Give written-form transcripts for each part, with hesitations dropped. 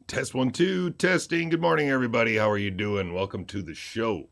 Test 1, 2, testing. Good morning, everybody. How are you doing? Welcome to the show.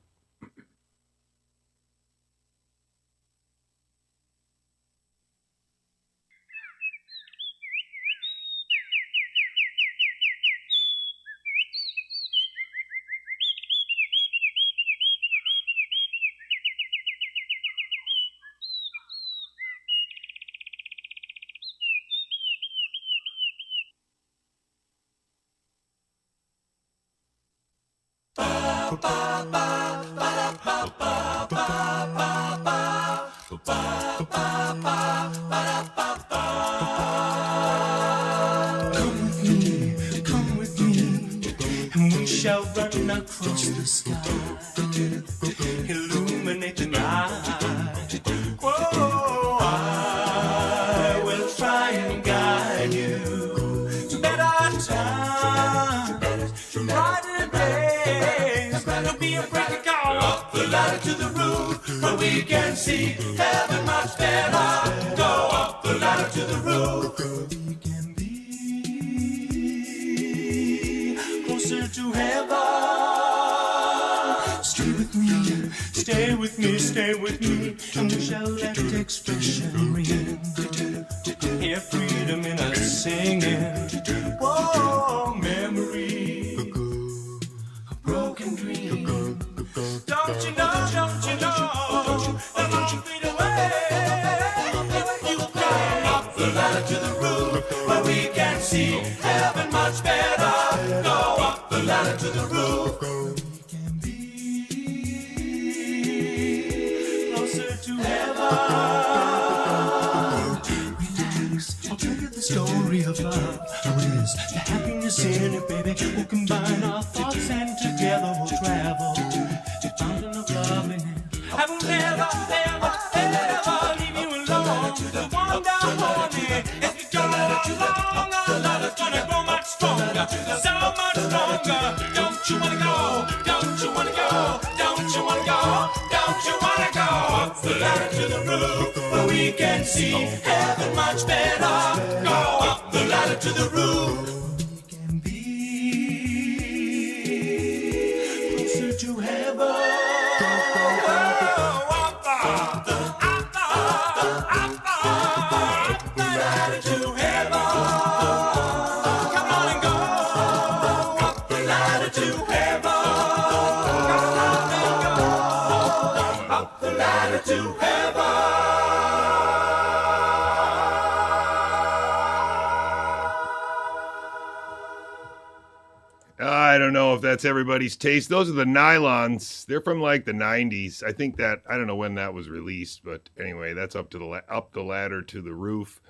Come with me, and we shall run across the sky, illuminate the night. Whoa, I will try and guide you to better times, brighter days. There'll be a break call up the ladder to the roof, where we can see heaven much better. Go up the ladder to the roof. We can be closer to heaven. Stay with me, stay with me, stay with me, and we shall let expression ring. Hear freedom in us singing. Whoa, memory, a broken dream. Don't you know, that won't fade away. You go up the ladder to the roof, where we can see heaven much better. Go up the ladder to the roof. We can be closer to heaven. I'll tell you the story of love. There is the happiness in it, baby. We'll combine our thoughts and together we'll travel. The fountain of loveliness. I will never, ever, ever leave you alone. The one down for me. As we go along, our love is gonna grow much stronger. So much stronger. Don't you wanna go? Don't you wanna go? Don't you wanna go? Don't you wanna go? Up the ladder to the roof, where we can see heaven much better. Go up the ladder to the roof. We can be closer to heaven. I don't know if that's everybody's taste. Those are the Nylons. They're from like the 90s. I think that, I don't know when that was released, but anyway, that's up the ladder to the roof.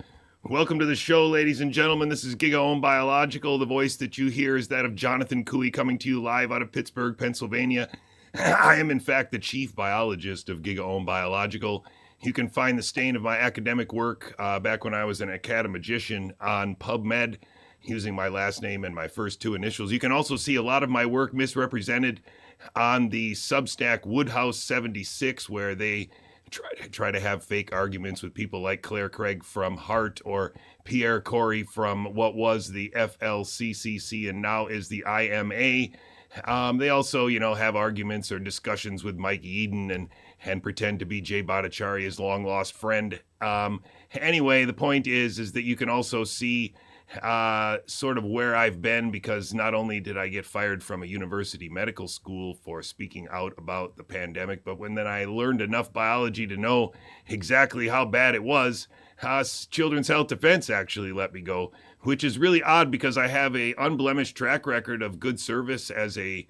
Welcome to the show, ladies and gentlemen. This is Gigaohm Biological. The voice that you hear is that of Jonathan Couey, coming to you live out of Pittsburgh, Pennsylvania. I am, in fact, the chief biologist of Gigaohm Biological. You can find the stain of my academic work back when I was an academician on PubMed, using my last name and my first two initials. You can also see a lot of my work misrepresented on the Substack Woodhouse 76, where they try to have fake arguments with people like Claire Craig from Heart or Pierre Corey from what was the FLCCC and now is the IMA. They also, have arguments or discussions with Mike Eden and pretend to be Jay Bhattacharya's long-lost friend. Anyway, the point is that you can also see sort of where I've been, because not only did I get fired from a university medical school for speaking out about the pandemic, but when then I learned enough biology to know exactly how bad it was, Children's Health Defense actually let me go, which is really odd because I have a unblemished track record of good service as a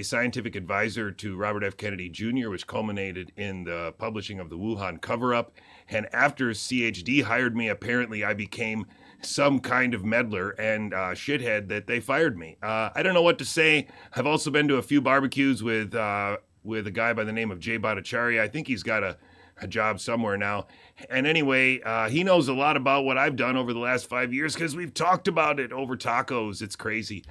scientific advisor to Robert F. Kennedy Jr., which culminated in the publishing of the Wuhan cover-up. And after CHD hired me, apparently I became some kind of meddler and shithead that they fired me. I don't know what to say. I've also been to a few barbecues with a guy by the name of Jay Bhattacharya. I think he's got a job somewhere now. And anyway, he knows a lot about what I've done over the last 5 years because we've talked about it over tacos. It's crazy.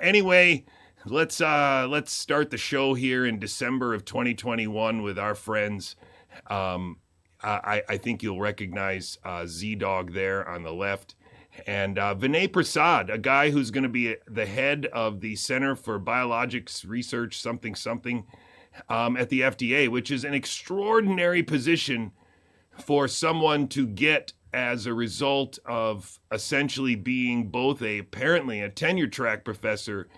Anyway, let's start the show here in December of 2021 with our friends. I think you'll recognize Z-Dog there on the left. And Vinay Prasad, a guy who's going to be the head of the Center for Biologics Research, something, at the FDA, which is an extraordinary position for someone to get as a result of essentially being both apparently a tenure track professor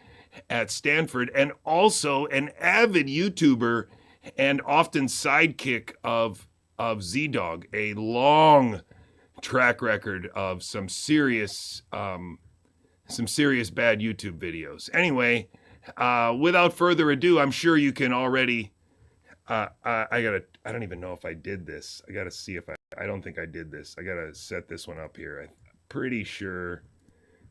at Stanford and also an avid YouTuber and often sidekick of Z-Dog, a long track record of some serious bad YouTube videos. Anyway, without further ado, I'm sure you can already. I don't even know if I did this. I gotta see if I don't think I did this. I gotta set this one up here. I'm pretty sure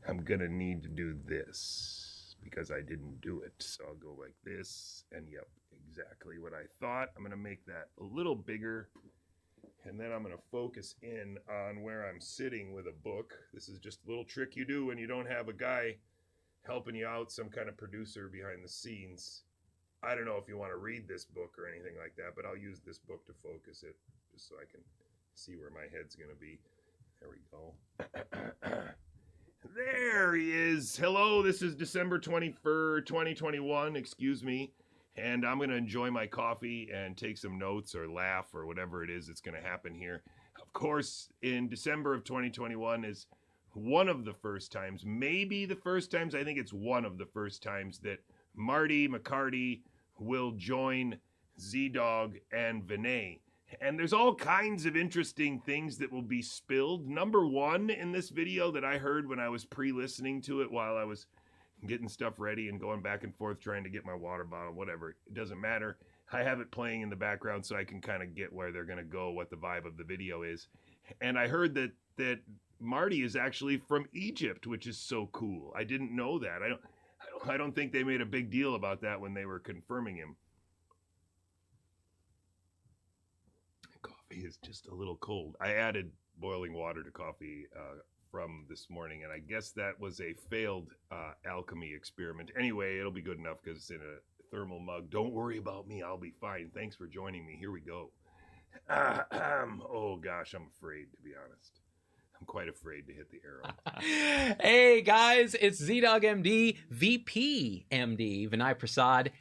I'm gonna need to do this because I didn't do it. So I'll go like this, and yep, exactly what I thought. I'm gonna make that a little bigger, and then I'm gonna focus in on where I'm sitting with a book. This is just a little trick you do when you don't have a guy helping you out, some kind of producer behind the scenes. I don't know if you want to read this book or anything like that, but I'll use this book to focus it just so I can see where my head's going to be. There we go. There he is. Hello, this is December 23rd, 2021. Excuse me. And I'm going to enjoy my coffee and take some notes or laugh or whatever it is that's going to happen here. Of course, in December of 2021 is one of the first times, maybe the first times, I think it's one of the first times that Marty McCarty will join Z-Dog and Vinay. And there's all kinds of interesting things that will be spilled. Number one in this video that I heard when I was pre-listening to it while I was getting stuff ready and going back and forth trying to get my water bottle, whatever. It doesn't matter. I have it playing in the background so I can kind of get where they're going to go, what the vibe of the video is. And I heard that Marty is actually from Egypt, which is so cool. I didn't know that. I don't think they made a big deal about that when they were confirming him. Coffee is just a little cold. I added boiling water to coffee from this morning, and I guess that was a failed alchemy experiment. Anyway, it'll be good enough because it's in a thermal mug. Don't worry about me. I'll be fine. Thanks for joining me. Here we go. Oh, gosh, I'm afraid, to be honest. I'm quite afraid to hit the arrow. Hey guys, it's Z-Dog MD, VP MD, Vinay Prasad,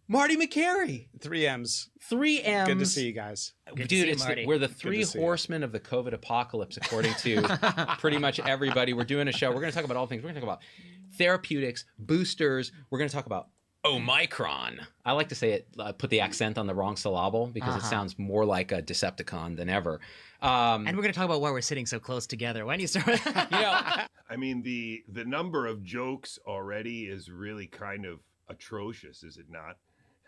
Marty McCary. 3 M's. 3 M's. Good to see you guys. Dude, we're the three horsemen of the COVID apocalypse, according to pretty much everybody. We're doing a show. We're going to talk about all things. We're going to talk about therapeutics, boosters. We're going to talk about Omicron. I like to say it, put the accent on the wrong syllable because it sounds more like a Decepticon than ever. And we're going to talk about why we're sitting so close together. When you start, I mean, the number of jokes already is really kind of atrocious, is it not?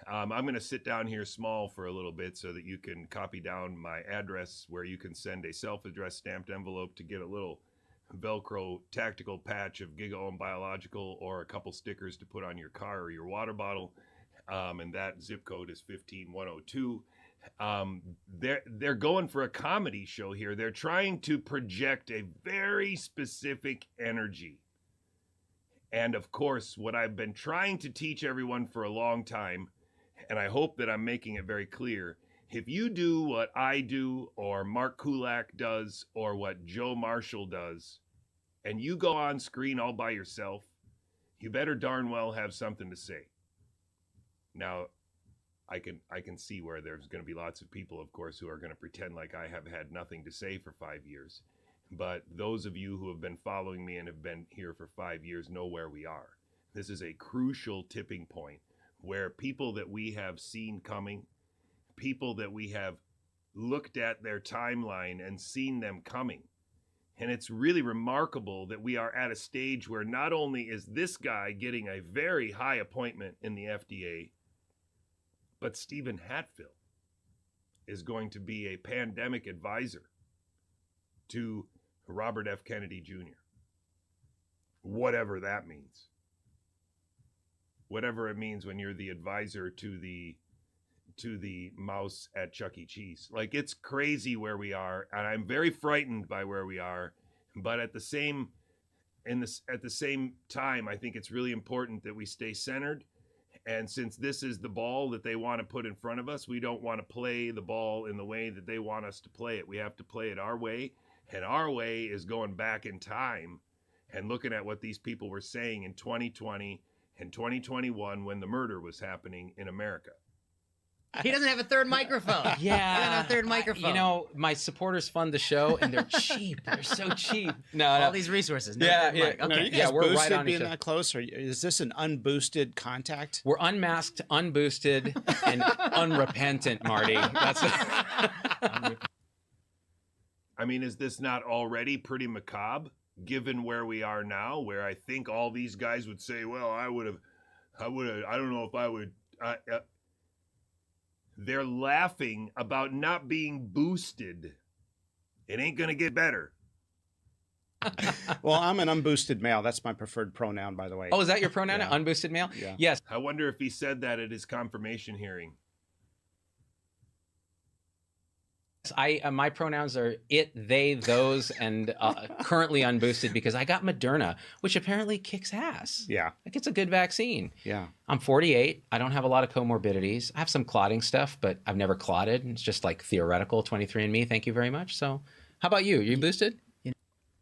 I'm going to sit down here small for a little bit so that you can copy down my address where you can send a self-addressed stamped envelope to get a little Velcro tactical patch of Gigaohm Biological or a couple stickers to put on your car or your water bottle. And that zip code is 15102. They're going for a comedy show here. They're trying to project a very specific energy. And of course, what I've been trying to teach everyone for a long time, and I hope that I'm making it very clear, if you do what I do or Mark Kulak does or what Joe Marshall does, and you go on screen all by yourself, you better darn well have something to say. Now, I can see where there's going to be lots of people, of course, who are going to pretend like I have had nothing to say for 5 years. But those of you who have been following me and have been here for 5 years know where we are. This is a crucial tipping point where people that we have seen coming, people that we have looked at their timeline and seen them coming. And it's really remarkable that we are at a stage where not only is this guy getting a very high appointment in the FDA, but Stephen Hatfield is going to be a pandemic advisor to Robert F. Kennedy Jr. Whatever that means. Whatever it means when you're the advisor to the mouse at Chuck E. Cheese. Like, it's crazy where we are, and I'm very frightened by where we are. But at the same time, I think it's really important that we stay centered. And since this is the ball that they want to put in front of us, we don't want to play the ball in the way that they want us to play it. We have to play it our way. And our way is going back in time and looking at what these people were saying in 2020 and 2021 when the murder was happening in America. He doesn't have a third microphone. Yeah. He doesn't have a third microphone. You know, my supporters fund the show, and they're cheap. They're so cheap. No, all these resources. No Yeah, third yeah. mic. Now, Okay. are you guys Yeah, we're boosted right on being each other. that close, or is this an unboosted contact? We're unmasked, unboosted, and unrepentant, Marty. That's I mean, is this not already pretty macabre, given where we are now, where I think all these guys would say, well, I don't know if I would. They're laughing about not being boosted. It ain't going to get better. Well, I'm an unboosted male. That's my preferred pronoun, by the way. Oh, is that your pronoun? Yeah. Unboosted male? Yeah. Yes. I wonder if he said that at his confirmation hearing. My pronouns are it, they, those, and currently unboosted because I got Moderna, which apparently kicks ass. Yeah, Like it's a good vaccine. yeah. I'm 48. I don't have a lot of comorbidities. I have some clotting stuff, but I've never clotted. It's just like theoretical 23andMe. Thank you very much. So how about you? Are you boosted?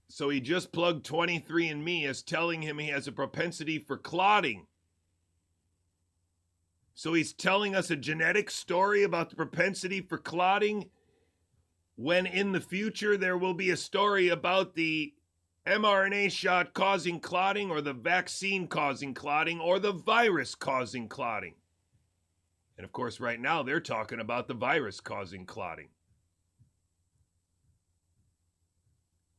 So he just plugged 23andMe as telling him he has a propensity for clotting. So he's telling us a genetic story about the propensity for clotting, when in the future there will be a story about the mRNA shot causing clotting, or the vaccine causing clotting, or the virus causing clotting. And of course, right now they're talking about the virus causing clotting.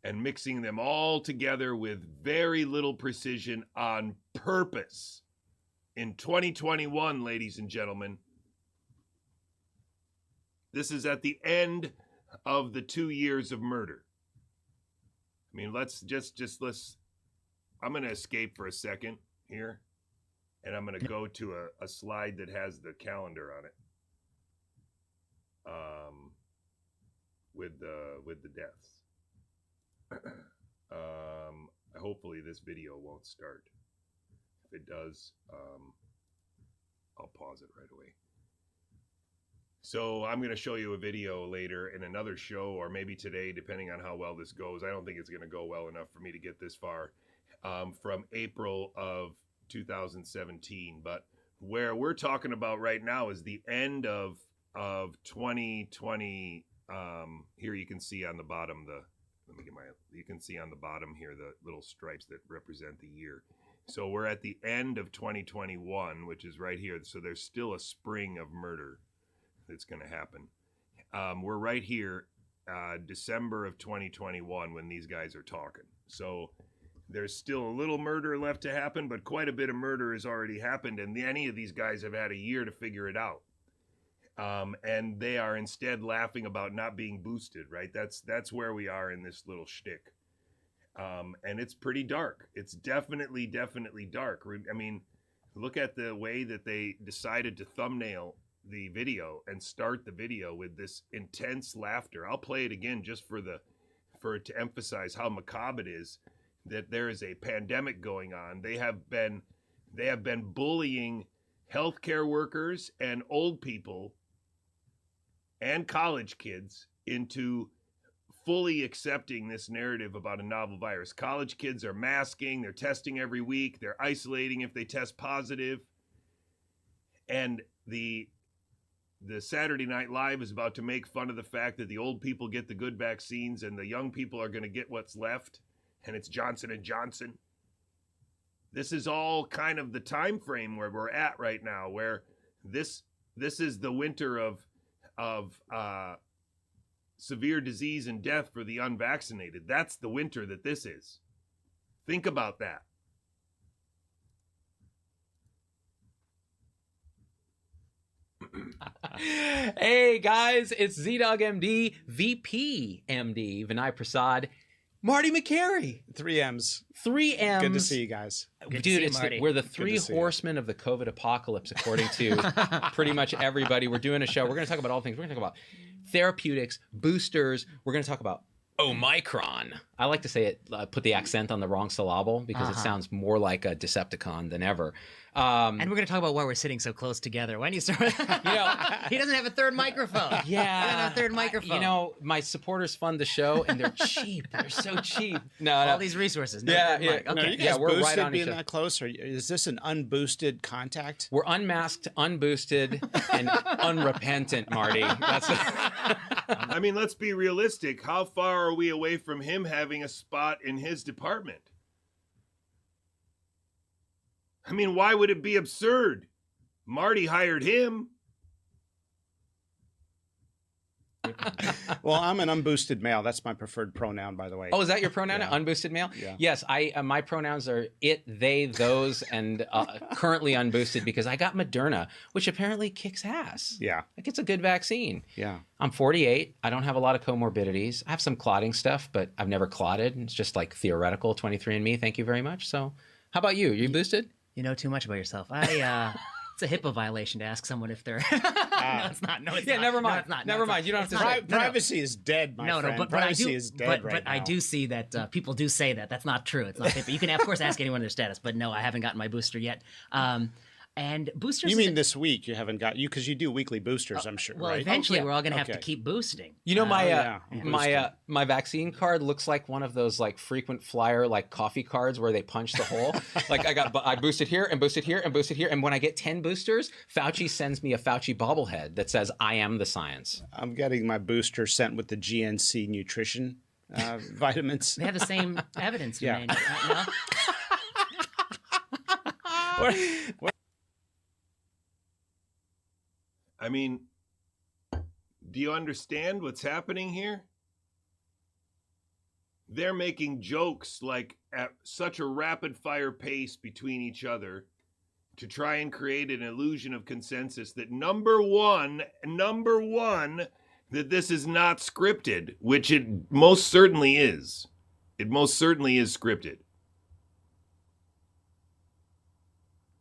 And mixing them all together with very little precision on purpose. In 2021, ladies and gentlemen, this is at the end of the 2 years of murder. I mean, let's I'm going to escape for a second here, and I'm going to go to a slide that has the calendar on it, with the deaths. Hopefully this video won't start. If it does, I'll pause it right away. So I'm going to show you a video later in another show, or maybe today, depending on how well this goes. I don't think it's going to go well enough for me to get this far, from April of 2017. But where we're talking about right now is the end of 2020. Here you can see on the bottom you can see on the bottom here the little stripes that represent the year. So we're at the end of 2021, which is right here. So there's still a spring of murder that's going to happen. We're right here, December of 2021, when these guys are talking. So there's still a little murder left to happen, but quite a bit of murder has already happened, and any of these guys have had a year to figure it out. And they are instead laughing about not being boosted, right? That's where we are in this little shtick. And it's pretty dark. It's definitely dark. I mean, look at the way that they decided to thumbnail the video and start the video with this intense laughter. I'll play it again just for it to emphasize how macabre it is that there is a pandemic going on. They have been bullying healthcare workers and old people and college kids into fully accepting this narrative about a novel virus. College kids are masking, they're testing every week, they're isolating if they test positive. And the Saturday Night Live is about to make fun of the fact that the old people get the good vaccines and the young people are going to get what's left, and it's Johnson & Johnson. This is all kind of the time frame where we're at right now, where this is the winter of severe disease and death for the unvaccinated. That's the winter that this is. Think about that. Hey guys, it's ZDoggMD, VP MD, Vinay Prasad, Marty McCary. 3 M's. 3 M's. Good to see you guys. Good to Dude, see you, Marty. we're the to three see you. horsemen of the COVID apocalypse, according to pretty much everybody. We're doing a show. We're going to talk about all things. We're going to talk about therapeutics, boosters. We're going to talk about Omicron. I like to say it, put the accent on the wrong syllable because it sounds more like a Decepticon than ever. And we're going to talk about why we're sitting so close together. Why do you start? He doesn't have a third microphone. Yeah. He doesn't have a third microphone. My supporters fund the show, and they're cheap. They're so cheap. No, All these resources. No Yeah, third yeah. mic. Okay. Now, are you guys we're boosted right on each being other. that close, or is this an unboosted contact? We're unmasked, unboosted, and unrepentant, Marty. That's I mean, let's be realistic. How far are we away from him having a spot in his department? I mean, why would it be absurd? Marty hired him. Well, I'm an unboosted male. That's my preferred pronoun, by the way. Oh, is that your pronoun? Yeah. Unboosted male? Yeah. Yes, my pronouns are it, they, those, and currently unboosted because I got Moderna, which apparently kicks ass. Yeah. Like it's a good vaccine. Yeah. I'm 48. I don't have a lot of comorbidities. I have some clotting stuff, but I've never clotted. It's just like theoretical 23andMe. Thank you very much. So how about you? You boosted? You know too much about yourself. It's a HIPAA violation to ask someone if they're. No, it's not. No, it's Yeah, not. never No, mind. it's not. Never mind. You don't have to say. Privacy is dead, my friend. But Privacy is dead right But now. I do see that people do say that. That's not true. It's not HIPAA. You can, of course, ask anyone their status, but no, I haven't gotten my booster yet. And boosters. You mean this week you haven't got because you do weekly boosters, I'm sure, well, right? eventually yeah. we're all going to have to Okay. keep boosting. You know yeah. my vaccine card looks like one of those like frequent flyer like coffee cards where they punch the hole. Like I boosted here and boosted here and boosted here, and when I get 10 boosters, Fauci sends me a Fauci bobblehead that says I am the science. I'm getting my booster sent with the GNC nutrition vitamins. They have the same evidence. Yeah. No? I mean, do you understand what's happening here? They're making jokes like at such a rapid fire pace between each other to try and create an illusion of consensus that number one, that this is not scripted, which it most certainly is. It most certainly is scripted.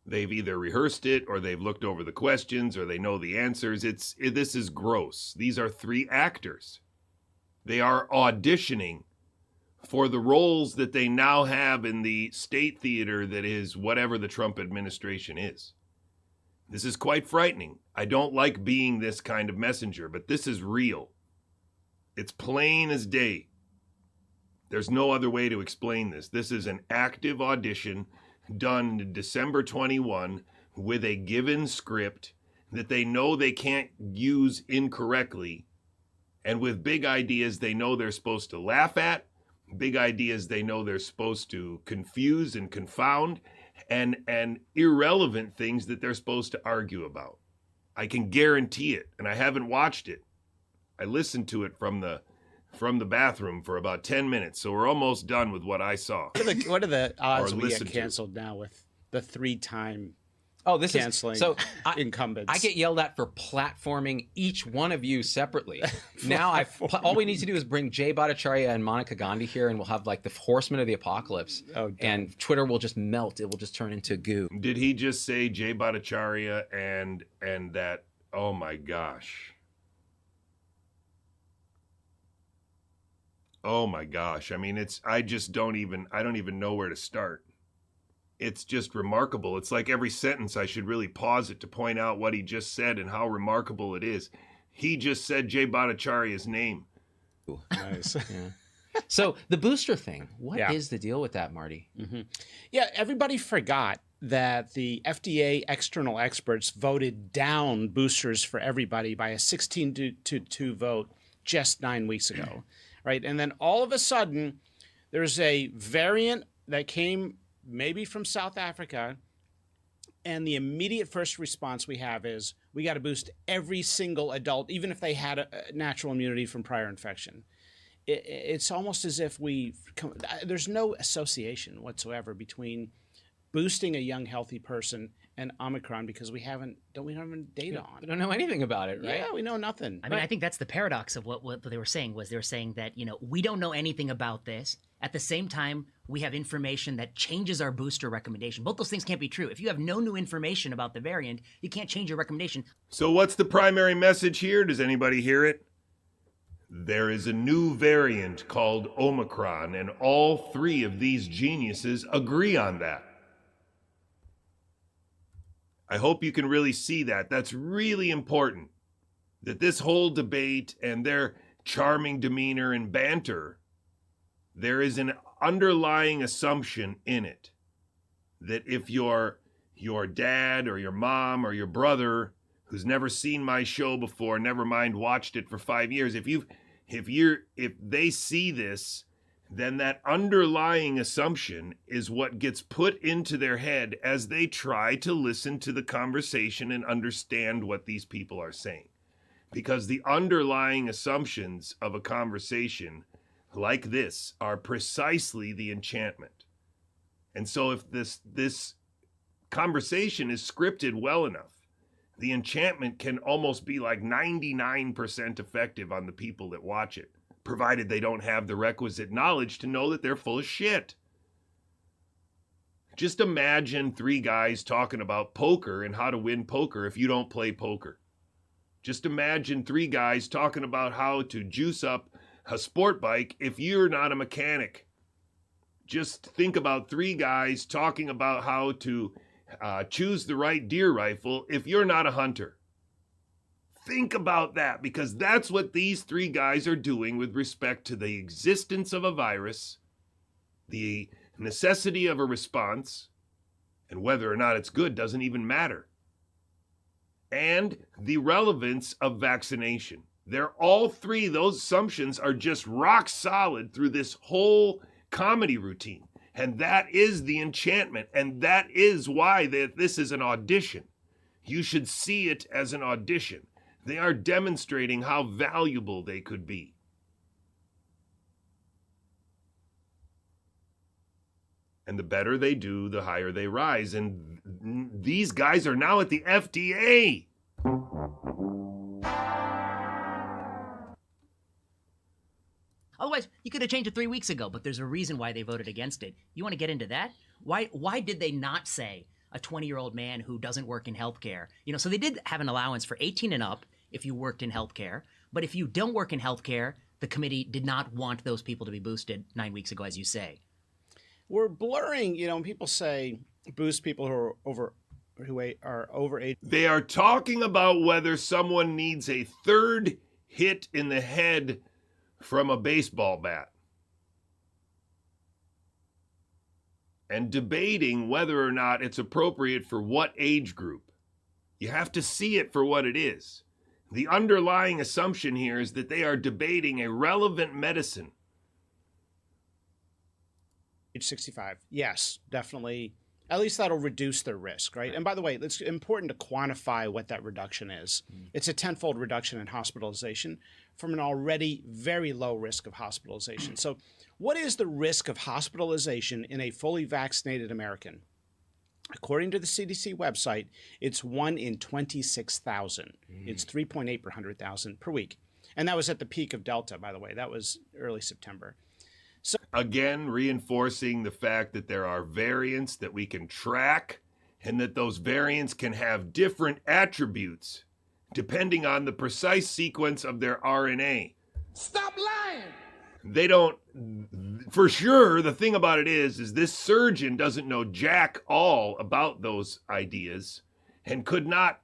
They've either rehearsed it or they've looked over the questions or they know the answers. This is gross. These are three actors. They are auditioning for the roles that they now have in the state theater that is whatever the Trump administration is. This is quite frightening. I don't like being this kind of messenger, but this is real. It's plain as day. There's no other way to explain this. This is an active audition done in December 21 with a given script that they know they can't use incorrectly, and with big ideas they know they're supposed to laugh at, big ideas they know they're supposed to confuse and confound, and irrelevant things that they're supposed to argue about. I can guarantee it, and I haven't watched it. I listened to it from the bathroom for about 10 minutes, so we're almost done with what I saw. What are the odds Or we get listen to. canceled now with the 3-time Oh, this canceling is so incumbents? I get yelled at for platforming each one of you separately. Now all we need to do is bring Jay Bhattacharya and Monica Gandhi here, and we'll have like the horsemen of the apocalypse. Oh, damn. And Twitter will just melt. It will just turn into goo. Did he just say Jay Bhattacharya and that? Oh my gosh. Oh my gosh. I mean, I don't even know where to start. It's just remarkable. It's like every sentence I should really pause it to point out what he just said and how remarkable it is. He just said Jay Bhattacharya's name. Nice. So the booster thing, what is Yeah. the deal with that, Marty? Yeah, everybody forgot that the FDA external experts voted down boosters for everybody by a 16-2 vote just 9 weeks ago, right? And then all of a sudden, there's a variant that came maybe from South Africa, and the immediate first response we have is we got to boost every single adult, even if they had a natural immunity from prior infection. It's almost as if there's no association whatsoever between boosting a young, healthy person and Omicron because we don't have data on We it. don't know anything about it, right? Yeah, we know nothing. I mean, I think that's the paradox of what they were saying was they were saying that, we don't know anything about this. At the same time, we have information that changes our booster recommendation. Both those things can't be true. If you have no new information about the variant, you can't change your recommendation. So what's the primary message here? Does anybody hear it? There is a new variant called Omicron, and all three of these geniuses agree on that. I hope you can really see that. That's really important. That this whole debate and their charming demeanor and banter, there is an underlying assumption in it that if your dad or your mom or your brother who's never seen my show before, never mind watched it for 5 years, if they see this, then that underlying assumption is what gets put into their head as they try to listen to the conversation and understand what these people are saying. Because the underlying assumptions of a conversation like this are precisely the enchantment. And so if this conversation is scripted well enough, the enchantment can almost be like 99% effective on the people that watch it, provided they don't have the requisite knowledge to know that they're full of shit. Just imagine three guys talking about poker and how to win poker if you don't play poker. Just imagine three guys talking about how to juice up a sport bike if you're not a mechanic. Just think about three guys talking about how to choose the right deer rifle if you're not a hunter. Think about that, because that's what these three guys are doing with respect to the existence of a virus, the necessity of a response, and whether or not it's good doesn't even matter, and the relevance of vaccination. They're all three, those assumptions are just rock solid through this whole comedy routine. And that is the enchantment. And that is why this is an audition. You should see it as an audition. They are demonstrating how valuable they could be. And the better they do, the higher they rise. And these guys are now at the FDA. Otherwise, you could have changed it 3 weeks ago, but there's a reason why they voted against it. You want to get into that? Why did they not say a 20-year-old man who doesn't work in healthcare? So they did have an allowance for 18 and up if you worked in healthcare. But if you don't work in healthcare, the committee did not want those people to be boosted 9 weeks ago, as you say. We're blurring, when people say boost people who are over age. They are talking about whether someone needs a third hit in the head from a baseball bat, and debating whether or not it's appropriate for what age group. You have to see it for what it is. The underlying assumption here is that they are debating a relevant medicine. Age 65, yes, definitely. At least that'll reduce their risk, right? And by the way, it's important to quantify what that reduction is. It's a tenfold reduction in hospitalization from an already very low risk of hospitalization. So what is the risk of hospitalization in a fully vaccinated American? According to the CDC website, it's 1 in 26,000. It's 3.8 per 100,000 per week. And that was at the peak of Delta, by the way. That was early September. So again, reinforcing the fact that there are variants that we can track and that those variants can have different attributes depending on the precise sequence of their RNA. Stop lying! They don't, for sure, the thing about it is this surgeon doesn't know jack all about those ideas and could not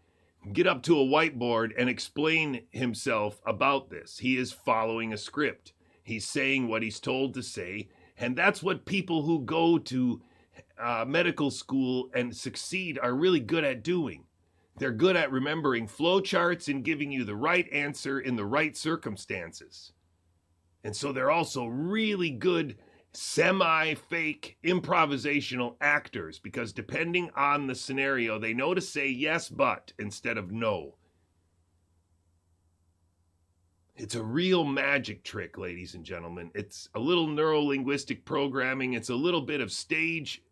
get up to a whiteboard and explain himself about this. He is following a script. He's saying what he's told to say, and that's what people who go to medical school and succeed are really good at doing. They're good at remembering flowcharts and giving you the right answer in the right circumstances. And so they're also really good semi-fake improvisational actors, because depending on the scenario, they know to say yes, but instead of no. It's a real magic trick, ladies and gentlemen. It's a little neuro-linguistic programming. It's a little bit of stage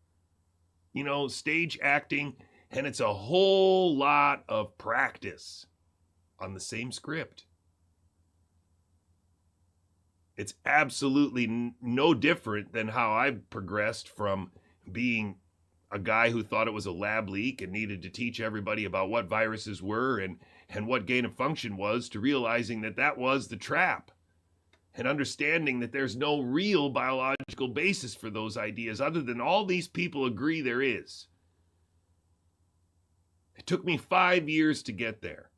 acting, and it's a whole lot of practice on the same script. It's absolutely no different than how I've progressed from being a guy who thought it was a lab leak and needed to teach everybody about what viruses were and what gain of function was, to realizing that that was the trap. and understanding that there's no real biological basis for those ideas other than all these people agree there is. It took me 5 years to get there.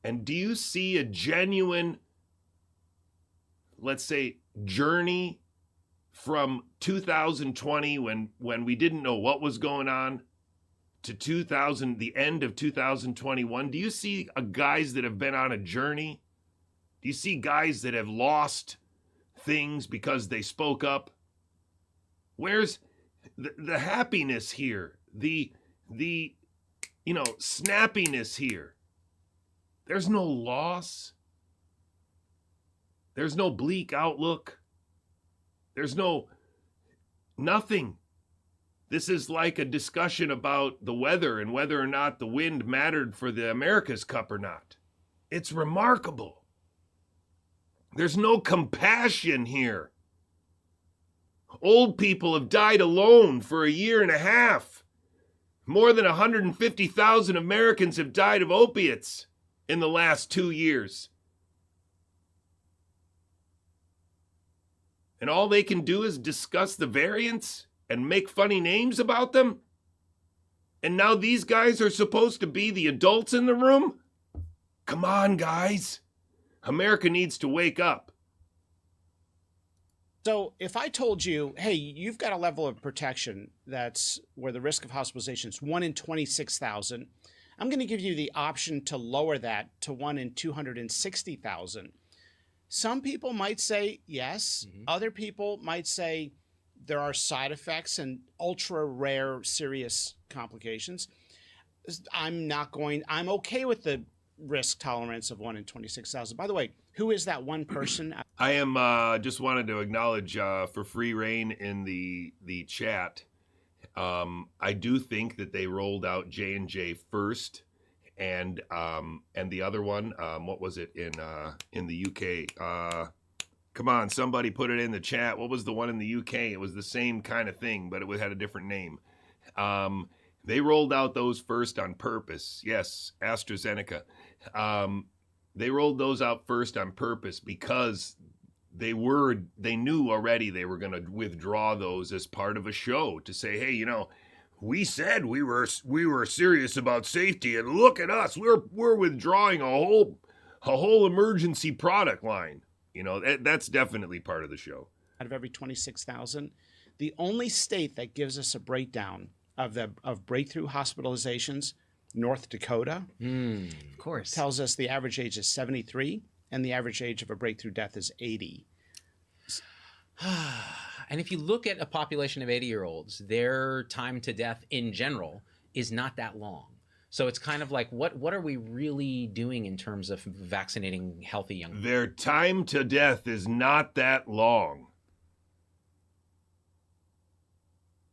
And do you see a genuine, let's say, journey from 2020 when we didn't know what was going on to the end of 2021? Do you see guys that have been on a journey? Do you see guys that have lost things because they spoke up? Where's the happiness here? The snappiness here? There's no loss. There's no bleak outlook. There's nothing. This is like a discussion about the weather and whether or not the wind mattered for the America's Cup or not. It's remarkable. There's no compassion here. Old people have died alone for 1.5 years. More than 150,000 Americans have died of opiates in the last 2 years. And all they can do is discuss the variants and make funny names about them? And now these guys are supposed to be the adults in the room? Come on, guys. America needs to wake up. So if I told you, hey, you've got a level of protection that's where the risk of hospitalization is 1 in 26,000, I'm going to give you the option to lower that to 1 in 260,000. Some people might say yes. Mm-hmm. Other people might say there are side effects and ultra rare serious complications. I'm okay with the risk tolerance of 1 in 26,000. By the way, who is that one person? I am just wanted to acknowledge for free reign in the chat. I do think that they rolled out J&J first, and the other one, what was it in the UK? Come on, somebody put it in the chat. What was the one in the UK? It was the same kind of thing, but it had a different name. They rolled out those first on purpose. Yes, AstraZeneca. They rolled those out first on purpose because they knew already they were going to withdraw those as part of a show to say, hey, we said we were serious about safety, and look at us, we're withdrawing a whole emergency product line. That's definitely part of the show. Out of every 26,000, the only state that gives us a breakdown of breakthrough hospitalizations, North Dakota, of course, tells us the average age is 73 and the average age of a breakthrough death is 80. And if you look at a population of 80-year-olds, their time to death in general is not that long. So it's kind of like, what are we really doing in terms of vaccinating healthy young people? Their time to death is not that long.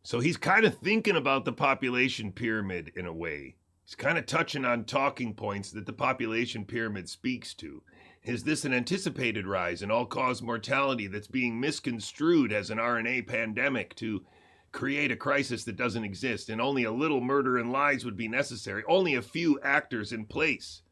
So he's kind of thinking about the population pyramid in a way. He's kind of touching on talking points that the population pyramid speaks to. Is this an anticipated rise in all-cause mortality that's being misconstrued as an RNA pandemic to create a crisis that doesn't exist, and only a little murder and lies would be necessary, only a few actors in place?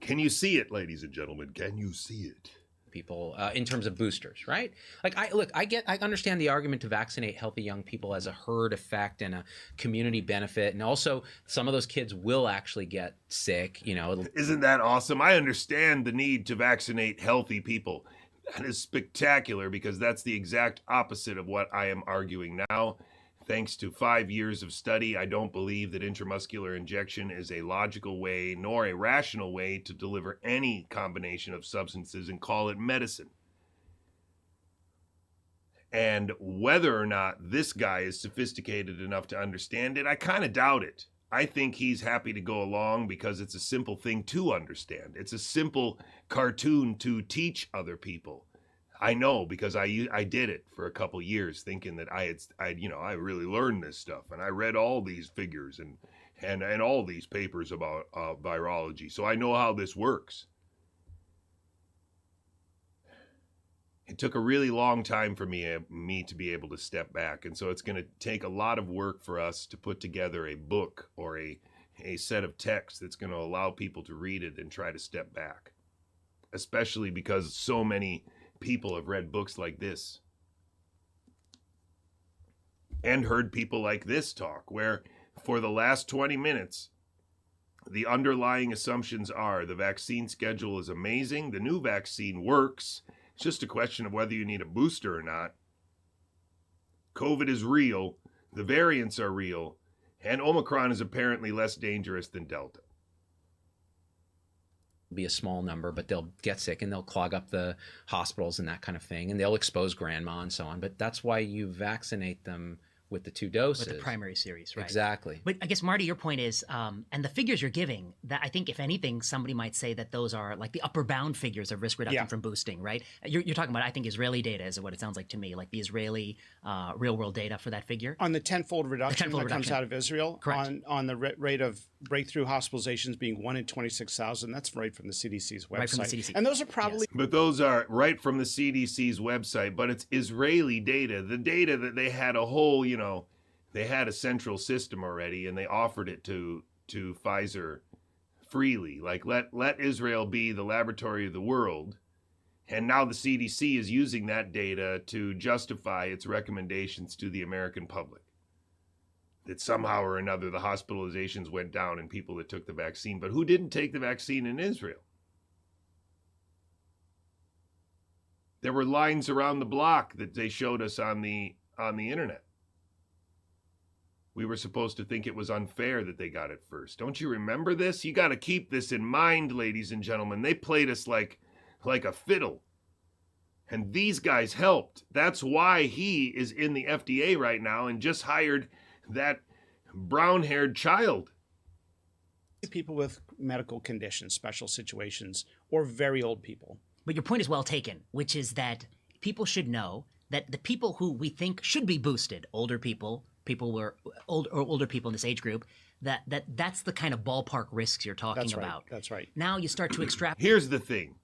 Can you see it, ladies and gentlemen? Can you see it? People in terms of boosters, right? Like I understand the argument to vaccinate healthy young people as a herd effect and a community benefit, and also some of those kids will actually get sick. Isn't that awesome? I understand the need to vaccinate healthy people. That is spectacular because that's the exact opposite of what I am arguing now. Thanks to 5 years of study, I don't believe that intramuscular injection is a logical way nor a rational way to deliver any combination of substances and call it medicine. And whether or not this guy is sophisticated enough to understand it, I kind of doubt it. I think he's happy to go along because it's a simple thing to understand. It's a simple cartoon to teach other people. I know because I did it for a couple years thinking that I really learned this stuff, and I read all these figures and all these papers about virology. So I know how this works. It took a really long time for me to be able to step back. And so it's going to take a lot of work for us to put together a book or a set of texts that's going to allow people to read it and try to step back. especially because so many people have read books like this and heard people like this talk, where for the last 20 minutes, the underlying assumptions are the vaccine schedule is amazing, the new vaccine works, it's just a question of whether you need a booster or not. COVID is real, the variants are real, and Omicron is apparently less dangerous than Delta. Be a small number, but they'll get sick and they'll clog up the hospitals and that kind of thing, and they'll expose grandma and so on. But that's why you vaccinate them with the 2 doses. With the primary series, right? Exactly. But I guess, Marty, your point is, and the figures you're giving, that I think, if anything, somebody might say that those are like the upper bound figures of risk reduction from boosting, right? You're talking about, I think, Israeli data is what it sounds like to me, like the Israeli real-world data for that figure. On the tenfold reduction that comes out of Israel, Correct. on the rate of breakthrough hospitalizations being 1 in 26,000, that's right from the CDC's website. Right from the CDC. And those are probably... But those are right from the CDC's website, but it's Israeli data. The data that they had a whole, they had a central system already, and they offered it to Pfizer freely. Like, let Israel be the laboratory of the world. And now the CDC is using that data to justify its recommendations to the American public. That somehow or another the hospitalizations went down in people that took the vaccine. But who didn't take the vaccine in Israel? There were lines around the block that they showed us on the internet. We were supposed to think it was unfair that they got it first. Don't you remember this? You got to keep this in mind, ladies and gentlemen. They played us like a fiddle. And these guys helped. That's why he is in the FDA right now and just hired that brown-haired child. People with medical conditions, special situations, or very old people. But your point is well taken, which is that people should know that the people who we think should be boosted, older people who are older people in this age group, that's the kind of ballpark risks you're talking about. That's right. Now you start to extract. Here's the thing,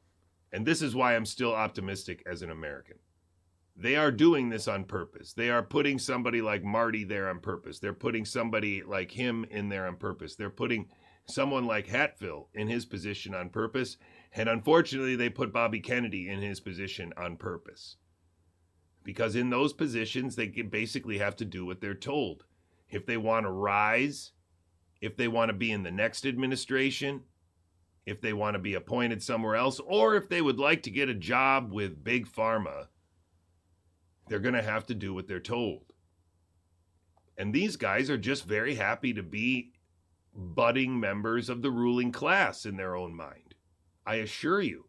and this is why I'm still optimistic as an American. They are doing this on purpose. They are putting somebody like Marty there on purpose. They're putting somebody like him in there on purpose. They're putting someone like Hatfield in his position on purpose. And unfortunately, they put Bobby Kennedy in his position on purpose. Because in those positions, they basically have to do what they're told. If they want to rise, if they want to be in the next administration, if they want to be appointed somewhere else, or if they would like to get a job with Big Pharma, they're going to have to do what they're told. And these guys are just very happy to be budding members of the ruling class in their own mind. I assure you,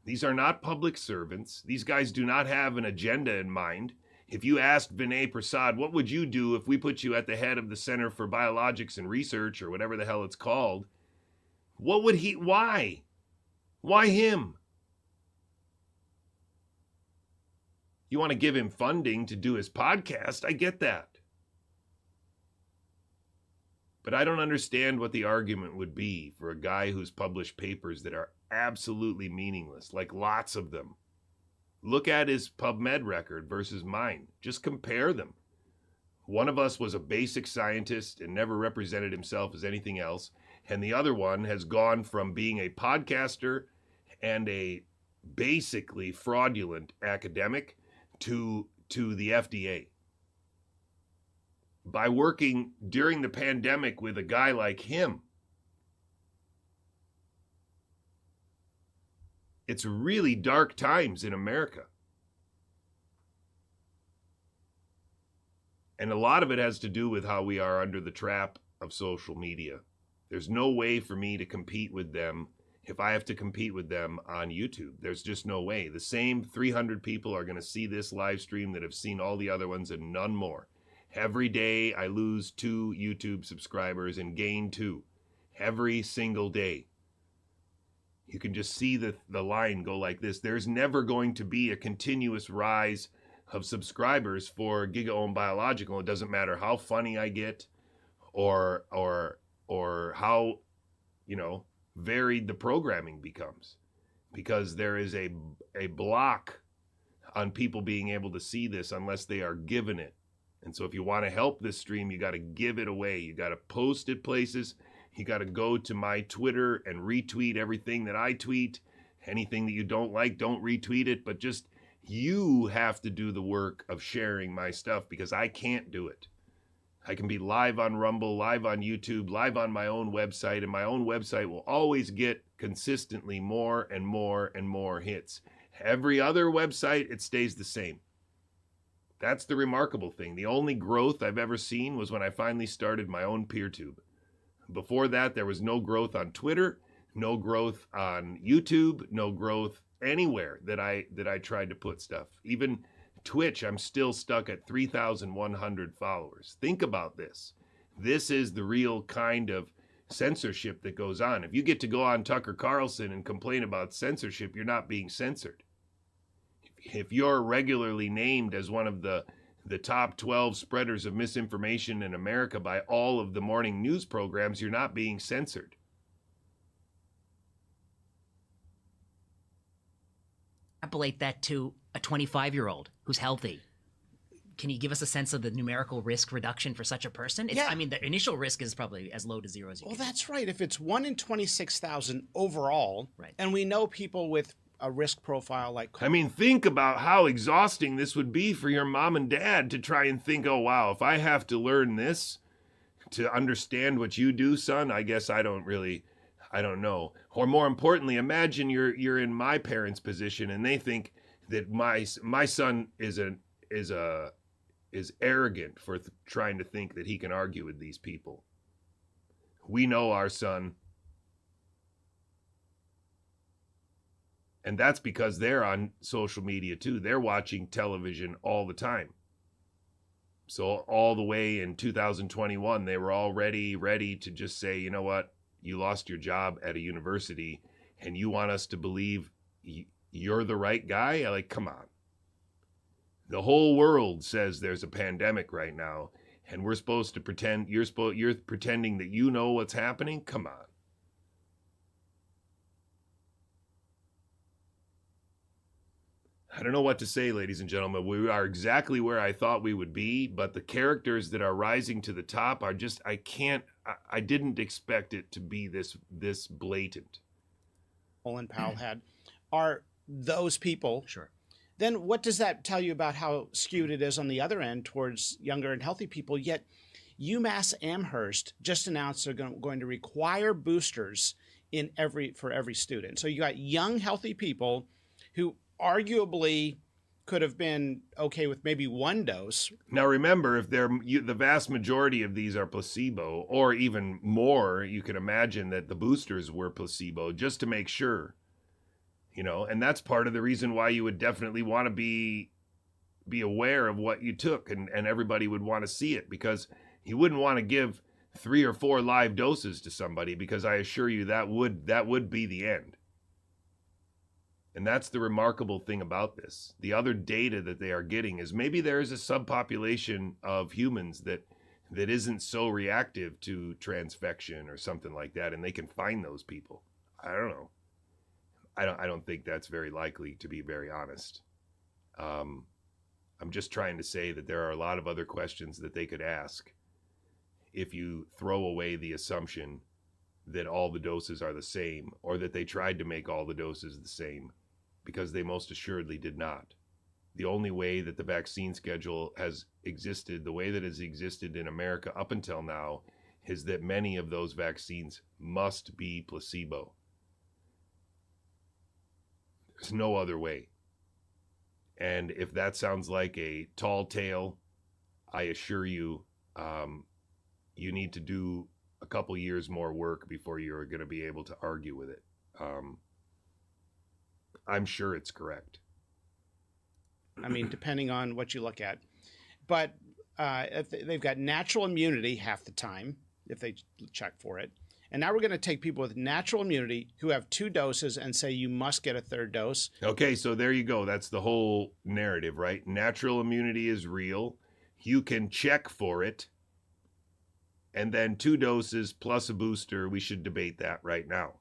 these are not public servants. These guys do not have an agenda in mind. If you asked Vinay Prasad, what would you do if we put you at the head of the Center for Biologics and Research, or whatever the hell it's called? What would he, why? Why him? You want to give him funding to do his podcast? I get that. But I don't understand what the argument would be for a guy who's published papers that are absolutely meaningless, like lots of them. Look at his PubMed record versus mine. Just compare them. One of us was a basic scientist and never represented himself as anything else, and the other one has gone from being a podcaster and a basically fraudulent academic to the FDA. By working during the pandemic with a guy like him. It's really dark times in America. And a lot of it has to do with how we are under the trap of social media. There's no way for me to compete with them if I have to compete with them on YouTube. There's just no way. The same 300 people are going to see this live stream that have seen all the other ones and none more. Every day I lose 2 YouTube subscribers and gain 2. Every single day. You can just see the line go like this. There's never going to be a continuous rise of subscribers for Gigaohm Biological. It doesn't matter how funny I get or how, varied the programming becomes. Because there is a block on people being able to see this unless they are given it. And so if you want to help this stream, you got to give it away. You got to post it places. You got to go to my Twitter and retweet everything that I tweet Anything that you don't like, don't retweet it, but just you have to do the work of sharing my stuff because I can't do it. I can be live on Rumble, live on YouTube, live on my own website, and my own website will always get consistently more and more and more hits. Every other website, it stays the same. That's the remarkable thing. The only growth I've ever seen was when I finally started my own PeerTube. Before that, there was no growth on Twitter, no growth on YouTube, no growth anywhere that I tried to put stuff. Even Twitch, I'm still stuck at 3,100 followers. Think about this. This is the real kind of censorship that goes on. If you get to go on Tucker Carlson and complain about censorship, you're not being censored. If you're regularly named as one of the top 12 spreaders of misinformation in America by all of the morning news programs, you're not being censored. Extrapolate that to a 25-year-old who's healthy. Can you give us a sense of the numerical risk reduction for such a person? Yeah. I mean, the initial risk is probably as low to zero as you Well, can. that's right. If it's 1 in 26,000 overall, Right. and we know people with a risk profile like I mean, think about how exhausting this would be for your mom and dad to try and think, oh, wow, if I have to learn this to understand what you do, son, I guess I don't know. Or more importantly, imagine you're in my parents' position and they think that my son is arrogant for trying to think that he can argue with these people. We know our son. And that's because they're on social media too. They're watching television all the time. So all the way in 2021, they were already ready to just say, you know what? You lost your job at a university and you want us to believe you're the right guy? Like, come on. The whole world says there's a pandemic right now and we're supposed to pretend you're pretending that you know what's happening? Come on. I don't know what to say, ladies and gentlemen. We are exactly where I thought we would be, but the characters that are rising to the top are just, I didn't expect it to be this blatant. Colin Powell had, are those people. Sure. Then what does that tell you about how skewed it is on the other end towards younger and healthy people? Yet UMass Amherst just announced they're going to require boosters for every student. So you got young, healthy people who arguably could have been okay with maybe one dose. Now remember, if the vast majority of these are placebo, or even more, you can imagine that the boosters were placebo just to make sure, and that's part of the reason why you would definitely want to be aware of what you took, and everybody would want to see it, because you wouldn't want to give 3 or 4 live doses to somebody, because I assure you that would be the end. And that's the remarkable thing about this. The other data that they are getting is maybe there is a subpopulation of humans that isn't so reactive to transfection or something like that, and they can find those people. I don't know. I don't think that's very likely, to be very honest. I'm just trying to say that there are a lot of other questions that they could ask if you throw away the assumption that all the doses are the same, or that they tried to make all the doses the same, because they most assuredly did not. The only way that the vaccine schedule has existed, the way that it's existed in America up until now, is that many of those vaccines must be placebo. There's no other way. And if that sounds like a tall tale, I assure you, you need to do a couple years more work before you're going to be able to argue with it. I'm sure it's correct. I mean, depending on what you look at. But if they've got natural immunity half the time, if they check for it. And now we're going to take people with natural immunity who have 2 doses and say you must get a 3rd dose. Okay, so there you go. That's the whole narrative, right? Natural immunity is real. You can check for it. And then 2 doses plus a booster, we should debate that right now.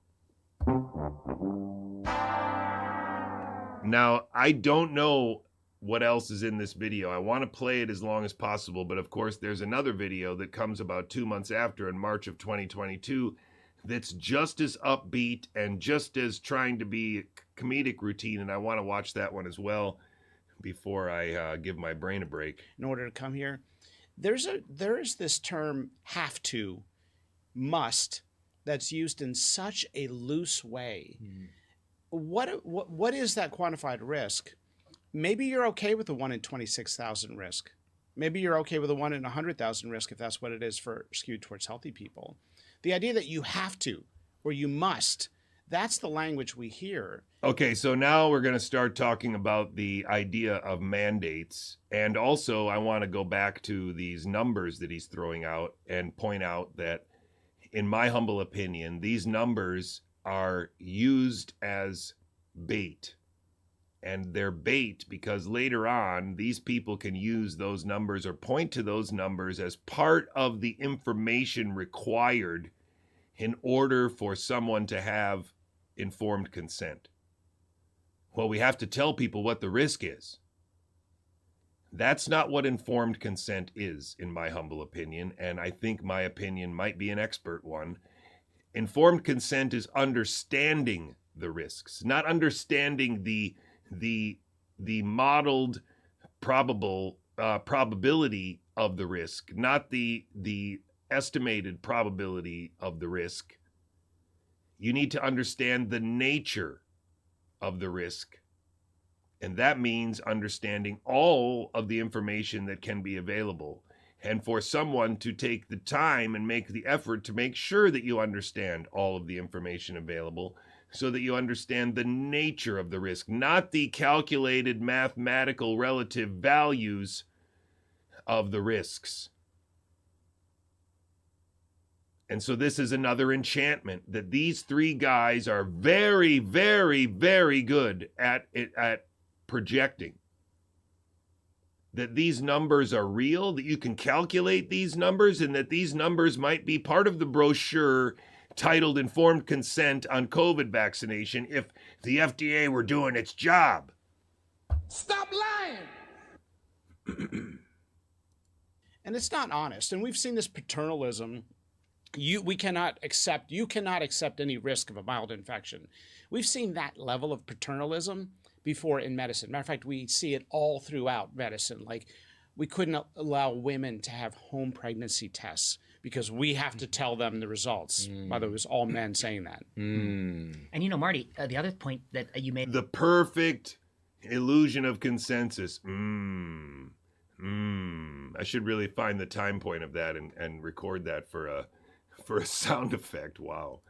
Now, I don't know what else is in this video. I want to play it as long as possible, but of course there's another video that comes about 2 months after, in March of 2022, that's just as upbeat and just as trying to be comedic routine, and I want to watch that one as well before I give my brain a break. In order to come here, there is this term "have to," "must," that's used in such a loose way. What is that quantified risk? Maybe you're okay with the 1 in 26,000 risk. Maybe you're okay with a 1 in 100,000 risk if that's what it is for skewed towards healthy people. The idea that you have to or you must, that's the language we hear. Okay, so now we're going to start talking about the idea of mandates. And also, I want to go back to these numbers that he's throwing out and point out that, in my humble opinion, these numbers are used as bait. And they're bait because later on, these people can use those numbers or point to those numbers as part of the information required in order for someone to have informed consent. Well, we have to tell people what the risk is. That's not what informed consent is, in my humble opinion, and I think my opinion might be an expert one. Informed consent is understanding the risks, not understanding the modeled probability of the risk, not the estimated probability of the risk. You need to understand the nature of the risk. And that means understanding all of the information that can be available. And for someone to take the time and make the effort to make sure that you understand all of the information available so that you understand the nature of the risk, not the calculated mathematical relative values of the risks. And so this is another enchantment that these three guys are very, very, very good at projecting. That these numbers are real, that you can calculate these numbers, and that these numbers might be part of the brochure titled Informed Consent on COVID Vaccination if the FDA were doing its job. Stop lying! And it's not honest. And we've seen this paternalism. You cannot accept any risk of a mild infection. We've seen that level of paternalism before in medicine. Matter of fact, we see it all throughout medicine. Like, we couldn't allow women to have home pregnancy tests because we have to tell them the results. By the way, it was all men saying that. And Marty, the other point that you made. The perfect illusion of consensus. I should really find the time point of that and record that for a sound effect. Wow.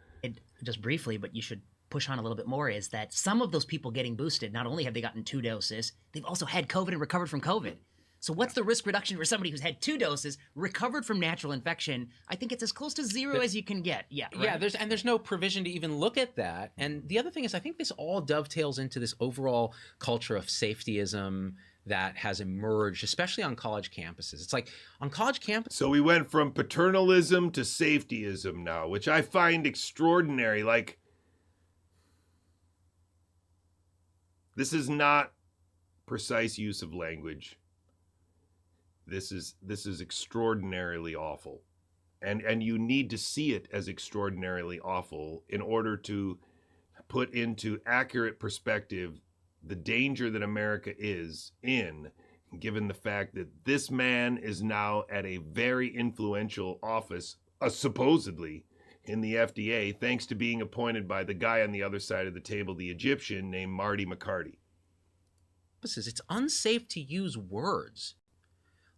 Just briefly, but you should push on a little bit more, is that some of those people getting boosted, not only have they gotten 2 doses, they've also had COVID and recovered from COVID. So what's the risk reduction for somebody who's had 2 doses, recovered from natural infection? I think it's as close to zero as you can get. Yeah. Right? Yeah, there's no provision to even look at that. And the other thing is, I think this all dovetails into this overall culture of safetyism that has emerged, especially on college campuses. It's like on college campuses. So we went from paternalism to safetyism now, which I find extraordinary. Like, this is not precise use of language. This is extraordinarily awful. And you need to see it as extraordinarily awful in order to put into accurate perspective the danger that America is in, given the fact that this man is now at a very influential office, supposedly, in the FDA, thanks to being appointed by the guy on the other side of the table, the Egyptian named Marty McCarty. It's unsafe to use words.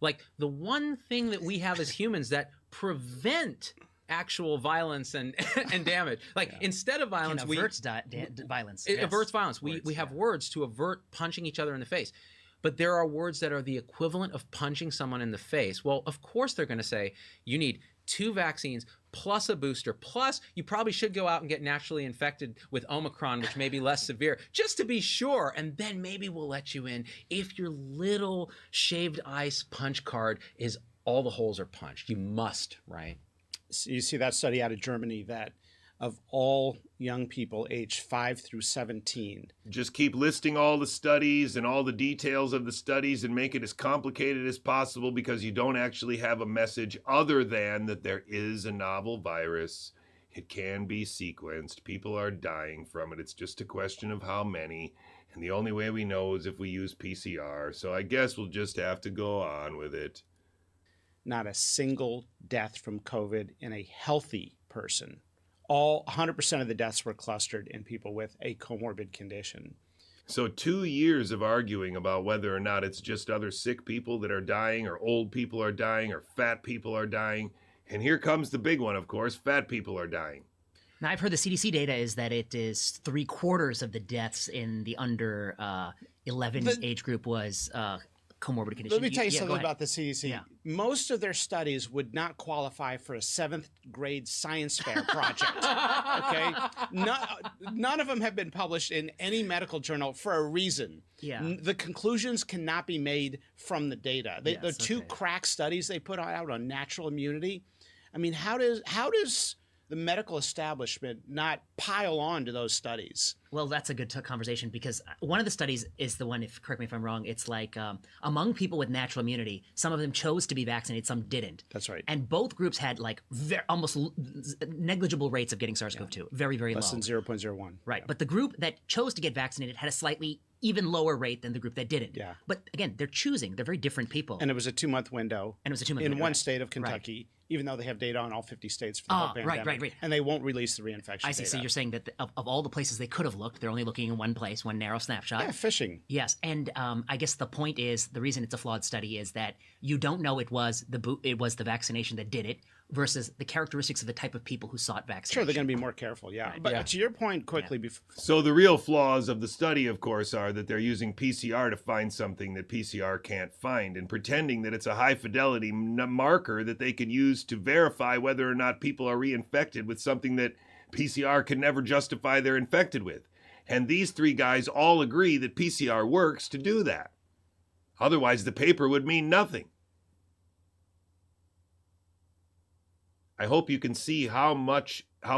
Like, the one thing that we have as humans that prevent actual violence and damage. Like, instead of violence, Can averts violence. It averts violence. We have words to avert punching each other in the face. But there are words that are the equivalent of punching someone in the face. Well, of course they're going to say you need 2 vaccines plus a booster, plus you probably should go out and get naturally infected with Omicron, which may be less severe, just to be sure. And then maybe we'll let you in if your little shaved ice punch card is all the holes are punched. You must, right? So you see that study out of Germany that of all young people aged 5 through 17. Just keep listing all the studies and all the details of the studies and make it as complicated as possible because you don't actually have a message other than that there is a novel virus It can be sequenced. People are dying from it. It's just a question of how many. And the only way we know is if we use PCR. So I guess we'll just have to go on with it. Not a single death from COVID in a healthy person. All 100% of the deaths were clustered in people with a comorbid condition. So 2 years of arguing about whether or not it's just other sick people that are dying, or old people are dying, or fat people are dying. And here comes the big one, of course. Fat people are dying. Now, I've heard the CDC data is that it is 3/4 of the deaths in the under 11 age group was comorbid condition. Let me tell you Yeah, go something ahead. about the CDC. Yeah. Most of their studies would not qualify for a 7th grade science fair project. Okay? None of them have been published in any medical journal for a reason. Yeah. The conclusions cannot be made from the data. The Yes, two okay. crack studies they put out on natural immunity. I mean, how does the medical establishment not pile on to those studies? Well, that's a good conversation, because one of the studies is the one, if correct me if I'm wrong, it's like among people with natural immunity, some of them chose to be vaccinated, some didn't. That's right. And both groups had like almost negligible rates of getting SARS-CoV-2, very, very Less low. than 0.01. Right. But the group that chose to get vaccinated had a slightly even lower rate than the group that didn't. Yeah. But again, they're choosing. They're very different people. And it was a 2-month window. And it was a 2-month in window, one right. state of Kentucky, even though they have data on all 50 states for the whole right, pandemic. right. And they won't release the reinfection I see. data. So you're saying that of all the places they could have looked, they're only looking in one place, one narrow snapshot. Yeah, fishing. Yes, and I guess the point is, the reason it's a flawed study is that you don't know it was the vaccination that did it versus the characteristics of the type of people who sought vaccination. Sure, they're going to be more careful, yeah. But to your point quickly, So the real flaws of the study, of course, are that they're using PCR to find something that PCR can't find, and pretending that it's a high-fidelity marker that they can use to verify whether or not people are reinfected with something that PCR can never justify they're infected with. And these three guys all agree that PCR works to do that. Otherwise, the paper would mean nothing. I hope you can see how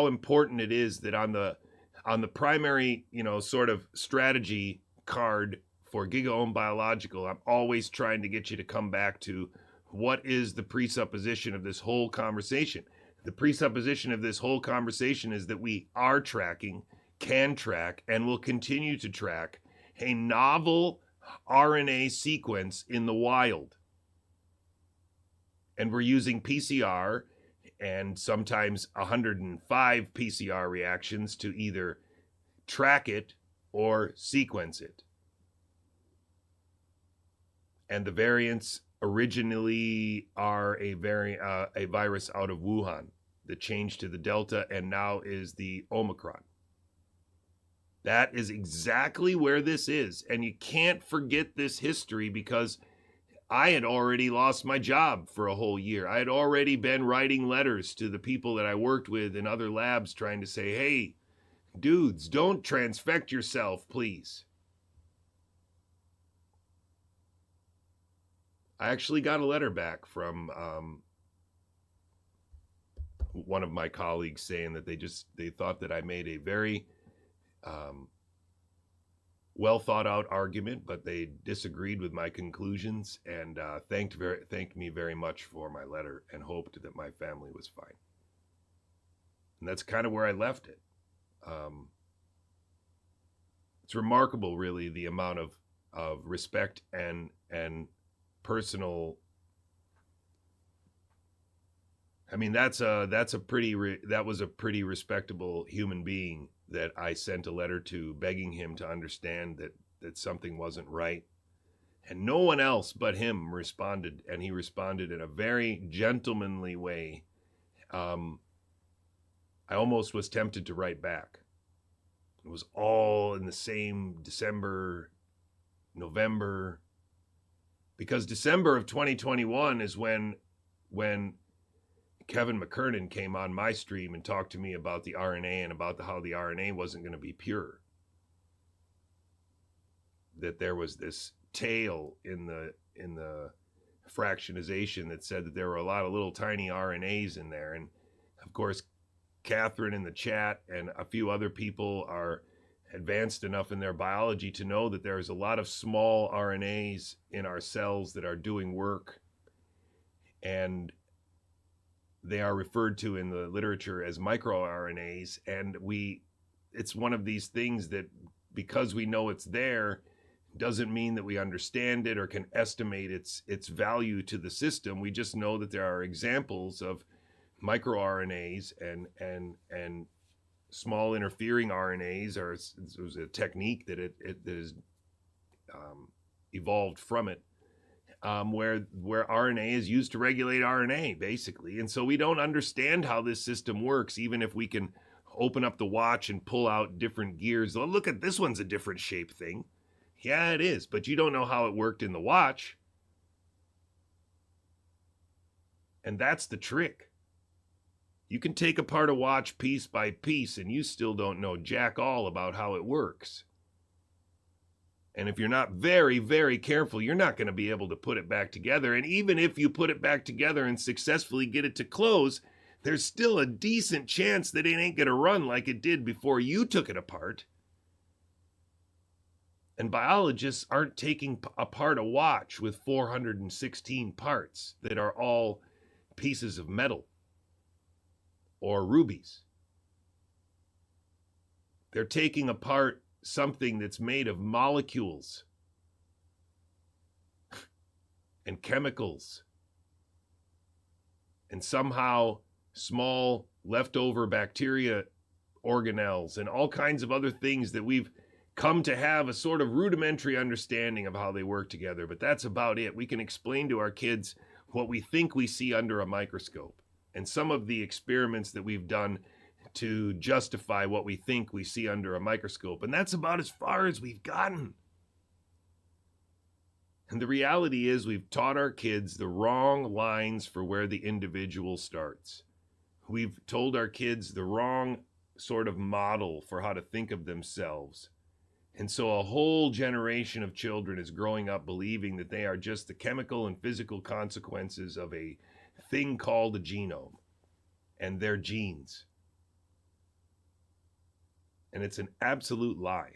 important it is that on the primary, sort of strategy card for Gigaohm Biological, I'm always trying to get you to come back to what is the presupposition of this whole conversation. The presupposition of this whole conversation is that we are tracking, can track, and will continue to track a novel RNA sequence in the wild. And we're using PCR and sometimes 105 PCR reactions to either track it or sequence it. And the variants originally are a virus out of Wuhan that changed to the Delta and now is the Omicron. That is exactly where this is. And you can't forget this history, because I had already lost my job for a whole year. I had already been writing letters to the people that I worked with in other labs trying to say, hey, dudes, don't transfect yourself, please. I actually got a letter back from one of my colleagues saying that they thought that I made a very well thought out argument, but they disagreed with my conclusions and thanked me very much for my letter and hoped that my family was fine. And that's kind of where I left it. It's remarkable, really, the amount of respect and personal. I mean, that was a pretty respectable human being that I sent a letter to, begging him to understand that something wasn't right. And no one else but him responded, and he responded in a very gentlemanly way. I almost was tempted to write back. It was all in the same December, November, because December of 2021 is when Kevin McKernan came on my stream and talked to me about the RNA and about how the RNA wasn't going to be pure. That there was this tail in the fractionization that said that there were a lot of little tiny RNAs in there. And of course, Catherine in the chat and a few other people are advanced enough in their biology to know that there's a lot of small RNAs in our cells that are doing work. And They are referred to in the literature as microRNAs, and it's one of these things that, because we know it's there, doesn't mean that we understand it or can estimate its value to the system. We just know that there are examples of microRNAs and small interfering RNAs, or it was a technique that it is evolved from it, where RNA is used to regulate RNA, basically. And so we don't understand how this system works, even if we can open up the watch and pull out different gears. Oh, look at this one's a different shape thing. Yeah, it is, but you don't know how it worked in the watch. And that's the trick. You can take apart a watch piece by piece, and you still don't know jack all about how it works. And if you're not very, very careful, you're not going to be able to put it back together. And even if you put it back together and successfully get it to close, there's still a decent chance that it ain't going to run like it did before you took it apart. And biologists aren't taking apart a watch with 416 parts that are all pieces of metal or rubies. They're taking apart something that's made of molecules and chemicals and somehow small leftover bacteria organelles and all kinds of other things that we've come to have a sort of rudimentary understanding of how they work together. But that's about it. We can explain to our kids what we think we see under a microscope, and some of the experiments that we've done to justify what we think we see under a microscope. And that's about as far as we've gotten. And the reality is we've taught our kids the wrong lines for where the individual starts. We've told our kids the wrong sort of model for how to think of themselves. And so a whole generation of children is growing up believing that they are just the chemical and physical consequences of a thing called a genome and their genes. And it's an absolute lie.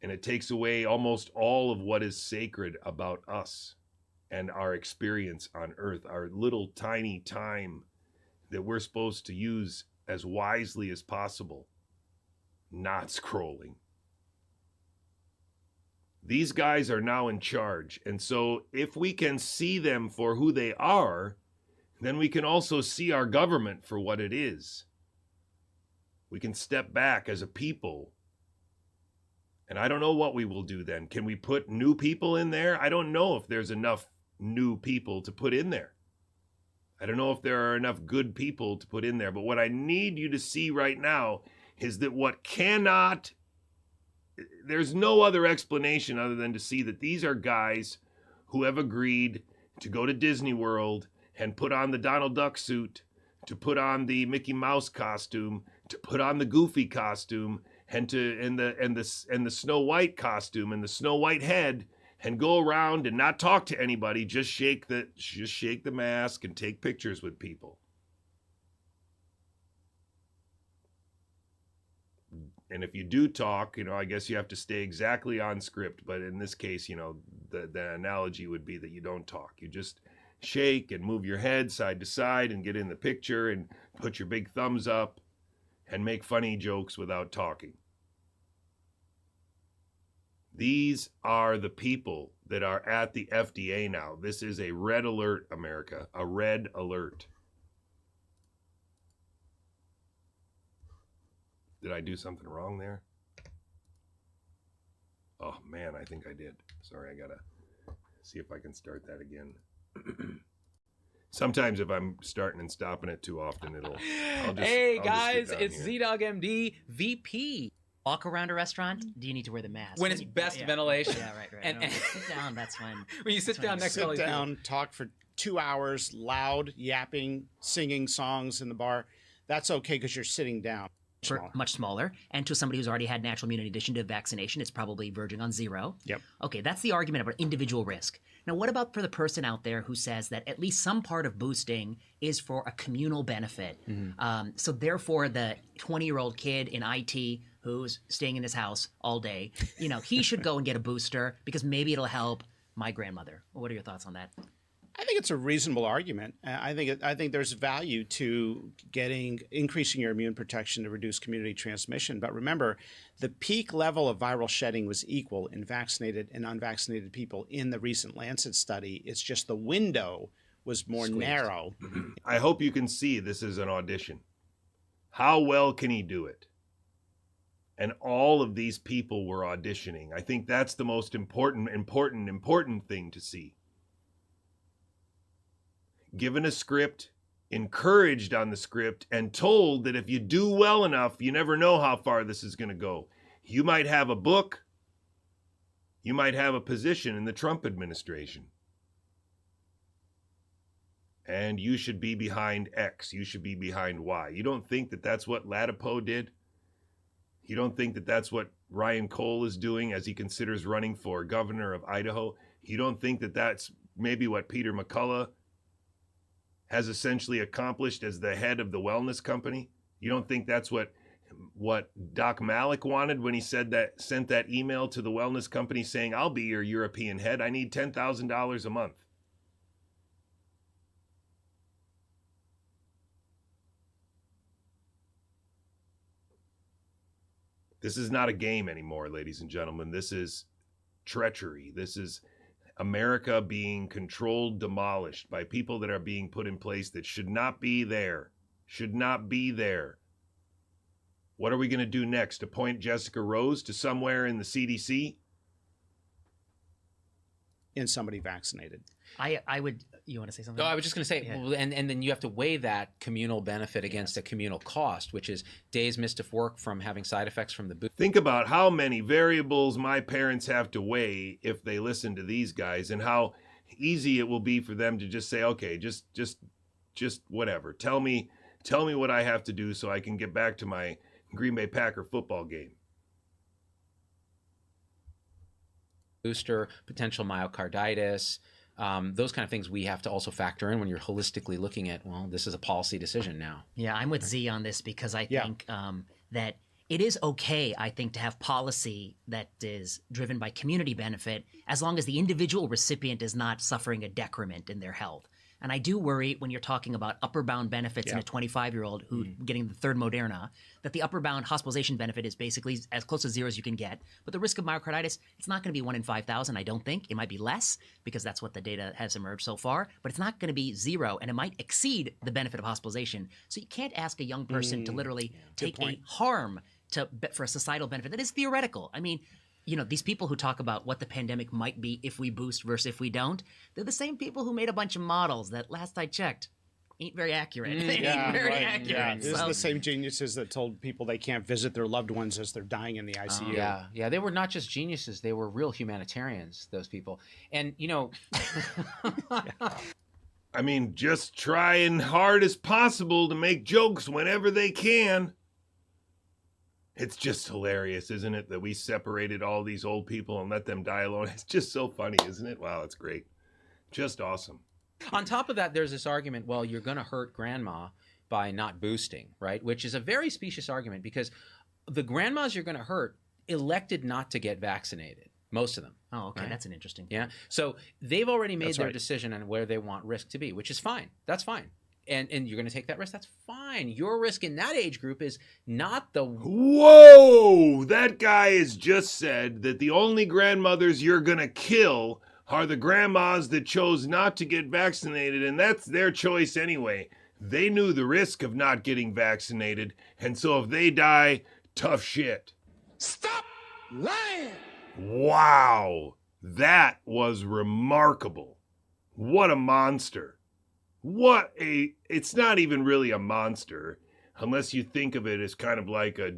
And it takes away almost all of what is sacred about us and our experience on Earth, our little tiny time that we're supposed to use as wisely as possible, not scrolling. These guys are now in charge. And so if we can see them for who they are, then we can also see our government for what it is. We can step back as a people. And I don't know what we will do then. Can we put new people in there? I don't know if there's enough new people to put in there. I don't know if there are enough good people to put in there. But what I need you to see right now is that there's no other explanation other than to see that these are guys who have agreed to go to Disney World and put on the Donald Duck suit, to put on the Mickey Mouse costume, to put on the Goofy costume, and the Snow White costume and the Snow White head, and go around and not talk to anybody, just shake the mask and take pictures with people. And if you do talk, I guess you have to stay exactly on script. But in this case, the analogy would be that you don't talk. You just shake and move your head side to side and get in the picture and put your big thumbs up and make funny jokes without talking. These are the people that are at the FDA now. This is a red alert, America, a red alert. Did I do something wrong there? Oh man, I think I did. Sorry, I gotta see if I can start that again. Sometimes if I'm starting and stopping it too often, Hey guys, it's Z-Dog MD, VP. Walk around a restaurant, do you need to wear the mask? When it's best ventilation. Yeah, right. And sit down, that's when. When you sit down next to all these sit down, talk for 2 hours, loud, yapping, singing songs in the bar. That's okay because you're sitting down. Much smaller, and to somebody who's already had natural immunity in addition to vaccination, it's probably verging on 0. Yep. Okay, that's the argument about individual risk. Now, what about for the person out there who says that at least some part of boosting is for a communal benefit? Mm-hmm. So therefore, the 20-year-old kid in IT who's staying in his house all day, he should go and get a booster because maybe it'll help my grandmother. What are your thoughts on that? I think it's a reasonable argument. I think there's value to increasing your immune protection to reduce community transmission. But remember, the peak level of viral shedding was equal in vaccinated and unvaccinated people in the recent Lancet study. It's just the window was more narrow. I hope you can see this is an audition. How well can he do it? And all of these people were auditioning. I think that's the most important thing to see. Given a script, encouraged on the script, and told that if you do well enough, you never know how far this is going to go. You might have a book. You might have a position in the Trump administration. And you should be behind X. You should be behind Y. You don't think that that's what Latipo did? You don't think that that's what Ryan Cole is doing as he considers running for governor of Idaho? You don't think that that's maybe what Peter McCullough has essentially accomplished as the head of the wellness company? You don't think that's what Doc Malik wanted when he sent that email to the wellness company saying, I'll be your European head. I need $10,000 a month. This is not a game anymore, ladies and gentlemen. This is treachery. This is America being controlled, demolished by people that are being put in place that should not be there. Should not be there. What are we going to do next? Appoint Jessica Rose to somewhere in the CDC? In somebody vaccinated. I would. You want to say something? No, I was just going to say, Yeah. well, and then you have to weigh that communal benefit against a communal cost, which is days missed of work from having side effects from the booth. Think about how many variables my parents have to weigh if they listen to these guys, and how easy it will be for them to just say, okay, just whatever. Tell me what I have to do so I can get back to my Green Bay Packer football game. Booster, potential myocarditis, those kind of things we have to also factor in when you're holistically looking at, well, this is a policy decision now. Yeah, I'm with Z on this because I think that it is okay, I think, to have policy that is driven by community benefit as long as the individual recipient is not suffering a decrement in their health. And I do worry when you're talking about upper bound benefits in a 25-year-old who getting the third Moderna, that the upper bound hospitalization benefit is basically as close to zero as you can get. But the risk of myocarditis, it's not going to be 1 in 5,000, I don't think. It might be less because that's what the data has emerged so far. But it's not going to be zero, and it might exceed the benefit of hospitalization. So you can't ask a young person to literally take a harm for a societal benefit that is theoretical. I mean, you know, these people who talk about what the pandemic might be if we boost versus if we don't, they're the same people who made a bunch of models that, last I checked, ain't very accurate. They ain't very accurate. Yeah. This is the same geniuses that told people they can't visit their loved ones as they're dying in the ICU. Yeah, they were not just geniuses, they were real humanitarians, those people. And, you know... I mean, just trying hard as possible to make jokes whenever they can. It's just hilarious, isn't it, that we separated all these old people and let them die alone? It's just so funny, isn't it? Wow, it's great. Just awesome. On top of that, there's this argument, well, you're going to hurt grandma by not boosting, right? Which is a very specious argument because the grandmas you're going to hurt elected not to get vaccinated, most of them. Oh, okay, right? that's an interesting point. Yeah, so they've already made their decision on where they want risk to be, which is fine. That's fine. And you're going to take that risk. That's fine. Your risk in that age group is not the... Whoa! That guy has just said that the only grandmothers you're going to kill are the grandmas that chose not to get vaccinated, and that's their choice anyway. They knew the risk of not getting vaccinated, and so if they die, tough shit. Stop lying! Wow! That was remarkable. What a monster. It's not even really a monster unless you think of it as kind of like a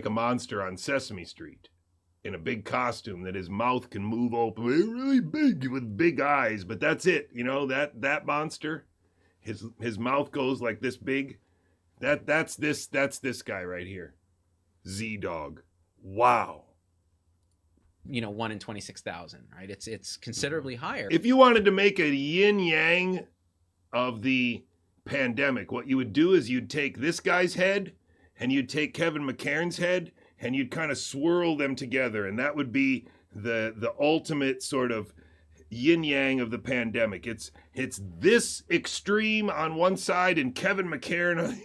monster on Sesame Street in a big costume that his mouth can move open, really big with big eyes, but that's it. You know, that monster, his mouth goes like this big. That's this guy right here. Z-Dog. Wow. 1 in 26,000, right? It's considerably higher. If you wanted to make a yin-yang of the pandemic, what you would do is you'd take this guy's head and you'd take Kevin McCairn's head and you'd kind of swirl them together, and that would be the ultimate sort of yin yang of the pandemic. It's this extreme on one side and Kevin McCarran.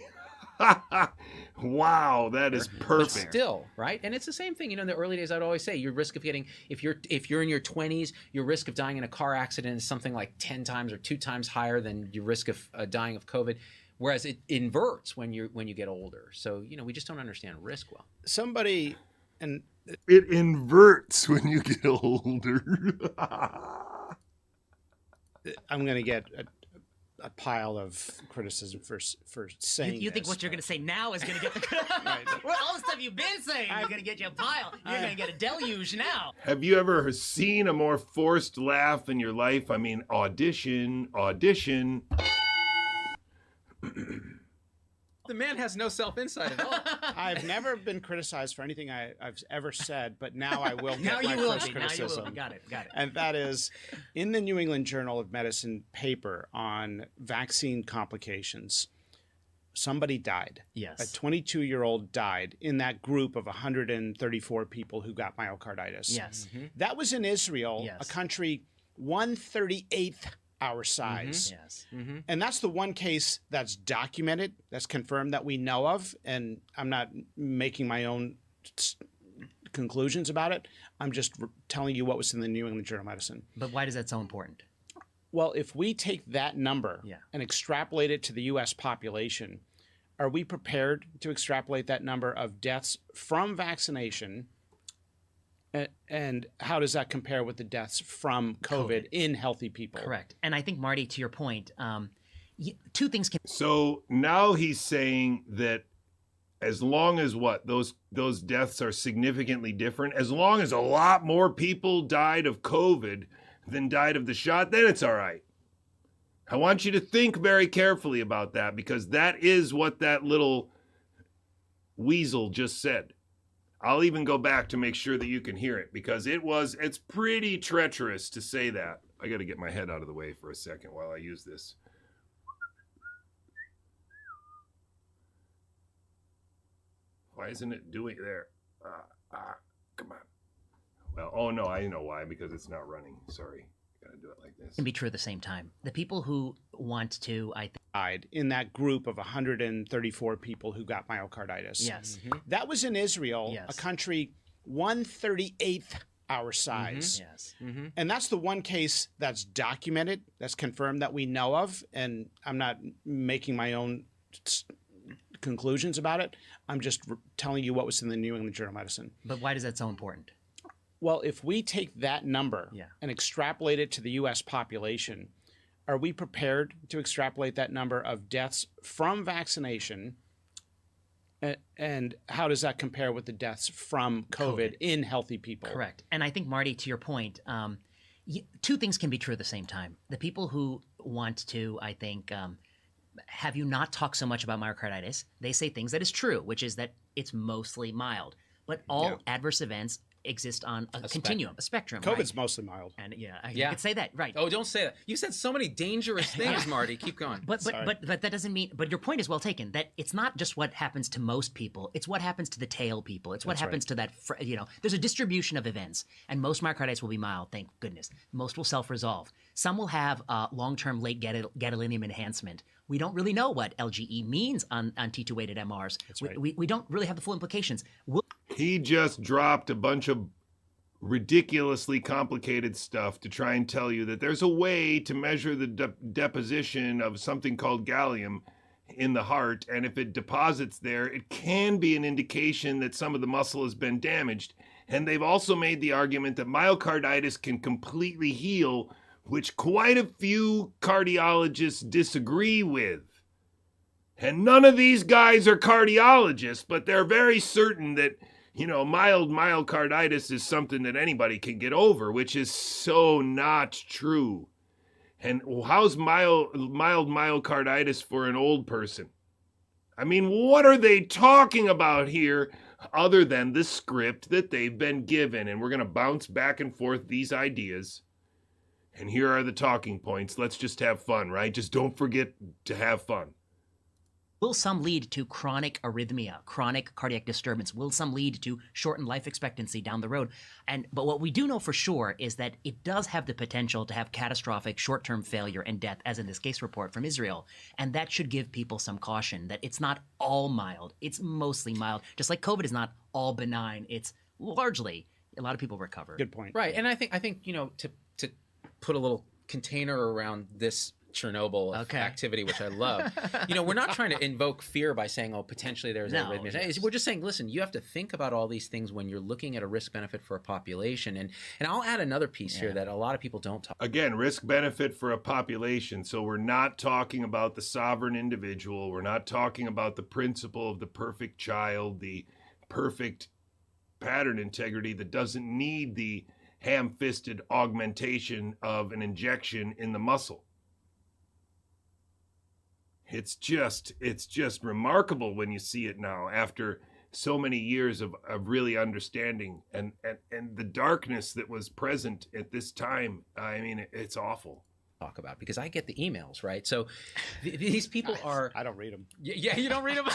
Wow, that is perfect. But still, right? And it's the same thing. In the early days, I'd always say your risk of getting, if you're in your 20s, your risk of dying in a car accident is something like 10 times or 2 times higher than your risk of dying of COVID. Whereas it inverts when you get older. So we just don't understand risk well. Somebody, and it inverts when you get older. I'm going to get a pile of criticism for saying You think this, what you're going to say now is going to get the Right. Well, all the stuff you've been saying is going to get you a pile. You're going to get a deluge now. Have you ever seen a more forced laugh in your life? I mean, audition. The man has no self-insight at all. I've never been criticized for anything I've ever said, but now I will Now get my you will first be. Now you criticism. will be. Got it. And that is in the New England Journal of Medicine paper on vaccine complications. Somebody died. Yes. A 22-year-old died in that group of 134 people who got myocarditis. Yes. That was in Israel, Yes. a country 1/38th our size. Yes. And that's the one case that's documented, that's confirmed that we know of. And I'm not making my own conclusions about it. I'm just telling you what was in the New England Journal of Medicine. But why is that so important? Well, if we take that number Yeah. and extrapolate it to the U.S. population, are we prepared to extrapolate that number of deaths from vaccination? And how does that compare with the deaths from COVID in healthy people? Correct. And I think, Marty, to your point, 2 things can. So now he's saying that as long as those deaths are significantly different, as long as a lot more people died of COVID than died of the shot, then it's all right. I want you to think very carefully about that, because that is what that little weasel just said. I'll even go back to make sure that you can hear it, because it's pretty treacherous to say that. I got to get my head out of the way for a second while I use this. Why isn't it doing there? Come on. Well, oh no, I know why, because it's not running. Sorry. Got to do it like this. Can be true at the same time. The people who want to, I think. Died in that group of 134 people who got myocarditis. Yes. That was in Israel, Yes. a country 1/38th our size. Yes. And that's the one case that's documented, that's confirmed that we know of. And I'm not making my own conclusions about it. I'm just telling you what was in the New England Journal of Medicine. But why is that so important? Well, if we take that number Yeah. and extrapolate it to the U.S. population, are we prepared to extrapolate that number of deaths from vaccination? And how does that compare with the deaths from COVID in healthy people? Correct. And I think, Marty, to your point, 2 things can be true at the same time. The people who want to, I think, have you not talk so much about myocarditis, they say things that is true, which is that it's mostly mild. But all adverse events exist on a continuum, a spectrum. COVID's right? mostly mild. And you Yeah. could say that, right? Oh, don't say that. You said so many dangerous things, Marty. Keep going. But that doesn't mean. But your point is well taken. That it's not just what happens to most people. It's what happens to the tail people. It's what happens to that. There's a distribution of events, and most myocarditis will be mild. Thank goodness. Most will self-resolve. Some will have long-term late gadolinium enhancement. We don't really know what LGE means on T2-weighted MRs. That's right. We don't really have the full implications. He just dropped a bunch of ridiculously complicated stuff to try and tell you that there's a way to measure the deposition of something called gallium in the heart, and if it deposits there, it can be an indication that some of the muscle has been damaged. And they've also made the argument that myocarditis can completely heal, which quite a few cardiologists disagree with. And none of these guys are cardiologists, but they're very certain that mild myocarditis is something that anybody can get over, which is so not true. And how's mild myocarditis for an old person? I mean, what are they talking about here other than the script that they've been given? And we're going to bounce back and forth these ideas. And here are the talking points. Let's just have fun, right? Just don't forget to have fun. Will some lead to chronic arrhythmia, chronic cardiac disturbance? Will some lead to shortened life expectancy down the road? But what we do know for sure is that it does have the potential to have catastrophic short-term failure and death, as in this case report from Israel. And that should give people some caution that it's not all mild. It's mostly mild. Just like COVID is not all benign. It's largely, a lot of people recover. Good point. Right, and I think to put a little container around this Chernobyl activity, which I love. We're not trying to invoke fear by saying, oh, potentially there's arrhythmia. Yes. We're just saying, listen, you have to think about all these things when you're looking at a risk benefit for a population. And I'll add another piece here that a lot of people don't talk. Again, risk benefit for a population. So we're not talking about the sovereign individual. We're not talking about the principle of the perfect child, the perfect pattern integrity that doesn't need the ham-fisted augmentation of an injection in the muscle. It's just remarkable when you see it now after so many years of really understanding and the darkness that was present at this time. I mean, it's awful. Talk about, because I get the emails, right? So these people are... I don't read them. Yeah, you don't read them?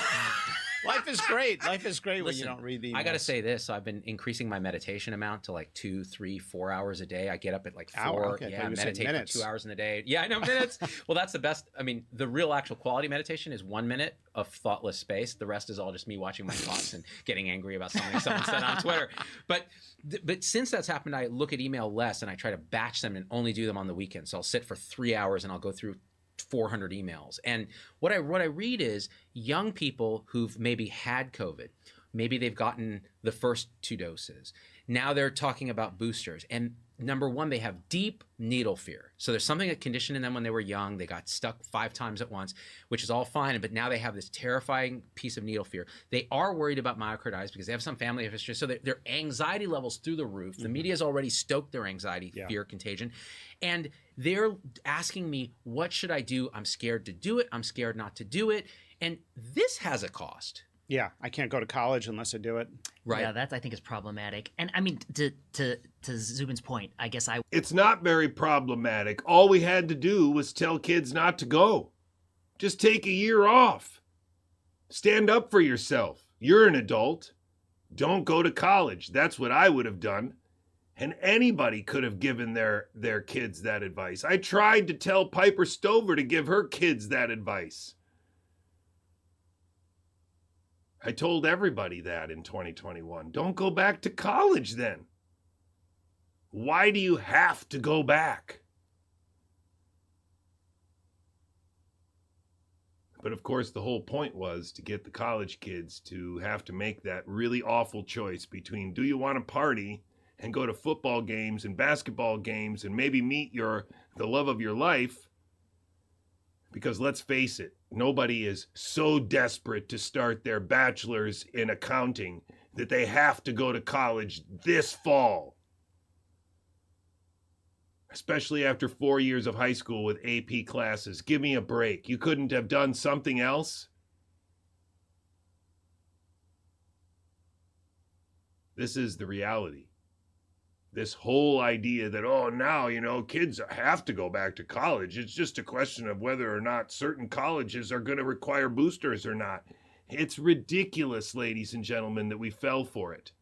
Life is great. Life is great. Listen, when you don't read the emails. I got to say this. I've been increasing my meditation amount to like 2, 3, 4 hours a day. I get up at like 4. Hour? Okay, yeah, meditate for 2 hours in a day. Yeah, I know, minutes. Well, that's the best. I mean, the real actual quality meditation is 1 minute of thoughtless space. The rest is all just me watching my thoughts and getting angry about something someone said on Twitter. But since that's happened, I look at email less and I try to batch them and only do them on the weekend. So I'll sit for 3 hours and I'll go through 400 emails. And what I read is young people who've maybe had COVID, maybe they've gotten the first 2 doses. Now they're talking about boosters. And number one, they have deep needle fear. So there's something that conditioned in them when they were young. They got stuck 5 times at once, which is all fine. But now they have this terrifying piece of needle fear. They are worried about myocarditis because they have some family history. So their anxiety levels through the roof. The media's already stoked their anxiety, fear, contagion. And they're asking me, what should I do? I'm scared to do it. I'm scared not to do it. And this has a cost. Yeah, I can't go to college unless I do it. Right. Yeah, that I think is problematic. And I mean, to Zubin's point, I guess It's not very problematic. All we had to do was tell kids not to go. Just take a year off. Stand up for yourself. You're an adult. Don't go to college. That's what I would have done. And anybody could have given their kids that advice. I tried to tell Piper Stover to give her kids that advice. I told everybody that in 2021. Don't go back to college then. Why do you have to go back? But of course, the whole point was to get the college kids to have to make that really awful choice between, do you want to party and go to football games and basketball games and maybe meet the love of your life? Because let's face it, nobody is so desperate to start their bachelor's in accounting that they have to go to college this fall. Especially after 4 years of high school with AP classes. Give me a break. You couldn't have done something else? This is the reality. This whole idea that, oh, now, kids have to go back to college. It's just a question of whether or not certain colleges are going to require boosters or not. It's ridiculous, ladies and gentlemen, that we fell for it.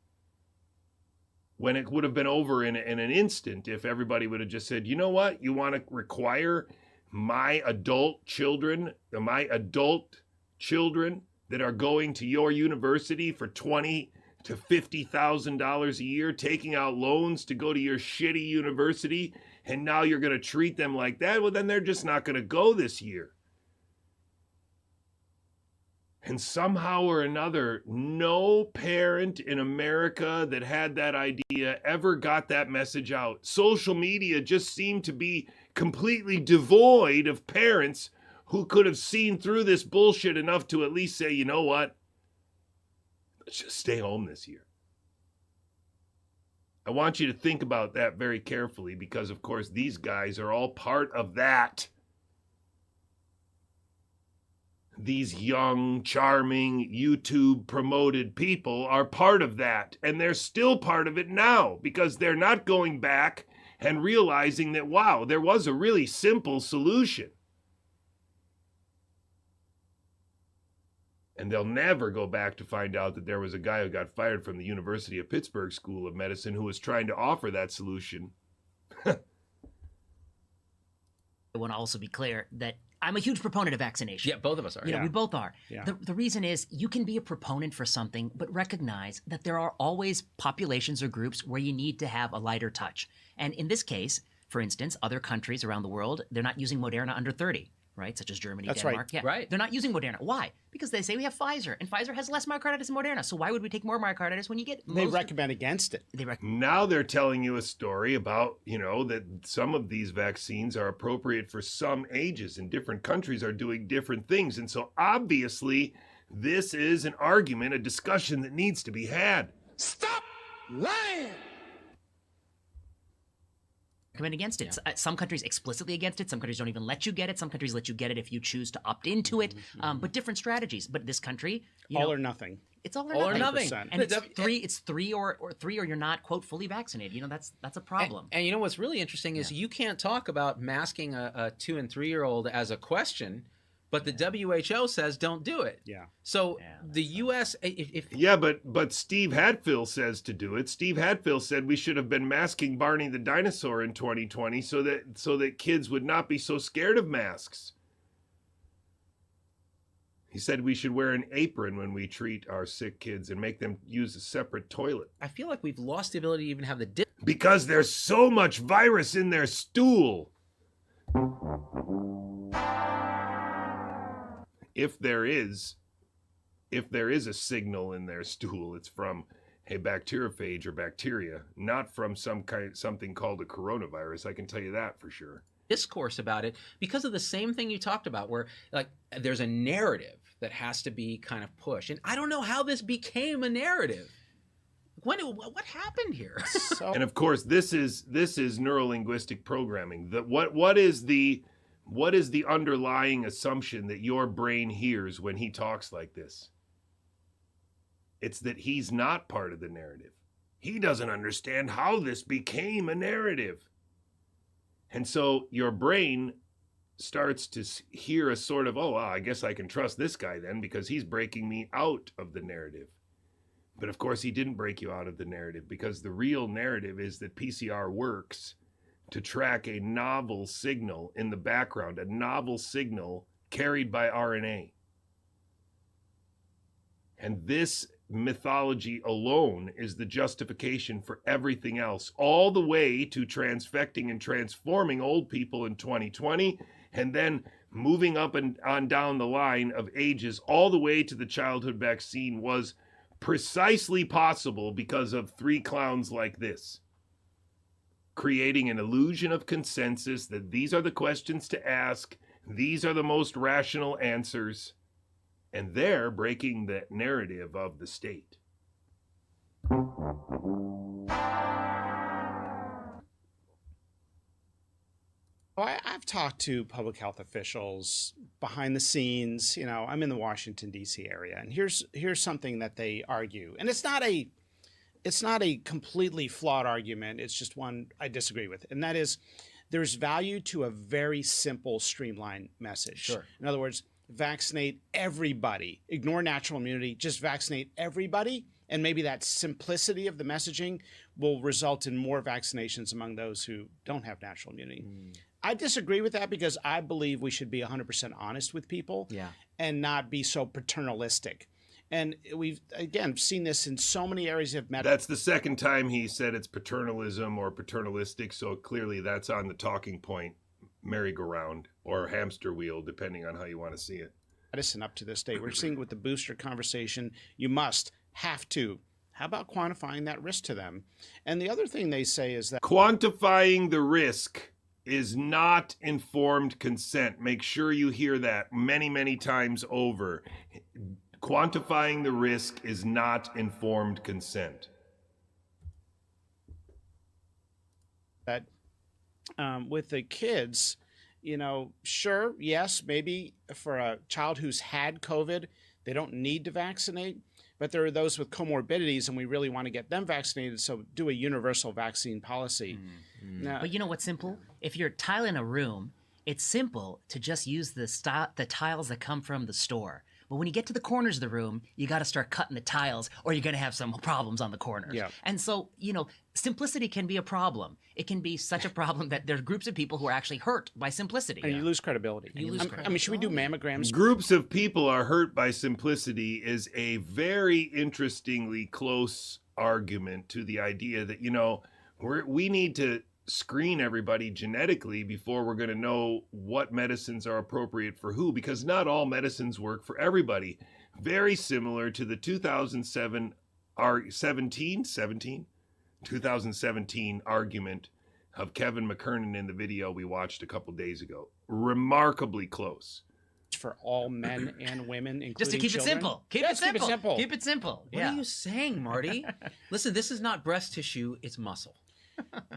When it would have been over in an instant if everybody would have just said, you know what? You want to require my adult children that are going to your university for $20,000 to $50,000 a year, taking out loans to go to your shitty university, and now you're going to treat them like that? Well, then they're just not going to go this year. And somehow or another, no parent in America that had that idea ever got that message out. Social media just seemed to be completely devoid of parents who could have seen through this bullshit enough to at least say, you know what? Let's just stay home this year. I want you to think about that very carefully because, of course, these guys are all part of that. These young, charming, YouTube-promoted people are part of that, and they're still part of it now because they're not going back and realizing that, wow, there was a really simple solution. And they'll never go back to find out that there was a guy who got fired from the University of Pittsburgh School of Medicine who was trying to offer that solution. I want to also be clear that I'm a huge proponent of vaccination. Yeah, both of us are. You know, we both are. Yeah. The reason is you can be a proponent for something, but recognize that there are always populations or groups where you need to have a lighter touch. And in this case, for instance, other countries around the world, they're not using Moderna under 30, right? Such as Germany, That's Denmark. right. Yeah. Right. They're not using Moderna. Why? Because they say we have Pfizer, and Pfizer has less myocarditis than Moderna. So why would we take more myocarditis when you get They most recommend against it. They recommend. Now they're telling you a story about, that some of these vaccines are appropriate for some ages and different countries are doing different things. And so obviously this is an argument, a discussion that needs to be had. Stop lying! Recommend against it. Some countries explicitly against it. Some countries don't even let you get it. Some countries let you get it if you choose to opt into it. But different strategies. But this country, All or nothing. it's all or All or nothing. nothing. And it's three or you're not quote fully vaccinated. That's a problem. And you know what's really interesting is you can't talk about masking a 2 and 3 year old as a question, but the WHO says don't do it. Yeah. So the U.S. if Yeah, but Steve Hatfield says to do it. Steve Hatfield said we should have been masking Barney the dinosaur in 2020 so that kids would not be so scared of masks. He said we should wear an apron when we treat our sick kids and make them use a separate toilet. I feel like we've lost the ability to even have the Because there's so much virus in their stool. If there is a signal in their stool, it's from a bacteriophage or bacteria, not from something called a coronavirus. I can tell you that for sure. discourse about it because of the same thing you talked about, where like there's a narrative that has to be kind of pushed. And I don't know how this became a narrative. What happened here? And of course, this is neurolinguistic programming. What is the underlying assumption that your brain hears when he talks like this? It's that he's not part of the narrative. He doesn't understand how this became a narrative. And so your brain starts to hear a sort of, oh, I guess I can trust this guy then because he's breaking me out of the narrative. But of course, he didn't break you out of the narrative, because the real narrative is that PCR works to track a novel signal in the background, a novel signal carried by RNA. And this mythology alone is the justification for everything else, all the way to transfecting and transforming old people in 2020, and then moving up and on down the line of ages all the way to the childhood vaccine was precisely possible because of three clowns like this, creating an illusion of consensus that these are the questions to ask, these are the most rational answers, and they're breaking the narrative of the state. Well, I've talked to public health officials behind the scenes. You know, I'm in the Washington, D.C. area, and here's something that they argue. And it's not a completely flawed argument. It's just one I disagree with. And that is, there's value to a very simple, streamlined message. Sure. In other words, vaccinate everybody. Ignore natural immunity. Just vaccinate everybody. And maybe that simplicity of the messaging will result in more vaccinations among those who don't have natural immunity. I disagree with that, because I believe we should be 100% honest with people and not be so paternalistic. And we've, again, seen this in so many areas of medicine. That's the second time he said it's paternalism or paternalistic, so clearly that's on the talking point merry-go-round or hamster wheel, depending on how you want to see it. Medicine up to this day. We're seeing with the booster conversation, you have to. How about quantifying that risk to them? And the other thing they say is that Quantifying the risk is not informed consent. Make sure you hear that many, many times over. Quantifying the risk is not informed consent. that with the kids, you know, sure, yes, maybe for a child who's had COVID, they don't need to vaccinate, but there are those with comorbidities, and we really want to get them vaccinated, so do a universal vaccine policy. Now, But you know what's simple? If you're tiling a room, it's simple to just use the tiles that come from the store. But when you get to the corners of the room, you got to start cutting the tiles or you're going to have some problems on the corners. Yeah. And so, simplicity can be a problem. It can be such a problem that there's groups of people who are actually hurt by simplicity. And you lose credibility. I mean, should we do mammograms? Groups of people are hurt by simplicity is a very interestingly close argument to the idea that, we need to screen everybody genetically before we're going to know what medicines are appropriate for who, because not all medicines work for everybody. Very similar to the 2017 argument of Kevin McKernan in the video we watched a couple days ago. Remarkably close. For all men and women, including just to keep children? it simple. Keep it simple. Keep it simple. What are you saying, Marty? Listen, this is not breast tissue, it's muscle.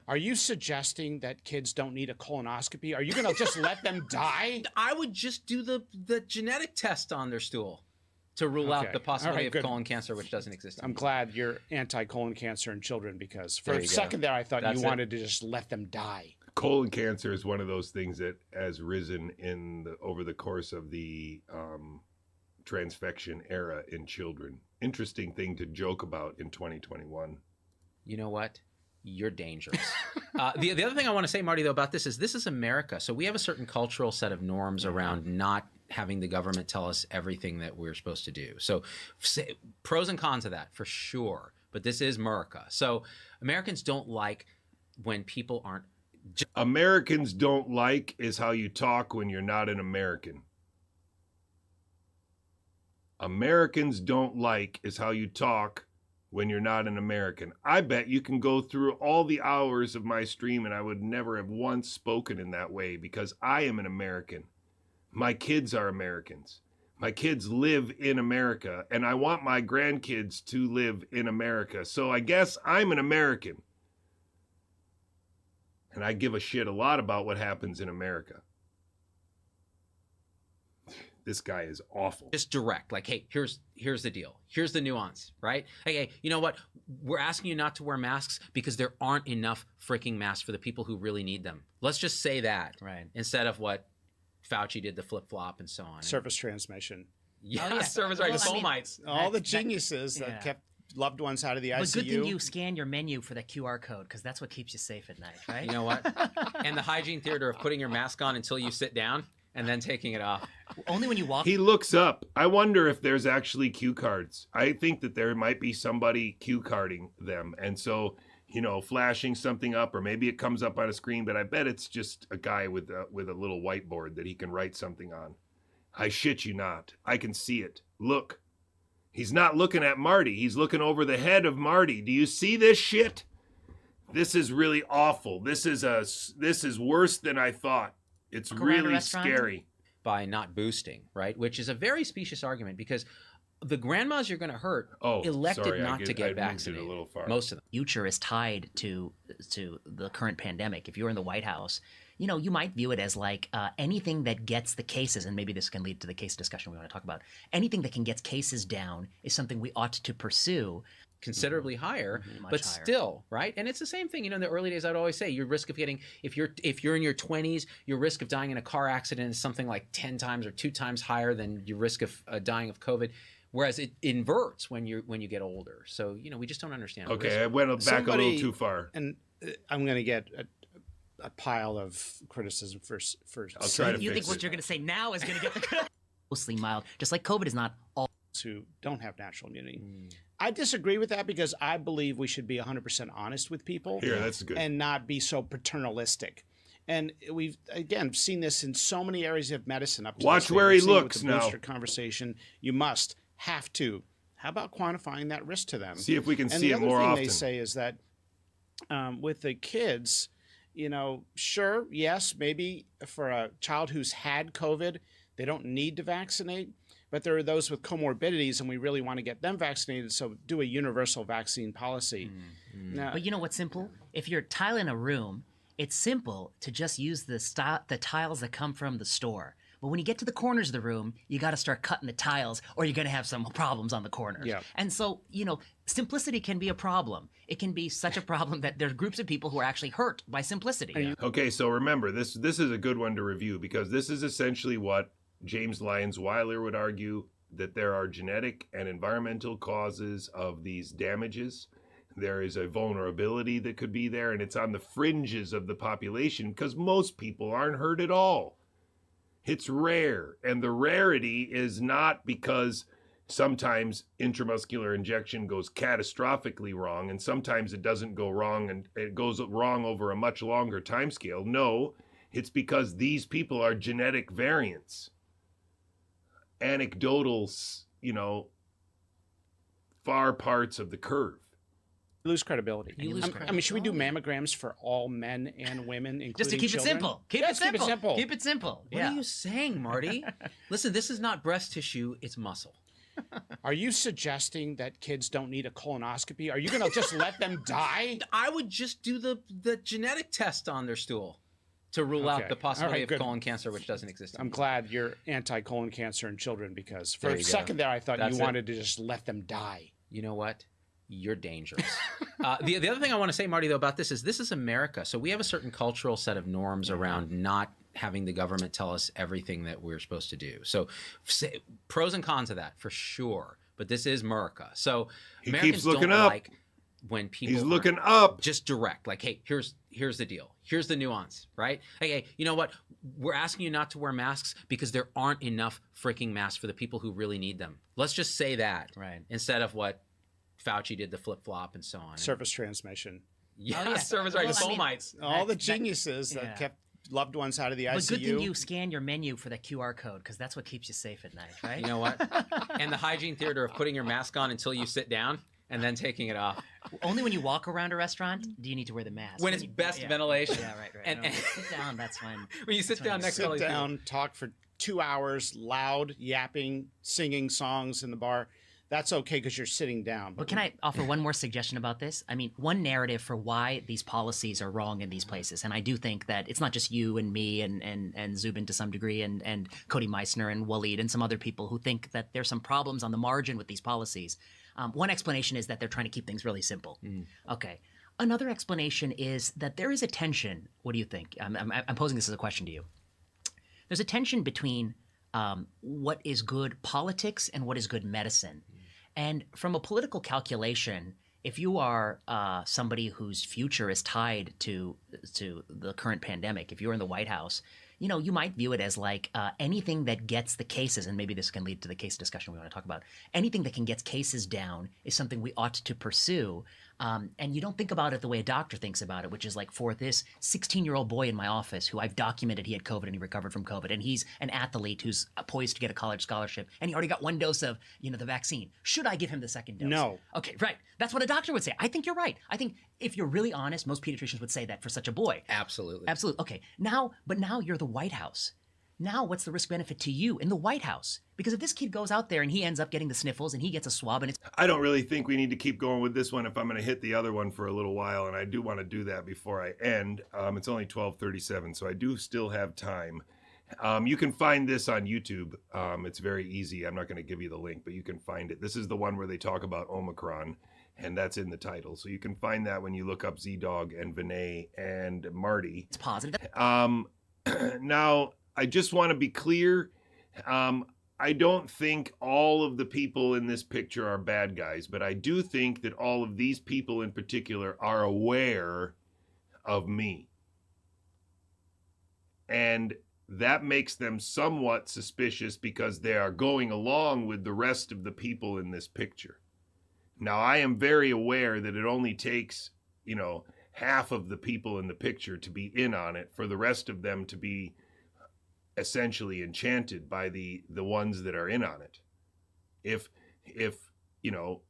Are you suggesting that kids don't need a colonoscopy? Are you going to just let them die? I would just do the genetic test on their stool to rule out the possibility of colon cancer, which doesn't exist. I'm glad you're anti-colon cancer in children, because for There a you second go. there I thought That's you it. wanted to just let them die. Colon cancer is one of those things that has risen over the course of the transfection era in children. Interesting thing to joke about in 2021. You know what? You're dangerous. The other thing I want to say, Marty, though, about this is America. So we have a certain cultural set of norms around not having the government tell us everything that we're supposed to do. So pros and cons of that, for sure. But this is America. So Americans don't like when people aren't. Americans don't like is how you talk when you're not an American. Americans don't like is how you talk when you're not an American. I bet you can go through all the hours of my stream and I would never have once spoken in that way, because I am an American. My kids are Americans. My kids live in America, and I want my grandkids to live in America. So I guess I'm an American. And I give a shit a lot about what happens in America. This guy is awful. Just direct, like, hey, here's the deal. Here's the nuance, right? Hey, you know what? We're asking you not to wear masks because there aren't enough freaking masks for the people who really need them. Let's just say that, Right. Instead of what Fauci did, the flip-flop and so on. Surface transmission. Yeah, Oh, yeah. service right, Well, the I mean, fomites. All the That- geniuses yeah. that kept loved ones out of the But ICU. good thing you scan your menu for that QR code, because that's what keeps you safe at night, right? You know what? And the hygiene theater of putting your mask on until you sit down and then taking it off. Only when you walk. He looks up. I wonder if there's actually cue cards. I think that there might be somebody cue carding them. And so, flashing something up, or maybe it comes up on a screen, but I bet it's just a guy with a little whiteboard that he can write something on. I shit you not. I can see it. Look. He's not looking at Marty. He's looking over the head of Marty. Do you see this shit? This is really awful. This is worse than I thought. It's Walk around a really restaurant? scary. By not boosting, right? Which is a very specious argument, because the grandmas you're going to hurt elected sorry, not to I get moved it vaccinated. a little far. Most of them. Future is tied to the current pandemic. If you're in the White House, you might view it as like anything that gets the cases, and maybe this can lead to the case discussion we want to talk about. Anything that can get cases down is something we ought to pursue. Considerably higher, Much but higher. still, right? And it's the same thing. In the early days, I'd always say your risk of getting, if you're in your 20s, your risk of dying in a car accident is something like 10 times or 2 times higher than your risk of dying of COVID. Whereas it inverts when you get older. So we just don't understand. Okay, I went back a little too far. And I'm going to get a pile of criticism for I'll try to You fix think what it. you're going to say now is going to get the mostly mild, just like COVID is not all. who don't have natural immunity. I disagree with that, because I believe we should be 100% honest with people. Here, that's good. And not be so paternalistic. And we've, again, seen this in so many areas of medicine. Up to Watch this day. where We've he seen it with looks the now. booster conversation. You have to. How about quantifying that risk to them? See if we can and see the it other more thing often. they say is that with the kids, sure, yes, maybe for a child who's had COVID, they don't need to vaccinate. But there are those with comorbidities, and we really want to get them vaccinated. So do a universal vaccine policy. Now, But you know what's simple? If you're tiling a room, it's simple to just use the tiles that come from the store. But when you get to the corners of the room, you got to start cutting the tiles or you're going to have some problems on the corners. Yeah. And so, simplicity can be a problem. It can be such a problem that there's groups of people who are actually hurt by simplicity. Okay, so remember, this is a good one to review, because this is essentially what James Lyons Weiler would argue, that there are genetic and environmental causes of these damages. There is a vulnerability that could be there, and it's on the fringes of the population because most people aren't hurt at all. It's rare, and the rarity is not because sometimes intramuscular injection goes catastrophically wrong, and sometimes it doesn't go wrong, and it goes wrong over a much longer time scale. No, it's because these people are genetic variants. Anecdotal, far parts of the curve. You lose credibility. You lose I mean, should we do mammograms for all men and women, including Just to keep children? it simple. Keep it simple. Keep it simple. What are you saying, Marty? Listen, this is not breast tissue, it's muscle. Are you suggesting that kids don't need a colonoscopy? Are you going to just let them die? I would just do the genetic test on their stool to rule out Okay. the possibility All right, of good. colon cancer, which doesn't exist I'm anymore. glad you're anti-colon cancer in children, because for There a you go. second there I thought That's you it. wanted to just let them die. You know what? You're dangerous. The other thing I want to say, Marty, though, about this is America. So we have a certain cultural set of norms around not having the government tell us everything that we're supposed to do. So pros and cons of that, for sure. But this is America. So He Americans keeps looking don't up. like when people He's aren't looking up. just direct. Like, hey, here's the deal. Here's the nuance, right? Hey, you know what? We're asking you not to wear masks because there aren't enough freaking masks for the people who really need them. Let's just say that. Right. Instead of what Fauci did, the flip-flop and so on. Surface transmission. Yeah, Oh, yeah. service right. Well, I mean, Fomites. All the That- geniuses yeah. that kept loved ones out of the But ICU. good thing you scan your menu for that QR code, because that's what keeps you safe at night, right? You know what? And the hygiene theater of putting your mask on until you sit down and then taking it off. Only when you walk around a restaurant do you need to wear the mask. When it's best ventilation. Yeah, right. And- No, sit down. That's when. When you sit That's down when next to all Sit these people. down, talk for 2 hours, loud, yapping, singing songs in the bar. That's okay because you're sitting down. But can I offer one more suggestion about this? I mean, one narrative for why these policies are wrong in these places, and I do think that it's not just you and me and Zubin to some degree, and Cody Meissner and Waleed and some other people who think that there's some problems on the margin with these policies. One explanation is that they're trying to keep things really simple. Okay. Another explanation is that there is a tension. What do you think? I'm posing this as a question to you. There's a tension between what is good politics and what is good medicine. And from a political calculation, if you are somebody whose future is tied to the current pandemic, if you're in the White House, you know, you might view it as like anything that gets the cases, and maybe this can lead to the case discussion we want to talk about, anything that can get cases down is something we ought to pursue. And you don't think about it the way a doctor thinks about it, which is like, for this 16-year-old boy in my office who I've documented he had COVID and he recovered from COVID, and he's an athlete who's poised to get a college scholarship, and he already got one dose of, you know, the vaccine. Should I give him the second dose? No. Okay, right. That's what a doctor would say. I think you're right. I think if you're really honest, most pediatricians would say that for such a boy. Absolutely. Absolutely. Okay. But now you're the White House. Now what's the risk benefit to you in the White House? Because if this kid goes out there and he ends up getting the sniffles and he gets a swab and it's I don't really think we need to keep going with this one if I'm going to hit the other one for a little while, and I do want to do that before I end. It's only 12:37, so I do still have time. You can find this on YouTube. It's very easy. I'm not going to give you the link, but you can find it. This is the one where they talk about Omicron, and that's in the title. So you can find that when you look up Z-Dog and Vinay and Marty. positive. Now, I just want to be clear. I don't think all of the people in this picture are bad guys, but I do think that all of these people in particular are aware of me. And that makes them somewhat suspicious because they are going along with the rest of the people in this picture. Now, I am very aware that it only takes, half of the people in the picture to be in on it for the rest of them to be essentially enchanted by the ones that are in on it. If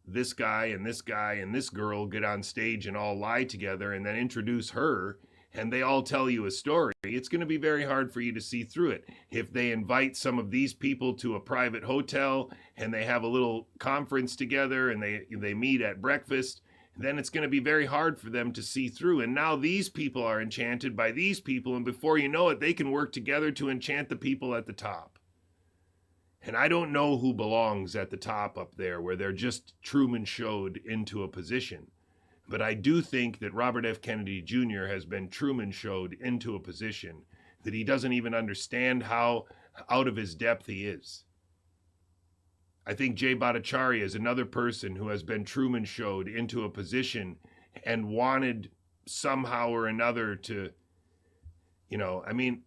this guy and this guy and this girl get on stage and all lie together and then introduce her and they all tell you a story, it's going to be very hard for you to see through it. If they invite some of these people to a private hotel and they have a little conference together and they meet at breakfast, then it's going to be very hard for them to see through. And now these people are enchanted by these people, and before you know it, they can work together to enchant the people at the top. And I don't know who belongs at the top up there where they're just Truman showed into a position. But I do think that Robert F. Kennedy Jr. has been Truman showed into a position that he doesn't even understand how out of his depth he is. I think Jay Bhattacharya is another person who has been Truman showed into a position and wanted somehow or another to, I mean,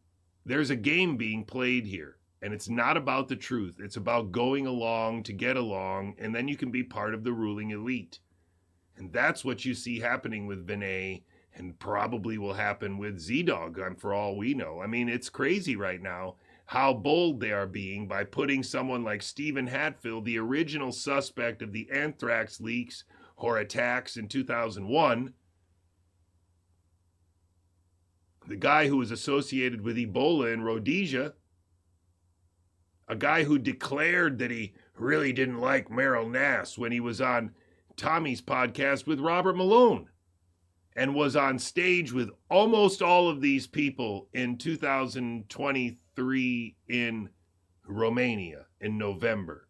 there's a game being played here, and it's not about the truth. It's about going along to get along, and then you can be part of the ruling elite. And that's what you see happening with Vinay, and probably will happen with Z-Dog, for all we know. I mean, it's crazy right now how bold they are being by putting someone like Stephen Hatfield, the original suspect of the anthrax leaks or attacks in 2001, the guy who was associated with Ebola in Rhodesia, a guy who declared that he really didn't like Meryl Nass when he was on Tommy's podcast with Robert Malone, and was on stage with almost all of these people in 2023 in Romania in November.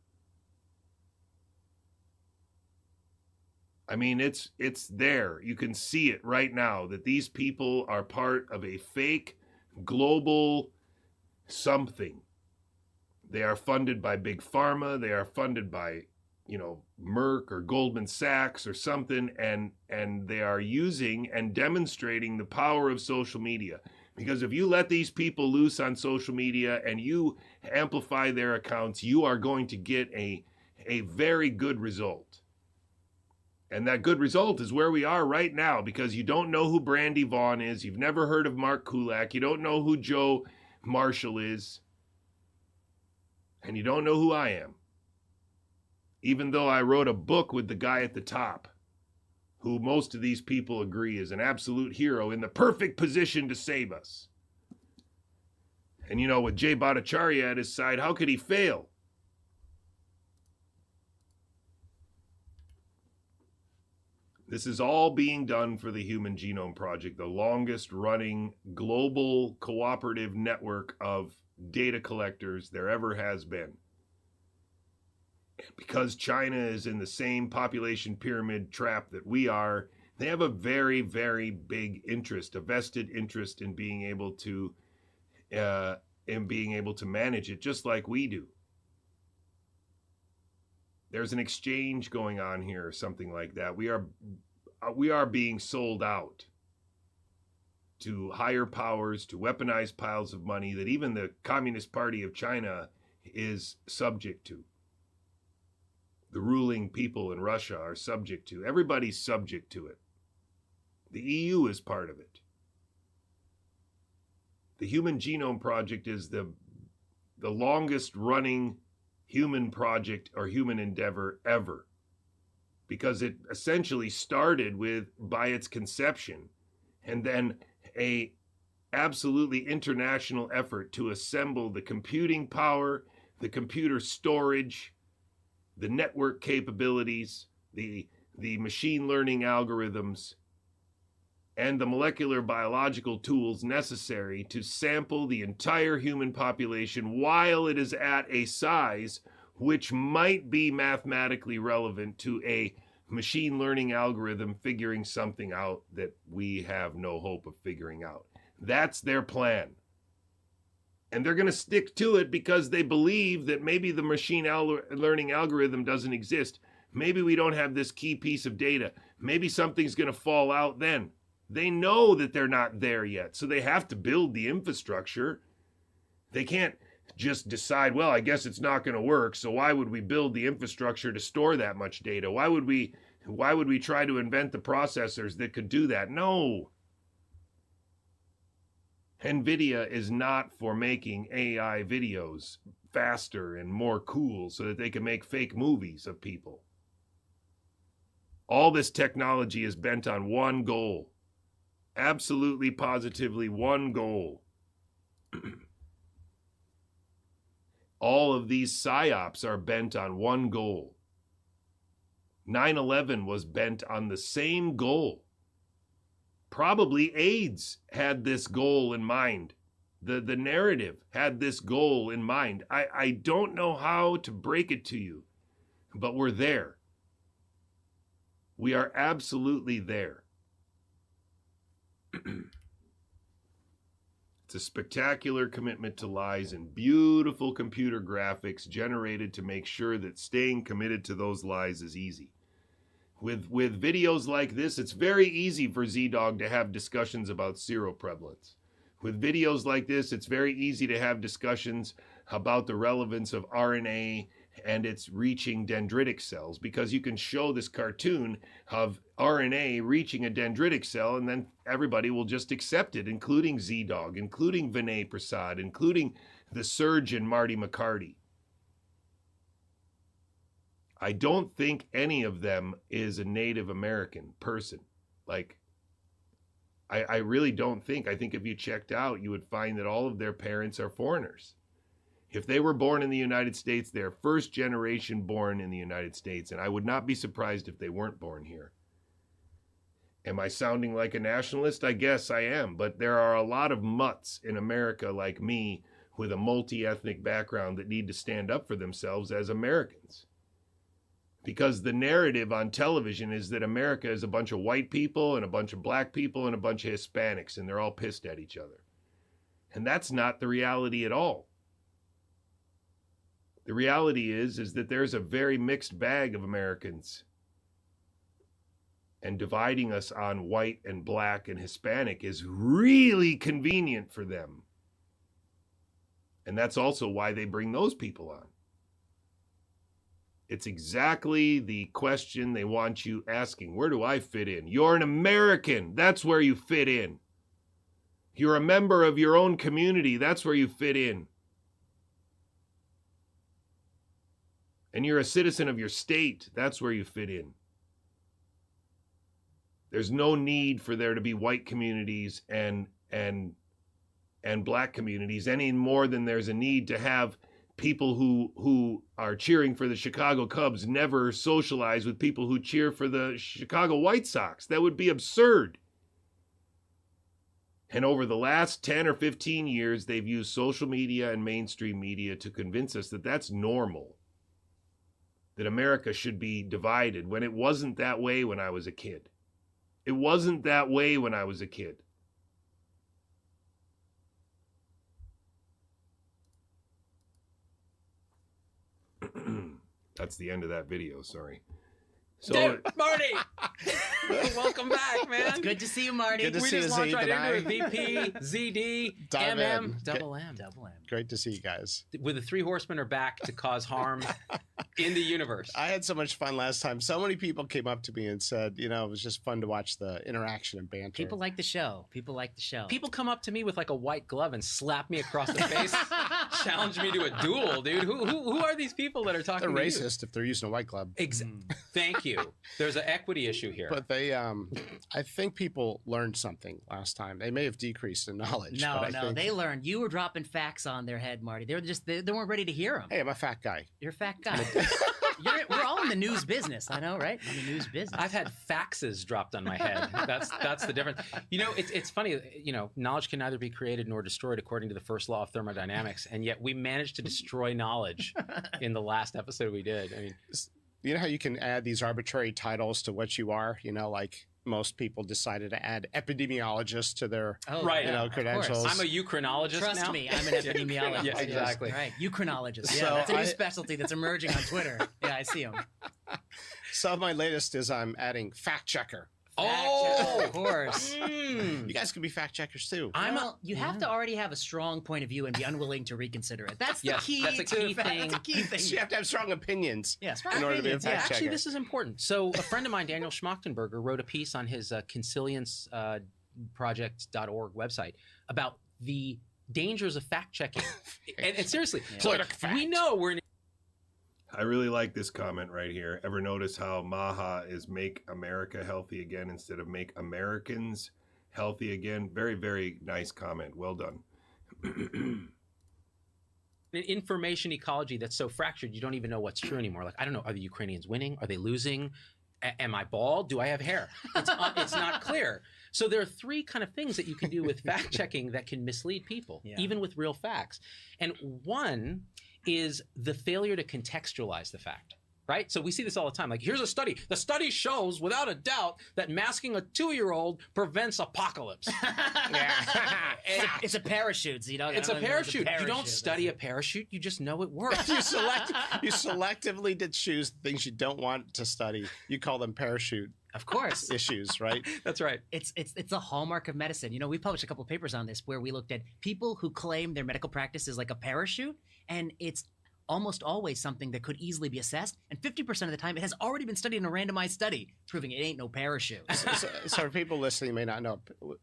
I mean, it's there. You can see it right now that these people are part of a fake global something. They are funded by Big Pharma. They are funded by, Merck or Goldman Sachs or something, and they are using and demonstrating the power of social media. Because if you let these people loose on social media and you amplify their accounts, you are going to get a very good result. And that good result is where we are right now, because you don't know who Brandy Vaughn is. You've never heard of Mark Kulak. You don't know who Joe Marshall is. And you don't know who I am. Even though I wrote a book with the guy at the top, who most of these people agree is an absolute hero in the perfect position to save us. And with Jay Bhattacharya at his side, how could he fail? This is all being done for the Human Genome Project, the longest running global cooperative network of data collectors there ever has been. Because China is in the same population pyramid trap that we are, they have a very, very big interest, a vested interest in being able to manage it just like we do. There's an exchange going on here or something like that. We are being sold out to higher powers, to weaponized piles of money that even the Communist Party of China is subject to. The ruling people in Russia are subject to. Everybody's subject to it. The EU is part of it. The Human Genome Project is the longest running human project or human endeavor ever, because it essentially started by its conception, and then a absolutely international effort to assemble the computing power, the computer storage, the network capabilities, the machine learning algorithms, and the molecular biological tools necessary to sample the entire human population while it is at a size which might be mathematically relevant to a machine learning algorithm figuring something out that we have no hope of figuring out. That's their plan. And they're going to stick to it because they believe that maybe the machine learning algorithm doesn't exist. Maybe we don't have this key piece of data. Maybe something's going to fall out then. They know that they're not there yet, so they have to build the infrastructure. They can't just decide, well, I guess it's not going to work, so why would we build the infrastructure to store that much data? Why would we try to invent the processors that could do that? No. NVIDIA is not for making AI videos faster and more cool so that they can make fake movies of people. All this technology is bent on one goal. Absolutely, positively one goal. All of these psyops are bent on one goal. 9/11 was bent on the same goal. Probably AIDS had this goal in mind. The narrative had this goal in mind. I don't know how to break it to you, but we're there. We are absolutely there. It's a spectacular commitment to lies and beautiful computer graphics generated to make sure that staying committed to those lies is easy. With videos like this, it's very easy for Z-Dog to have discussions about seroprevalence. With videos like this, it's very easy to have discussions about the relevance of RNA and its reaching dendritic cells, because you can show this cartoon of RNA reaching a dendritic cell and then everybody will just accept it, including Z-Dog, including Vinay Prasad, including the surgeon Marty McCarty. I don't think any of them is a Native American person. Like, I really don't think. I think if you checked out, you would find that all of their parents are foreigners. If they were born in the United States, they're first generation born in the United States, and I would not be surprised if they weren't born here. Am I sounding like a nationalist? I guess I am, but there are a lot of mutts in America like me with a multi-ethnic background that need to stand up for themselves as Americans. Because the narrative on television is that America is a bunch of white people and a bunch of black people and a bunch of Hispanics, and they're all pissed at each other. And that's not the reality at all. The reality is that there's a very mixed bag of Americans. And dividing us on white and black and Hispanic is really convenient for them. And that's also why they bring those people on. It's exactly the question they want you asking. Where do I fit in? You're an American. That's where you fit in. You're a member of your own community. That's where you fit in. And you're a citizen of your state. That's where you fit in. There's no need for there to be white communities and black communities any more than there's a need to have people who are cheering for the Chicago Cubs never socialize with people who cheer for the Chicago White Sox. That would be absurd. And over the last 10 or 15 years, they've used social media and mainstream media to convince us that that's normal, that America should be divided, when it wasn't that way when I was a kid. It wasn't that way when I was a kid. That's the end of that video, sorry. So, Dude, Marty! Welcome back, man. It's good to see you, Marty. Good to We see just you, launched Z, right into it. VP, ZD, Double MM, M. double M. Double M. Great to see you guys. With the three horsemen are back to cause harm in the universe. I had so much fun last time. So many people came up to me and said, you know, it was just fun to watch the interaction and banter. People like the show. People like the show. People come up to me with like a white glove and slap me across the face, challenge me to a duel, dude. Who are these people that are talking They're to racist if they're using a white club. Thank you. There's an equity issue here. But they, I think people learned something last time. They may have decreased in knowledge. No, but I think, they learned. You were dropping facts on their head, Marty. They weren't ready to hear them. Hey, I'm a fat guy. You're a fat guy. We're all in the news business. I know, right? In the news business. I've had faxes dropped on my head. That's the difference. You know, it's funny. You know, knowledge can neither be created nor destroyed according to the first law of thermodynamics, and yet we managed to destroy knowledge in the last episode we did. I mean, You know how you can add these arbitrary titles to what you are? You know, like most people decided to add epidemiologist to their right. you know, of credentials. course. I'm a euchronologist Trust now. me, I'm an epidemiologist. Yeah, exactly. Right, euchronologist. Yeah, So that's a new specialty that's emerging on Twitter. Yeah, I see them. So my latest is I'm adding fact checker. Oh, of course. You guys can be fact checkers too. You have to already have a strong point of view and be unwilling to reconsider it. That's the Yes, key. that's a key to thing. That's a key thing. So you have to have strong opinions Yeah, strong in order to be a opinions, fact yeah. checker. Actually, this is important. So a friend of mine, Daniel Schmachtenberger, wrote a piece on his Consilience project.org website about the dangers of fact-checking. and seriously, so Political fact. we know we're in I really like this comment right here. Ever notice how Maha is make America healthy again instead of make Americans healthy again? Very, very nice comment. Well done. an information ecology that's so fractured you don't even know what's true anymore. Like, I don't know, are the Ukrainians winning? Are they losing? Am I bald? Do I have hair? It's not clear. So there are three kind of things that you can do with fact checking that can mislead people, even with real facts. And one is the failure to contextualize the fact. right? So we see this all the time. Like, here's a study. The study shows, without a doubt, that masking a 2-year-old prevents apocalypse. It's a parachute, so you don't. It's a parachute. You don't study a parachute. You just know it works. You selectively did choose things you don't want to study. You call them parachute Of course. issues, right? That's right. It's a hallmark of medicine. You know, we published a couple of papers on this where we looked at people who claim their medical practice is like a parachute, and it's almost always something that could easily be assessed, and 50% of the time it has already been studied in a randomized study, proving it ain't no parachute. So for people listening may not know,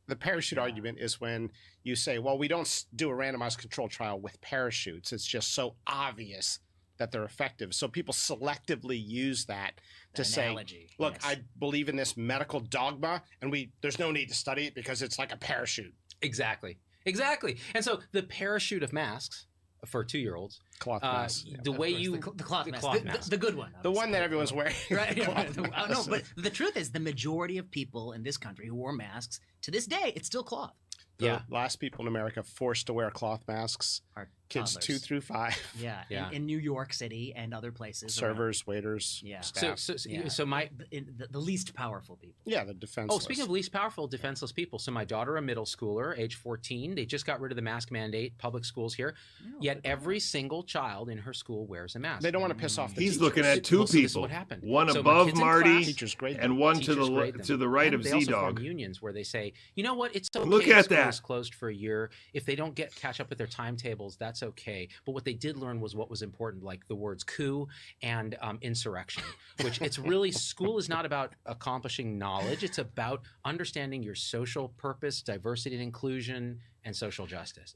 the parachute argument is when you say, well, we don't do a randomized control trial with parachutes. It's just so obvious that they're effective. So people selectively use that to Analogy, say, look, yes. I believe in this medical dogma, and there's no need to study it because it's like a parachute. Exactly. And so the parachute of masks for 2-year-olds, Cloth mask. the way you the cloth mask, mask. the good one, The one that everyone's wearing. right? Cloth No, mask. but the truth is, the majority of people in this country who wore masks to this day, it's still cloth. The last people in America forced to wear cloth masks, Are kids toddlers. 2 through 5, Yeah, Yeah. In New York City and other places. around. servers, waiters, Yeah. staff. So my The least powerful people. Yeah, the defenseless. Oh, speaking of least powerful, defenseless people. So my daughter, a middle schooler, age 14, they just got rid of the mask mandate, public schools here. Yet every single child in her school wears a mask. They don't want to piss off the He's teachers. looking at two Well, so this is people, what happened. one So my above kids in Marty class- Teachers grade and one Teachers grade them. to the right And of they also Z-Dog. form unions where they say, you know what, it's okay. Look if at school that. is closed for a year. If they don't catch up with their timetables, that's okay. But what they did learn was what was important, like the words coup and insurrection, which it's really, school is not about accomplishing knowledge. It's about understanding your social purpose, diversity and inclusion, and social justice.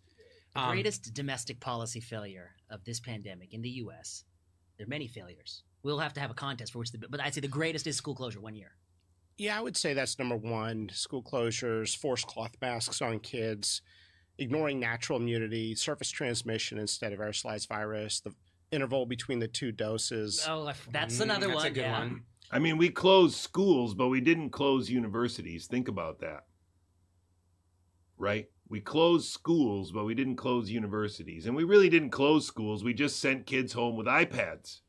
The greatest domestic policy failure of this pandemic in the U.S. There are many failures. We'll have to have a contest for which, but I'd say the greatest is school closure 1 year. Yeah, I would say that's number one. School closures, forced cloth masks on kids, ignoring natural immunity, surface transmission instead of aerosolized virus, the interval between the 2 doses. Oh, that's another That's one. a good yeah. one. I mean, we closed schools, but we didn't close universities. Think about that. Right? We closed schools, but we didn't close universities. And we really didn't close schools. We just sent kids home with iPads.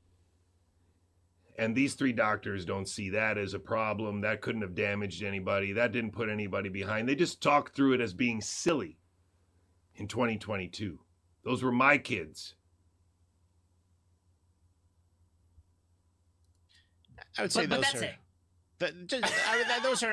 And these 3 doctors don't see that as a problem. That couldn't have damaged anybody. That didn't put anybody behind. They just talked through it as being silly in 2022. Those were my kids. I would say But those that's are. it.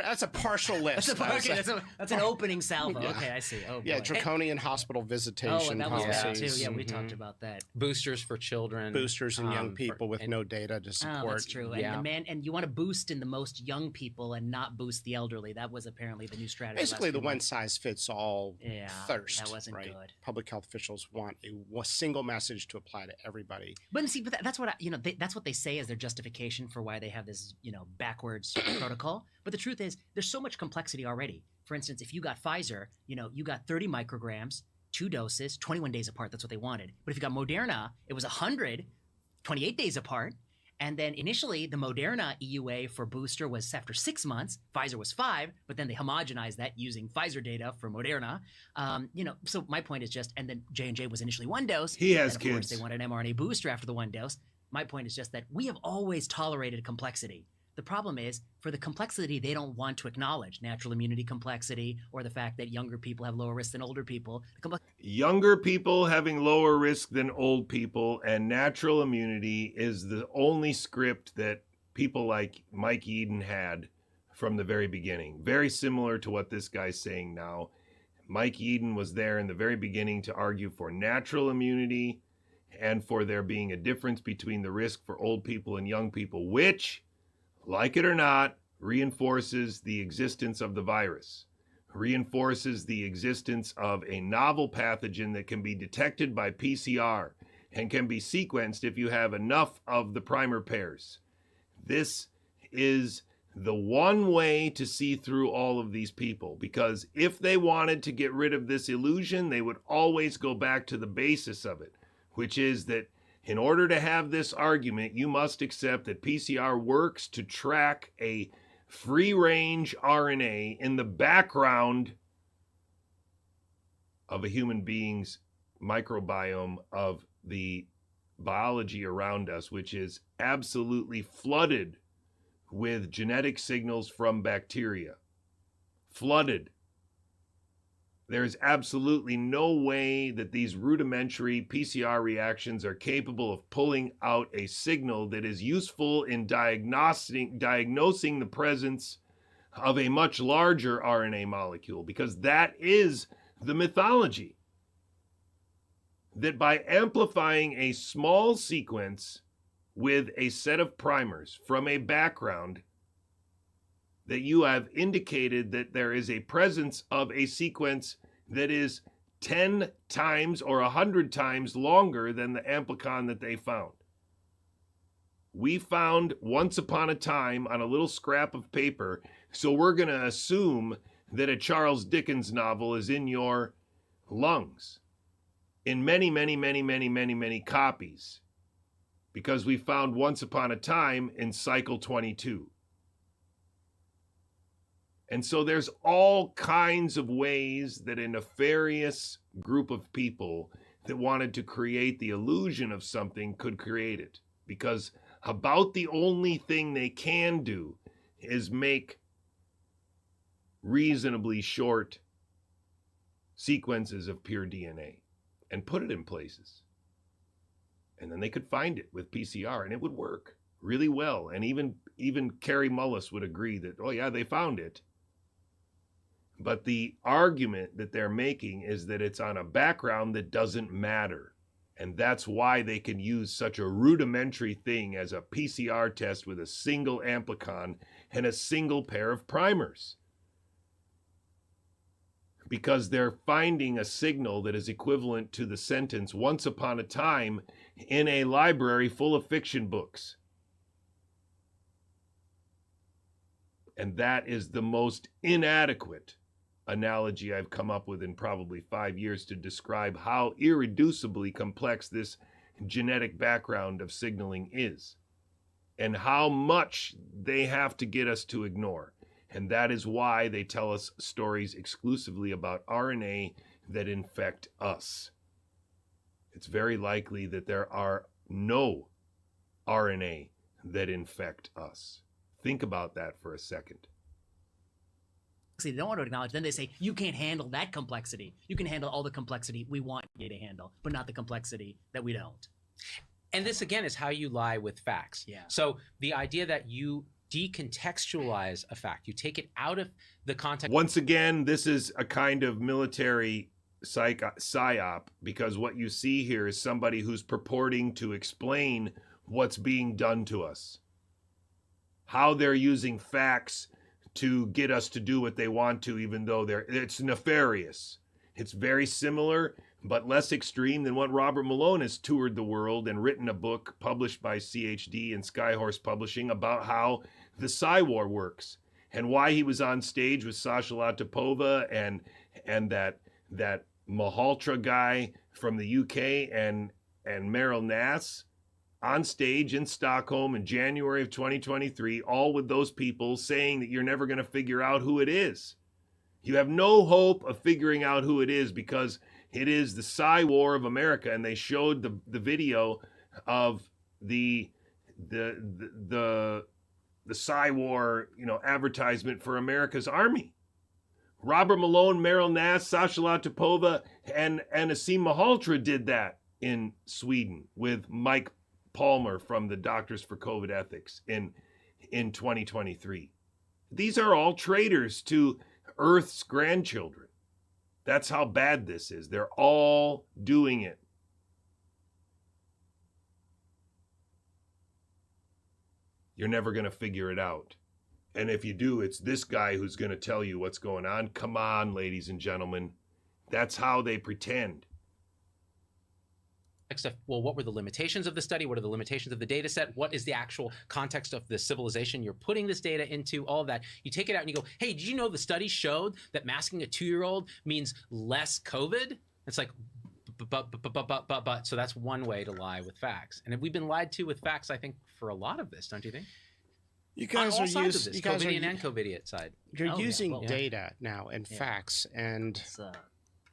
That's a partial list. That's an opening salvo. Okay, I see. Oh, Yeah, boy. draconian hospital visitation Oh, and that was bad policies. too. Yeah, we Mhm. talked about that. Boosters for children. Boosters in young for- people with and- no data to support. Oh, that's true. And Yeah. and you want to boost in the most young people and not boost the elderly. That was apparently the new strategy. Basically, last the few one months. size fits all Yeah, thirst. that wasn't right? good. Public health officials want a single message to apply to everybody. But see, that's what that's what they say as their justification for why they have this backwards protocol. But the truth is, there's so much complexity already. For instance, if you got Pfizer, you got 30 micrograms, 2 doses, 21 days apart. That's what they wanted. But if you got Moderna, it was 100, 28 days apart. And then initially, the Moderna EUA for booster was after 6 months. Pfizer was 5, but then they homogenized that using Pfizer data for Moderna. So my point is just, and then J&J was initially 1 dose. He has and of course, kids. they wanted an mRNA booster after the 1 dose. My point is just that we have always tolerated complexity. The problem is, for the complexity they don't want to acknowledge, natural immunity complexity, or the fact that younger people have lower risk than older people. Younger people having lower risk than old people, and natural immunity is the only script that people like Mike Eden had from the very beginning. Very similar to what this guy's saying now. Mike Eden was there in the very beginning to argue for natural immunity and for there being a difference between the risk for old people and young people, which, like it or not, reinforces the existence of the virus, reinforces the existence of a novel pathogen that can be detected by PCR and can be sequenced if you have enough of the primer pairs. This is the one way to see through all of these people, because if they wanted to get rid of this illusion, they would always go back to the basis of it, which is that in order to have this argument, you must accept that PCR works to track a free-range RNA in the background of a human being's microbiome of the biology around us, which is absolutely flooded with genetic signals from bacteria. Flooded. There's absolutely no way that these rudimentary PCR reactions are capable of pulling out a signal that is useful in diagnosing the presence of a much larger RNA molecule, because that is the mythology. That by amplifying a small sequence with a set of primers from a background, that you have indicated that there is a presence of a sequence that is 10 times or 100 times longer than the amplicon that they found. We found once upon a time on a little scrap of paper, so we're going to assume that a Charles Dickens novel is in your lungs in many, many, many, many, many, many copies, because we found once upon a time in cycle 22. And so there's all kinds of ways that a nefarious group of people that wanted to create the illusion of something could create it, because about the only thing they can do is make reasonably short sequences of pure DNA and put it in places. And then they could find it with PCR and it would work really well. And even Carrie Mullis would agree that, oh yeah, they found it. But the argument that they're making is that it's on a background that doesn't matter. And that's why they can use such a rudimentary thing as a PCR test with a single amplicon and a single pair of primers. Because they're finding a signal that is equivalent to the sentence "once upon a time" in a library full of fiction books. And that is the most inadequate analogy I've come up with in probably 5 years to describe how irreducibly complex this genetic background of signaling is, and how much they have to get us to ignore. And that is why they tell us stories exclusively about RNA that infect us. It's very likely that there are no RNA that infect us. Think about that for a second. They don't want to acknowledge. Then they say, you can't handle that complexity. You can handle all the complexity we want you to handle, but not the complexity that we don't. And this, again, is how you lie with facts. Yeah. So the idea that you decontextualize a fact, you take it out of the context. Once again, this is a kind of military psyop, because what you see here is somebody who's purporting to explain what's being done to us, how they're using facts to get us to do what they want to, even though it's nefarious. It's very similar, but less extreme than what Robert Malone has toured the world and written a book published by CHD and Skyhorse Publishing about how the Psy-War works and why he was on stage with Sasha Latipova and that Malhotra guy from the UK and Meryl Nass on stage in Stockholm in January of 2023, all with those people saying that you're never going to figure out who it is. You have no hope of figuring out who it is because it is the Psy-War of America. And they showed the video of the Psy-War, advertisement for America's Army. Robert Malone, Meryl Nass, Sasha Latipova, and Asim Malhotra did that in Sweden with Mike Palmer from the Doctors for COVID Ethics in 2023. These are all traitors to Earth's grandchildren. That's how bad this is. They're all doing it. You're never going to figure it out. And if you do, it's this guy who's going to tell you what's going on. Come on, ladies and gentlemen. That's how they pretend. Well, what were the limitations of the study? What are the limitations of the data set? What is the actual context of the civilization you're putting this data into? All of that. You take it out and you go, hey, did you know the study showed that masking a 2-year-old means less COVID? It's like, but. So that's one way to lie with facts. And we've been lied to with facts, I think, for a lot of this, don't you think? You guys on all are sides using of this, COVIDian and COVIDiot side. You're using well, data now and facts, and It's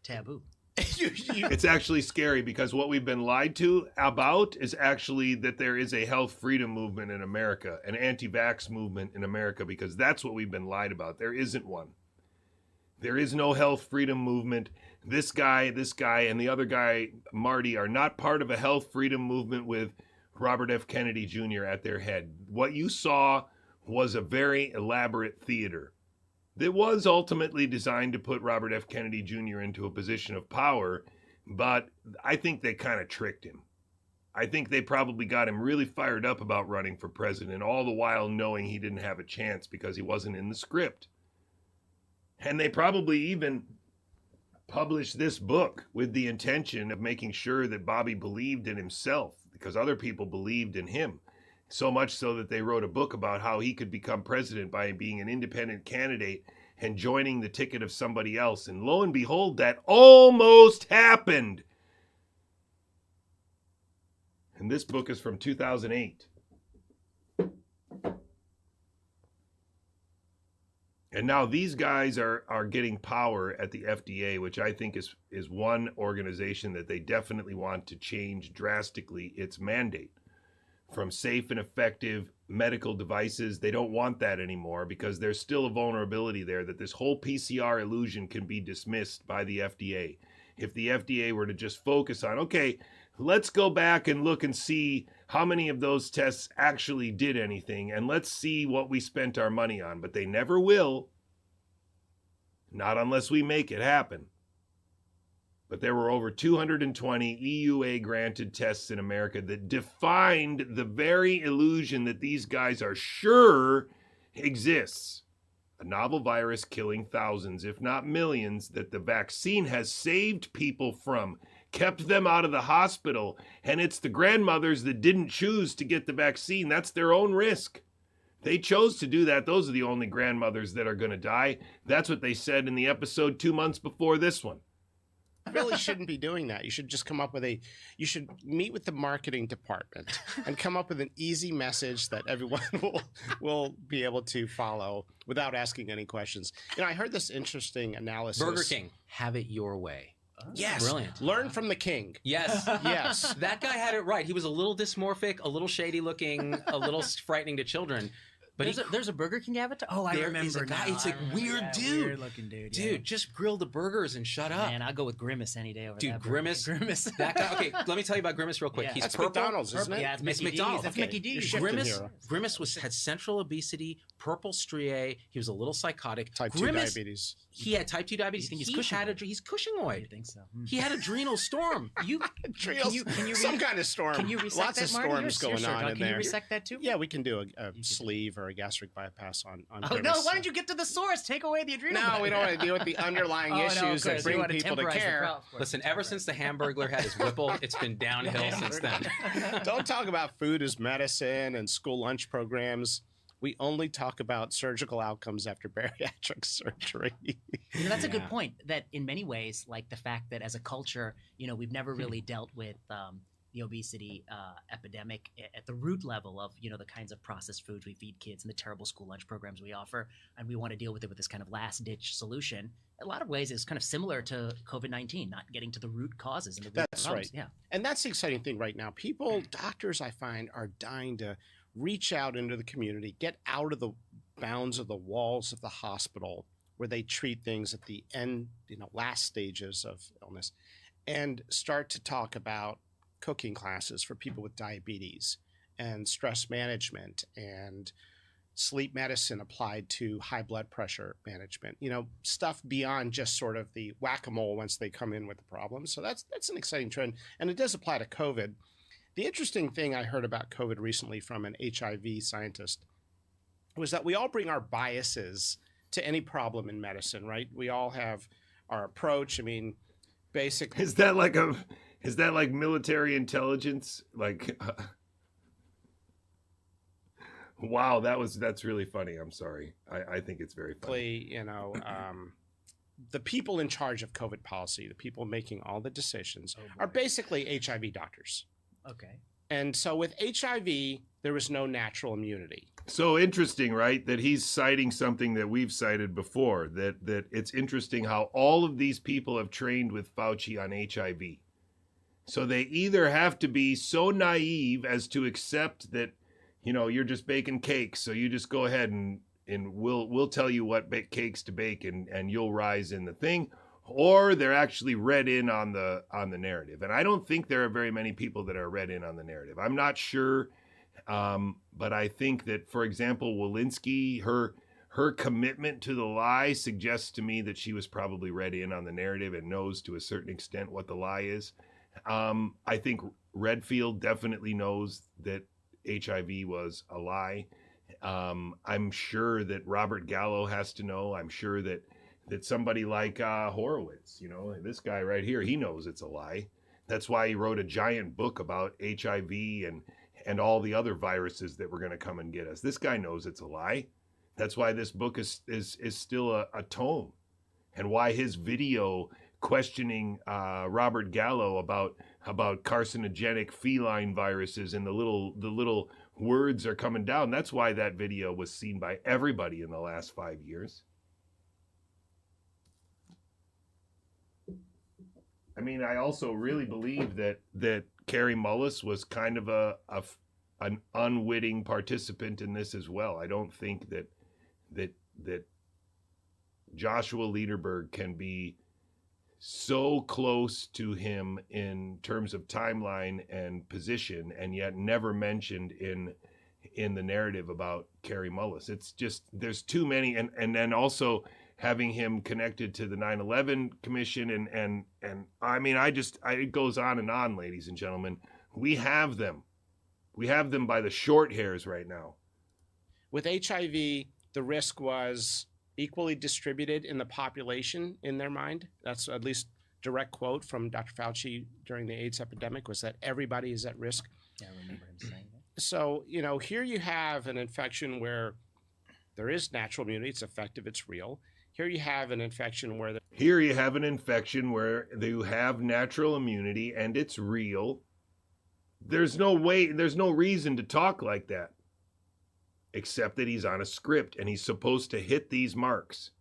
taboo. It's actually scary because what we've been lied to about is actually that there is a health freedom movement in America, an anti-vax movement in America, because that's what we've been lied about. There isn't one. There is no health freedom movement. This guy, and the other guy, Marty, are not part of a health freedom movement with Robert F. Kennedy Jr. at their head. What you saw was a very elaborate theater that was ultimately designed to put Robert F. Kennedy Jr. into a position of power, but I think they kind of tricked him. I think they probably got him really fired up about running for president, all the while knowing he didn't have a chance because he wasn't in the script. And they probably even published this book with the intention of making sure that Bobby believed in himself, because other people believed in him. So much so that they wrote a book about how he could become president by being an independent candidate and joining the ticket of somebody else. And lo and behold, that almost happened. And this book is from 2008. And now these guys are getting power at the FDA, which I think is one organization that they definitely want to change drastically its mandate. From safe and effective medical devices, they don't want that anymore because there's still a vulnerability there that this whole PCR illusion can be dismissed by the FDA. If the FDA were to just focus on, okay, let's go back and look and see how many of those tests actually did anything, and let's see what we spent our money on. But they never will, not unless we make it happen. But there were over 220 EUA granted tests in America that defined the very illusion that these guys are sure exists. A novel virus killing thousands, if not millions, that the vaccine has saved people from, kept them out of the hospital. And it's the grandmothers that didn't choose to get the vaccine. That's their own risk. They chose to do that. Those are the only grandmothers that are going to die. That's what they said in the episode 2 months before this one. Really shouldn't be doing that. You should just come up with you should meet with the marketing department and come up with an easy message that everyone will be able to follow without asking any questions. You know, I heard this interesting analysis. Burger King, have it your way. Yes. Brilliant. Learn from the king. Yes. Yes. That guy had it right. He was a little dysmorphic, a little shady looking, a little frightening to children. But there's a Burger King avatar. Oh, I remember now. It's a weird dude. Weird looking dude. Dude, Yeah. just grill the burgers and shut up. Man, I'll go with Grimace any day over Dude, that. Grimace. Grimace. That guy. Okay, let me tell you about Grimace real quick. Yeah. He's That's purple. McDonald's, isn't it? Yeah, it's It's Mickey D's. McDonald's. That's Okay. Mickey D's. You're shifting Grimace had central obesity, purple striae. He was a little psychotic. Type 2 Grimace, diabetes. He had type 2 diabetes. You think he's He's Cushingoid? Cushingoid. I think so. He had adrenal storm. Some kind of storm. Can you resect Lots that, of Marty? storms You're going sure, on Doug. in Can there. you resect that too? Yeah, we can do a sleeve or a gastric bypass on Oh Grimace. no! Why don't you get to the source? Take away the adrenal. No, we don't want to deal with the underlying issues that bring people to care. Listen, ever since the Hamburglar had his Whipple, it's been downhill since then. Don't talk about food as medicine and school lunch programs. We only talk about surgical outcomes after bariatric surgery. You know, that's a good point. That in many ways, like the fact that as a culture, you know, we've never really dealt with the obesity epidemic at the root level of, you know, the kinds of processed foods we feed kids and the terrible school lunch programs we offer, and we want to deal with it with this kind of last-ditch solution. In a lot of ways, it's kind of similar to COVID-19, not getting to the root causes and the root That's problems. right. Yeah. And that's the exciting thing right now. Doctors, I find, are dying to reach out into the community, get out of the bounds of the walls of the hospital where they treat things at the end, you know, last stages of illness, and start to talk about cooking classes for people with diabetes and stress management and sleep medicine applied to high blood pressure management, you know, stuff beyond just sort of the whack-a-mole once they come in with the problem. So that's an exciting trend. And it does apply to COVID. The interesting thing I heard about COVID recently from an HIV scientist was that we all bring our biases to any problem in medicine, right? We all have our approach. I mean, basically. Is that like military intelligence? Like, wow, that's really funny. I'm sorry. I think it's very funny. You know, the people in charge of COVID policy, the people making all the decisions, are basically HIV doctors. Okay. And so with HIV, there was no natural immunity. So interesting, right? That he's citing something that we've cited before, that it's interesting how all of these people have trained with Fauci on HIV. So they either have to be so naive as to accept that, you're just baking cakes, so you just go ahead and we'll tell you what cakes to bake and you'll rise in the thing, or they're actually read in on the narrative. And I don't think there are very many people that are read in on the narrative. I'm not sure. But I think that, for example, Walensky, her commitment to the lie suggests to me that she was probably read in on the narrative and knows to a certain extent what the lie is. I think Redfield definitely knows that HIV was a lie. I'm sure that Robert Gallo has to know. I'm sure that somebody like Horowitz, this guy right here, he knows it's a lie. That's why he wrote a giant book about HIV and all the other viruses that were going to come and get us. This guy knows it's a lie. That's why this book is still a tome, and why his video questioning Robert Gallo about carcinogenic feline viruses and the little words are coming down. That's why that video was seen by everybody in the last 5 years. I mean, I also really believe that Carrie Mullis was kind of an unwitting participant in this as well. I don't think that Joshua Lederberg can be so close to him in terms of timeline and position, and yet never mentioned in the narrative about Carrie Mullis. It's just, there's too many, and then also having him connected to the 9/11 Commission, and I mean, it goes on and on, ladies and gentlemen. We have them by the short hairs right now. With HIV, the risk was equally distributed in the population in their mind. That's at least direct quote from Dr. Fauci during the AIDS epidemic, was that everybody is at risk. Yeah, I remember him saying that. So, here you have an infection where there is natural immunity, it's effective, it's real. Here you have an infection where you have natural immunity and it's real. There's no reason to talk like that, except that he's on a script and he's supposed to hit these marks.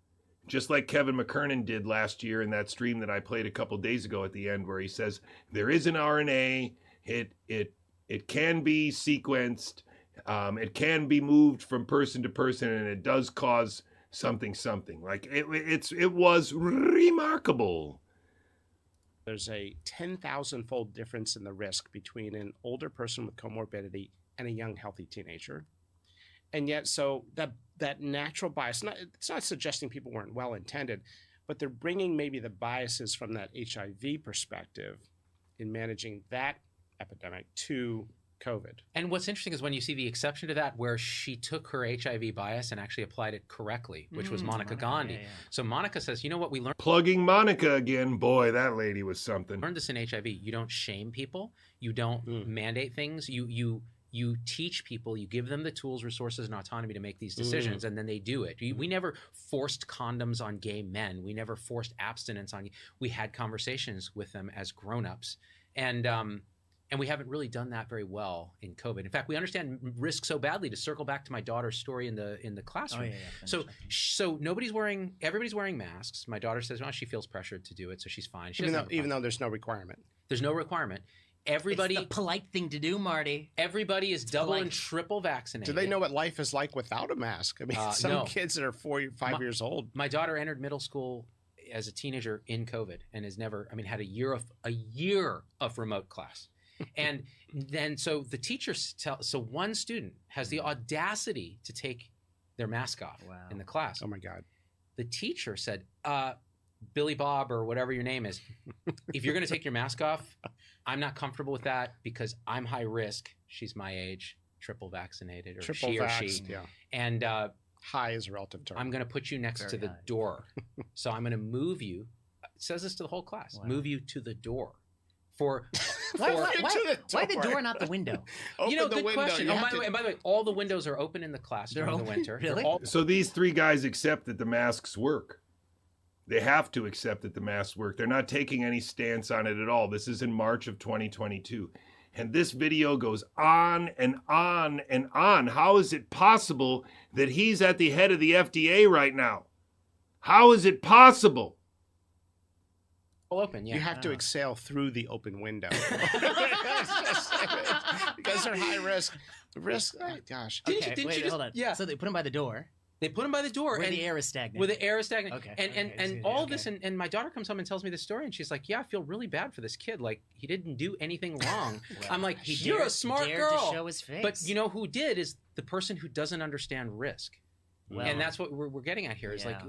Just like Kevin McKernan did last year in that stream that I played a couple days ago at the end, where he says there is an RNA, it can be sequenced, it can be moved from person to person, and it does cause something. Like it was remarkable. There's a 10,000-fold difference in the risk between an older person with comorbidity and a young, healthy teenager. And yet, so that natural bias, it's not suggesting people weren't well-intended, but they're bringing maybe the biases from that HIV perspective in managing that epidemic to COVID. And what's interesting is when you see the exception to that, where she took her HIV bias and actually applied it correctly, which was Monica Gandhi. Yeah. So Monica says, you know what we learned? Plugging Monica again. Boy, that lady was something. Learned this in HIV. You don't shame people. You don't mandate things. You teach people, you give them the tools, resources, and autonomy to make these decisions, and then they do it. We never forced condoms on gay men. We never forced abstinence on. We had conversations with them as grown-ups, and we haven't really done that very well in COVID. In fact, we understand risk so badly. To circle back to my daughter's story in the classroom. So everybody's wearing masks. My daughter says, well, she feels pressured to do it, so she's fine. Even though there's no requirement. There's no requirement. Everybody, it's the polite thing to do, Marty. Everybody is double and triple vaccinated. Do they know what life is like without a mask? I mean, some kids that are 4 or 5 years old. My daughter entered middle school as a teenager in COVID and has never, had a year of remote class. And then, so the teachers so one student has the audacity to take their mask off in the class. Oh my God. The teacher said, Billy Bob or whatever your name is, if you're going to take your mask off, I'm not comfortable with that because I'm high risk. She's my age, triple vaccinated, or she or she. Yeah. And high is a relative term. I'm going to put you next to the door. So I'm going to move you. It says this to the whole class. Wow. Move you to the door. Why the door, not the window? Good question. By the way, all the windows are open in the class during the winter. Really? So these three guys accept that the masks work. They have to accept that the masks work. They're not taking any stance on it at all. This is in March of 2022. And this video goes on and on and on. How is it possible that he's at the head of the FDA right now? How is it possible? Open, yeah. You have to exhale through the open window. Because they're high risk. Oh, gosh. Okay, wait, hold on. Yeah. So they put him by the door They put him by the door. where and the air is stagnant. Where the air is stagnant. Okay. And all this, and my daughter comes home and tells me the story, and she's like, yeah, I feel really bad for this kid. Like, he didn't do anything wrong. Well, I'm like, he you're dared- a smart dared girl. to show his face. But you know who did is the person who doesn't understand risk. Well, And that's what we're getting at here. Is like,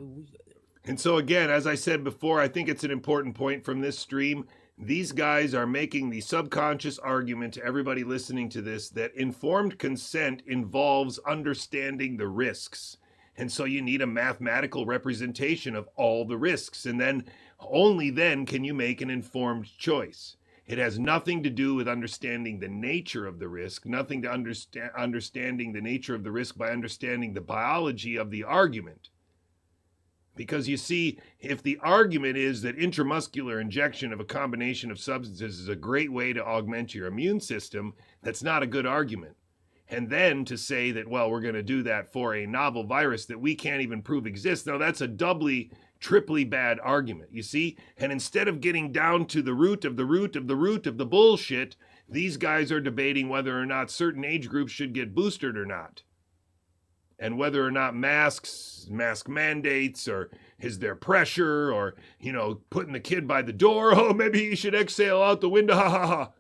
And so again, as I said before, I think it's an important point from this stream. These guys are making the subconscious argument to everybody listening to this that informed consent involves understanding the risks. And so you need a mathematical representation of all the risks. And then only then can you make an informed choice. It has nothing to do with understanding the nature of the risk, nothing to understanding the nature of the risk by understanding the biology of the argument. Because you see, if the argument is that intramuscular injection of a combination of substances is a great way to augment your immune system, that's not a good argument. And then to say that, well, we're going to do that for a novel virus that we can't even prove exists, now that's a doubly, triply bad argument, you see? And instead of getting down to the root of the root of the root of the bullshit, these guys are debating whether or not certain age groups should get boosted or not. And whether or not mask mandates, or is there pressure, or, you know, putting the kid by the door, oh, maybe he should exhale out the window, ha ha ha.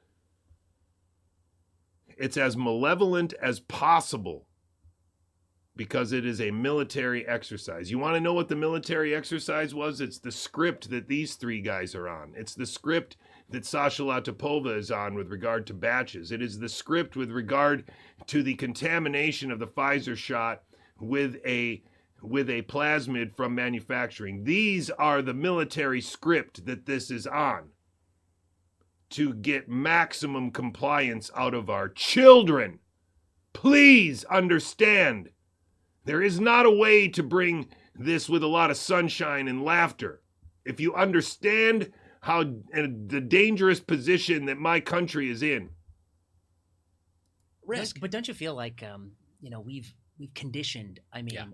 It's as malevolent as possible because it is a military exercise. You want to know what the military exercise was? It's the script that these three guys are on. It's the script that Sasha Latipova is on with regard to batches. It is the script with regard to the contamination of the Pfizer shot with a plasmid from manufacturing. These are the military script that this is on to get maximum compliance out of our children. Please understand, there is not a way to bring this with a lot of sunshine and laughter. If you understand how the dangerous position that my country is in. Risk. But don't you feel like, you know, we've conditioned,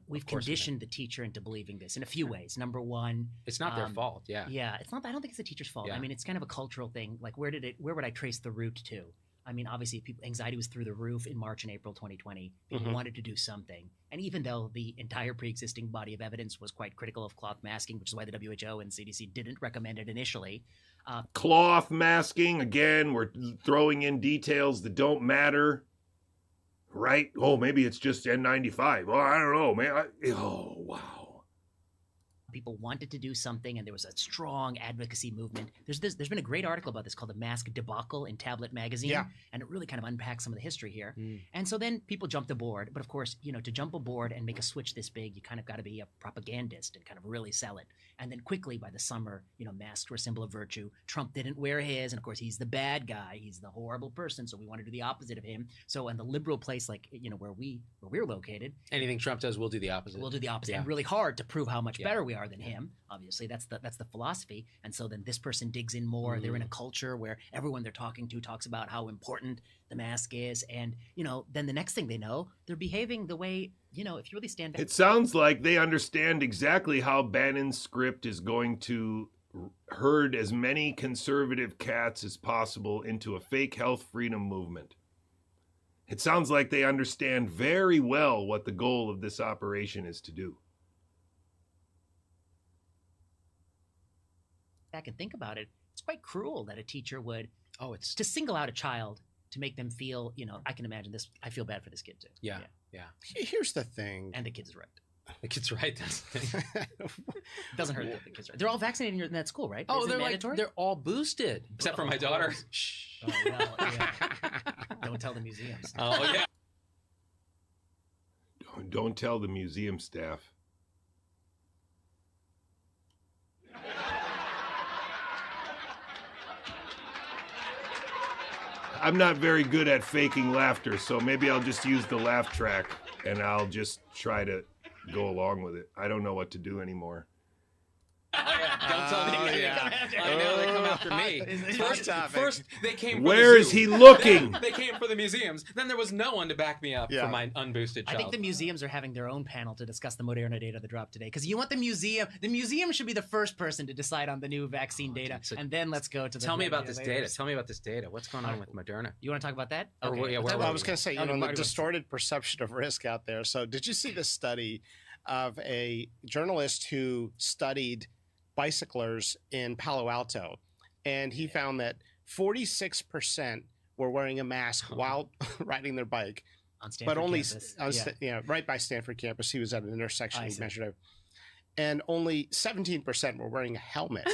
we've conditioned the teacher into believing this in a few ways. Number one, it's not their fault. Yeah. Yeah. It's not, I don't think it's the teacher's fault. Yeah. I mean, it's kind of a cultural thing. Like, where would I trace the root to? I mean, obviously, anxiety was through the roof in March and April 2020. People wanted to do something. And even though the entire pre-existing body of evidence was quite critical of cloth masking, which is why the WHO and CDC didn't recommend it initially. Cloth masking, again, we're throwing in details that don't matter. Right? Oh, maybe it's just N95. Oh, I don't know, man. Oh, wow. People wanted to do something, and there was a strong advocacy movement. There's been a great article about this called The Mask Debacle in Tablet Magazine, and it really kind of unpacks some of the history here. And so then people jumped aboard, but of course, you know, to jump aboard and make a switch this big, you kind of got to be a propagandist and kind of really sell it. And then quickly by the summer, you know, masks were a symbol of virtue. Trump didn't wear his, and of course, he's the bad guy. He's the horrible person, so we want to do the opposite of him. So in the liberal place, like, you know, where we're located, anything Trump does, we'll do the opposite. We'll do the opposite, and really hard to prove how much better we are than him. Obviously, that's the philosophy. And so then this person digs in more. They're in a culture where everyone they're talking to talks about how important the mask is, and you know, then the next thing they know, they're behaving the way, you know, if you really stand back. It sounds like they understand exactly how Bannon's script is going to herd as many conservative cats as possible into a fake health freedom movement. It sounds like they understand very well what the goal of this operation is to do. Back and think about it, it's quite cruel that a teacher would to single out a child to make them feel, you know, I can imagine this. I feel bad for this kid too. Yeah. Here's the thing. And the kid's right. The kid's right. That's the thing. It doesn't hurt that the kid's right. They're all vaccinated in that school, right? Oh, Isn't it they're mandatory? They're all boosted, except for my daughter. Shh. Oh, well, yeah. Don't tell the museums. Oh yeah. Don't tell the museum staff. I'm not very good at faking laughter, so maybe I'll just use the laugh track and I'll just try to go along with it. I don't know what to do anymore. Don't tell me. I know they come after me. First they came. For Where the is zoo. he looking? They came for the museums. Then there was no one to back me up for my unboosted child. I think the museums are having their own panel to discuss the Moderna data that dropped today. Because you want the museum should be the first person to decide on the new vaccine data, and then let's go to the. Tell me about this data. Tell me about this data. What's going on with Moderna? You want to talk about that? Or Okay. Well, I was going to say, the Marty, distorted perception of risk out there. So, did you see this study of a journalist who studied bicyclers in Palo Alto, and he found that 46% were wearing a mask while riding their bike, on Stanford but only campus. right by Stanford campus. He was at an intersection. He measured it, and only 17% were wearing a helmet.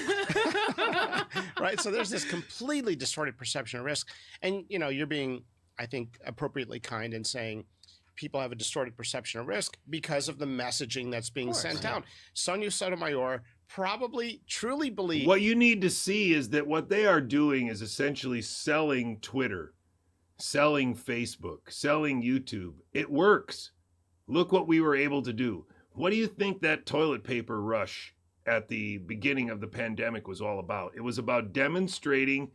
Right, so there's this completely distorted perception of risk, and you're being, I think, appropriately kind in saying people have a distorted perception of risk because of the messaging that's being sent out. Sonia Sotomayor probably truly believes. What you need to see is that what they are doing is essentially selling Twitter, selling Facebook, selling YouTube. It works. Look what we were able to do. What do you think that toilet paper rush at the beginning of the pandemic was all about? It was about demonstrating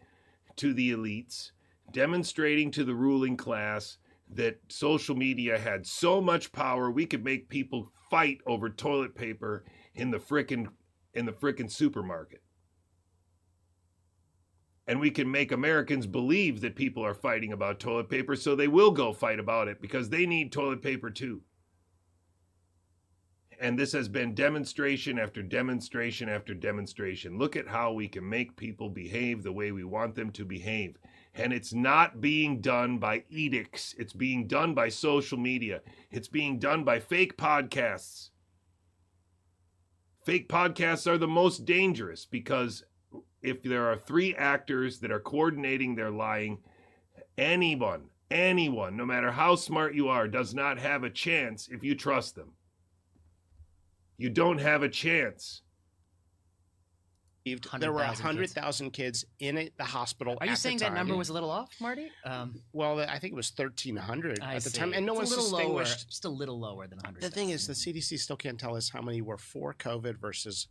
to the elites, demonstrating to the ruling class that social media had so much power we could make people fight over toilet paper in the frickin' supermarket. And we can make Americans believe that people are fighting about toilet paper, so they will go fight about it because they need toilet paper too. And this has been demonstration after demonstration after demonstration. Look at how we can make people behave the way we want them to behave. And it's not being done by edicts. It's being done by social media. It's being done by fake podcasts. Fake podcasts are the most dangerous because if there are 3 actors that are coordinating their lying, anyone, no matter how smart you are, does not have a chance if you trust them. You don't have a chance. There were 100,000 kids in the hospital. Are you saying that number was a little off, Marty? Well, I think it was 1,300 at the time, and no one distinguished. lower, just a little lower than 100. The thing is, the CDC still can't tell us how many were for COVID versus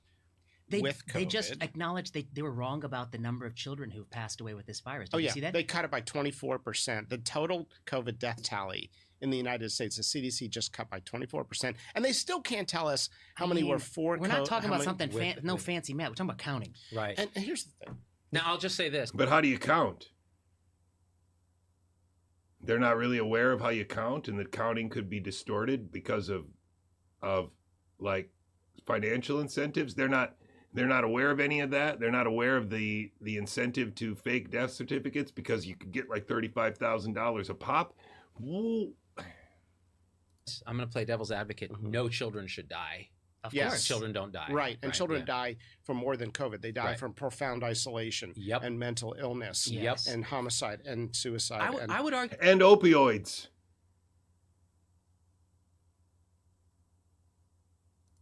with COVID. They just acknowledged they were wrong about the number of children who've passed away with this virus. Did you see that? They cut it by 24%. The total COVID death tally in the United States, the CDC just cut by 24%, and they still can't tell us how many were for. We're not talking about something fancy math. We're talking about counting. Right. And here's the thing. Now I'll just say this. But how do you count? They're not really aware of how you count, and that counting could be distorted because of like financial incentives. They're not aware of any of that. They're not aware of the incentive to fake death certificates because you could get like $35,000 a pop. Woo. I'm going to play devil's advocate. No children should die. Of Yes. course. Children don't die. Right, and children die from more than COVID. They die Right. from profound isolation and mental illness and homicide and suicide. I would argue. And opioids.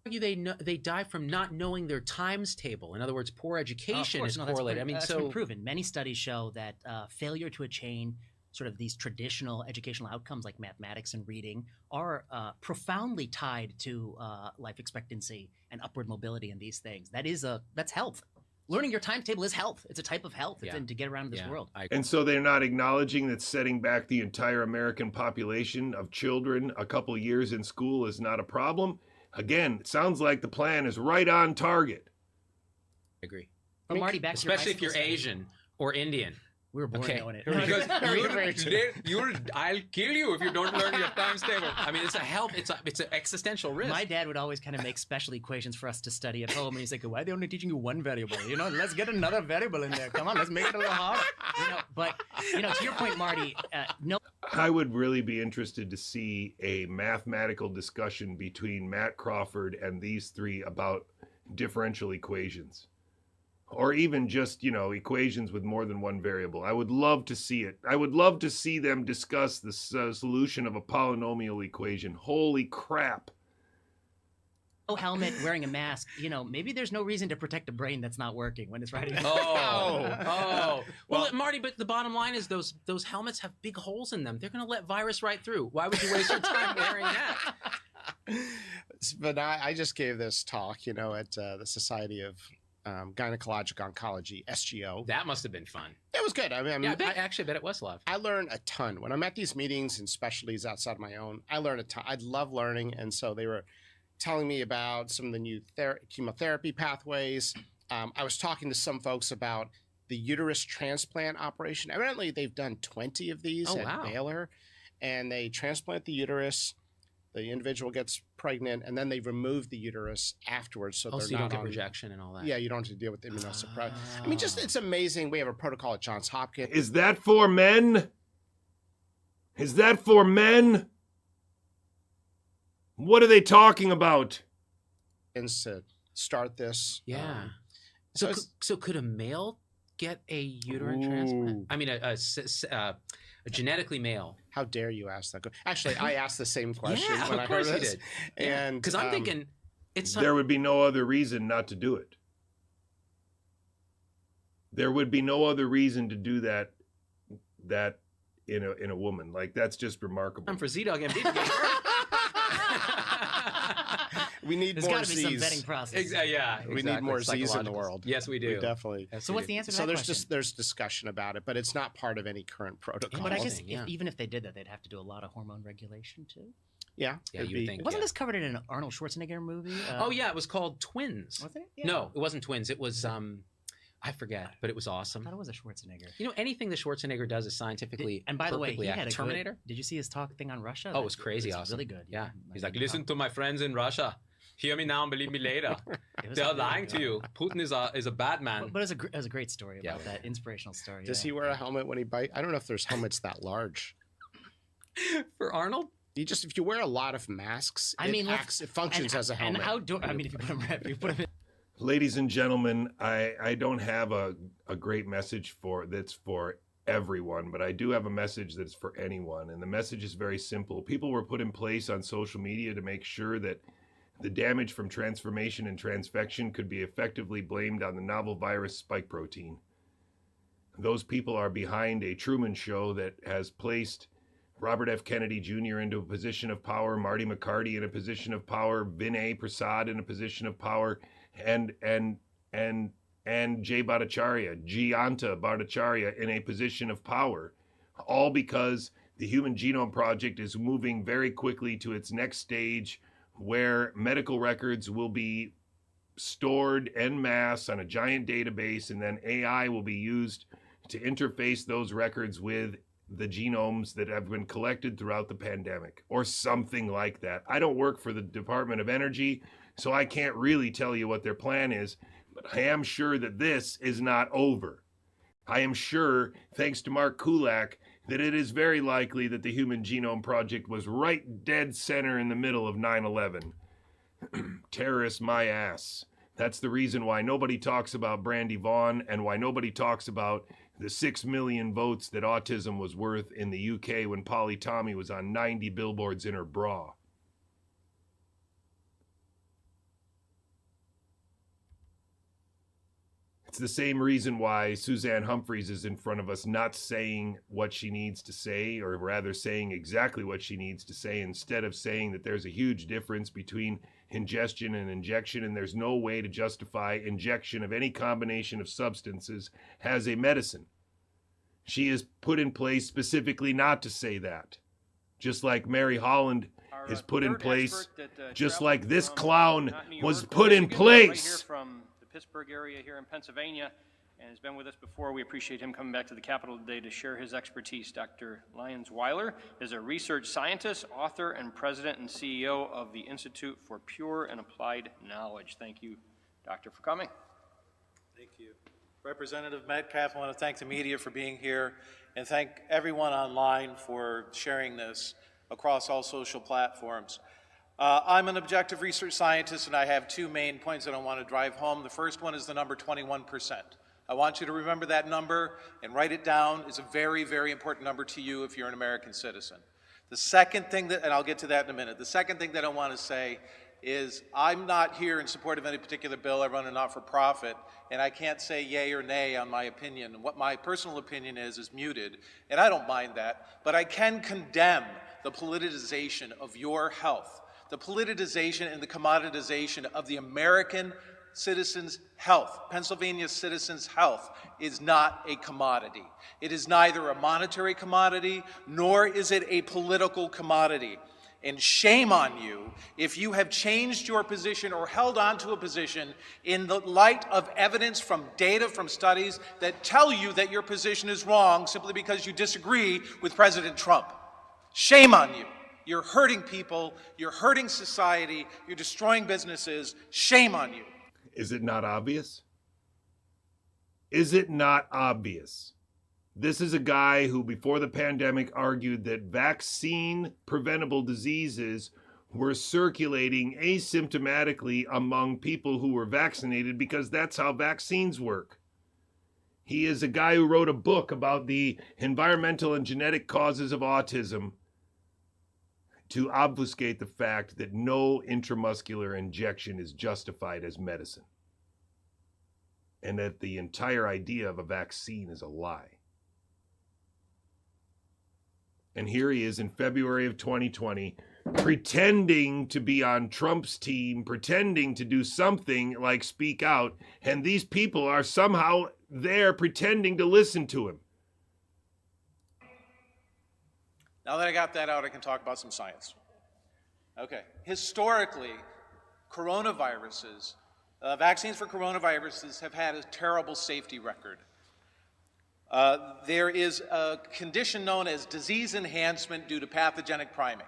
They die from not knowing their times table. In other words, poor education is correlated. That's been proven. Many studies show that failure to attain sort of these traditional educational outcomes like mathematics and reading are profoundly tied to life expectancy and upward mobility and these things. That's health. Learning your timetable is health. It's a type of health to get around this world. And so they're not acknowledging that setting back the entire American population of children a couple years in school is not a problem. Again, it sounds like the plan is right on target. I agree. But Marty, back especially to your if you're Asian or Indian. We were born knowing it. Because I'll kill you if you don't learn your times table. I mean, it's an existential risk. My dad would always kind of make special equations for us to study at home, and he's like, "Why are they only teaching you one variable? Let's get another variable in there. Come on, let's make it a little harder." But to your point, Marty, no. I would really be interested to see a mathematical discussion between Matt Crawford and these 3 about differential equations. Or even just, equations with more than one variable. I would love to see it. I would love to see them discuss the solution of a polynomial equation. Holy crap. No helmet, wearing a mask. Maybe there's no reason to protect a brain that's not working when it's riding. Well, Marty, but the bottom line is those helmets have big holes in them. They're going to let virus right through. Why would you waste your time wearing that? But I just gave this talk, at the Society of gynecologic oncology, SGO. That must have been fun. It was good. I mean, Yeah, I bet it was love. I learned a ton. When I'm at these meetings and specialties outside of my own, I learn a ton. I love learning. And so they were telling me about some of the new chemotherapy pathways. I was talking to some folks about the uterus transplant operation. Evidently, they've done 20 of these at Baylor. And they transplant the uterus. The individual gets pregnant, and then they remove the uterus afterwards. So they're so you not don't get on rejection and all that. Yeah, you don't have to deal with immunosuppression. I mean, just it's amazing. We have a protocol at Johns Hopkins. Is that for men? Is that for men? What are they talking about? To start this. Yeah. So could a male get a uterine transplant? I mean, a genetically male. How dare you ask that? Actually, I asked the same question when I heard you this. Did. And because I'm thinking, there would be no other reason not to do it. There would be no other reason to do that in a woman. Like, that's just remarkable. I'm for Z-Dog MD. We need There's more got to be some Z's. vetting process. We need more Z's in the world. Yes, we do. We definitely. So what's the answer to So that there's question? there's discussion about it, but it's not part of any current protocol. But I guess even if they did that, they'd have to do a lot of hormone regulation too. Yeah, you would think. Wasn't this covered in an Arnold Schwarzenegger movie? Oh yeah, it was called Twins. Was it? Yeah. No, it wasn't Twins. It was I forget, but it was I awesome. thought it was a Schwarzenegger. You know, anything that Schwarzenegger does is scientifically And by the way, he had a Terminator. Did you see his talk thing on Russia? Oh, it was crazy awesome. Really good. Yeah, he's like, listen to my friends in Russia. Hear me now and believe me later. They're lying to you. Putin is a bad man. But it was a great story about that inspirational story. Does he wear a helmet when he bites? I don't know if there's helmets that large. For Arnold? If you wear a lot of masks, it functions as a helmet. And if you put him in. Ladies and gentlemen, I don't have a great message that's for everyone, but I do have a message that's for anyone. And the message is very simple. People were put in place on social media to make sure that the damage from transformation and transfection could be effectively blamed on the novel virus spike protein. Those people are behind a Truman Show that has placed Robert F. Kennedy Jr. into a position of power, Marty McCarty in a position of power, Vinay Prasad in a position of power, and Jay Bhattacharya, Jayanta Bhattacharya in a position of power, all because the Human Genome Project is moving very quickly to its next stage, where medical records will be stored en masse on a giant database, and then AI will be used to interface those records with the genomes that have been collected throughout the pandemic, or something like that. I don't work for the Department of Energy, so I can't really tell you what their plan is, but I am sure that this is not over. I am sure, thanks to Mark Kulak, that it is very likely that the Human Genome Project was right dead center in the middle of 9/11. Terrorists, my ass. That's the reason why nobody talks about Brandy Vaughan and why nobody talks about the 6 million votes that autism was worth in the UK when Polly Tommy was on 90 billboards in her bra. It's the same reason why Suzanne Humphreys is in front of us, not saying what she needs to say, or rather saying exactly what she needs to say, instead of saying that there's a huge difference between ingestion and injection, and there's no way to justify injection of any combination of substances as a medicine. She is put in place specifically not to say that. Just like Mary Holland is put in place, just like this clown was put in place. Pittsburgh area here in Pennsylvania, and has been with us before. We appreciate him coming back to the Capitol today to share his expertise. Dr. Lyons Weiler is a research scientist, author, and president and CEO of the Institute for Pure and Applied Knowledge. Thank you, Doctor, for coming. Thank you. Representative Metcalf, I want to thank the media for being here and thank everyone online for sharing this across all social platforms. I'm an objective research scientist, and I have two main points that I want to drive home. The first one is the number 21%. I want you to remember that number and write it down. It's a very, very important number to you if you're an American citizen. The second thing and I'll get to that in a minute, the second thing that I want to say is I'm not here in support of any particular bill. I run a not-for-profit, and I can't say yay or nay on my opinion. And what my personal opinion is muted, and I don't mind that, but I can condemn the politicization of your health, the politicization and the commoditization of the American citizens' health, Pennsylvania citizens' health, is not a commodity. It is neither a monetary commodity, nor is it a political commodity. And shame on you if you have changed your position or held on to a position in the light of evidence from data from studies that tell you that your position is wrong simply because you disagree with President Trump. Shame on you. You're hurting people, you're hurting society, you're destroying businesses. Shame on you. Is it not obvious? Is it not obvious? This is a guy who, before the pandemic, argued that vaccine-preventable diseases were circulating asymptomatically among people who were vaccinated because that's how vaccines work. He is a guy who wrote a book about the environmental and genetic causes of autism to obfuscate the fact that no intramuscular injection is justified as medicine, and that the entire idea of a vaccine is a lie. And here he is in February of 2020, pretending to be on Trump's team, pretending to do something like speak out, and these people are somehow there pretending to listen to him. Now that I got that out, I can talk about some science. Okay. Historically, coronaviruses, vaccines for coronaviruses have had a terrible safety record. There is a condition known as disease enhancement due to pathogenic priming.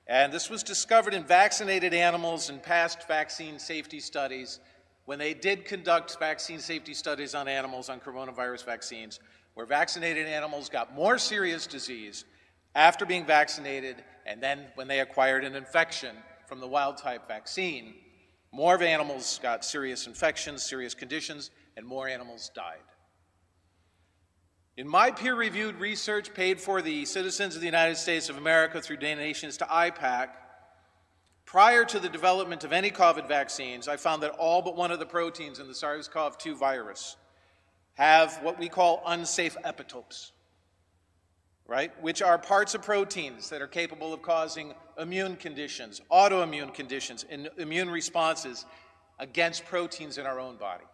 And this was discovered in vaccinated animals in past vaccine safety studies when they did conduct vaccine safety studies on animals on coronavirus vaccines, where vaccinated animals got more serious disease after being vaccinated, and then when they acquired an infection from the wild-type vaccine, more of animals got serious infections, serious conditions, and more animals died. In my peer-reviewed research paid for the citizens of the United States of America through donations to IPAC, prior to the development of any COVID vaccines, I found that all but one of the proteins in the SARS-CoV-2 virus have what we call unsafe epitopes, right? Which are parts of proteins that are capable of causing immune conditions, autoimmune conditions, and immune responses against proteins in our own body.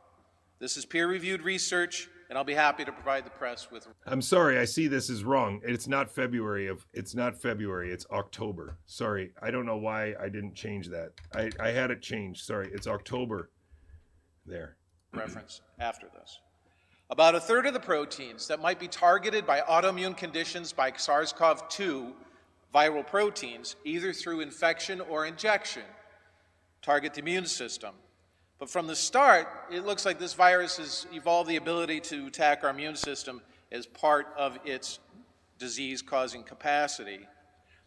This is peer-reviewed research, and I'll be happy to provide the press with. I'm sorry, I see this is wrong. It's not February, it's October. Sorry, I don't know why I didn't change that. I had it changed, sorry, it's October. There. Reference after this. About a third of the proteins that might be targeted by autoimmune conditions by SARS-CoV-2 viral proteins, either through infection or injection, target the immune system. But from the start, it looks like this virus has evolved the ability to attack our immune system as part of its disease-causing capacity.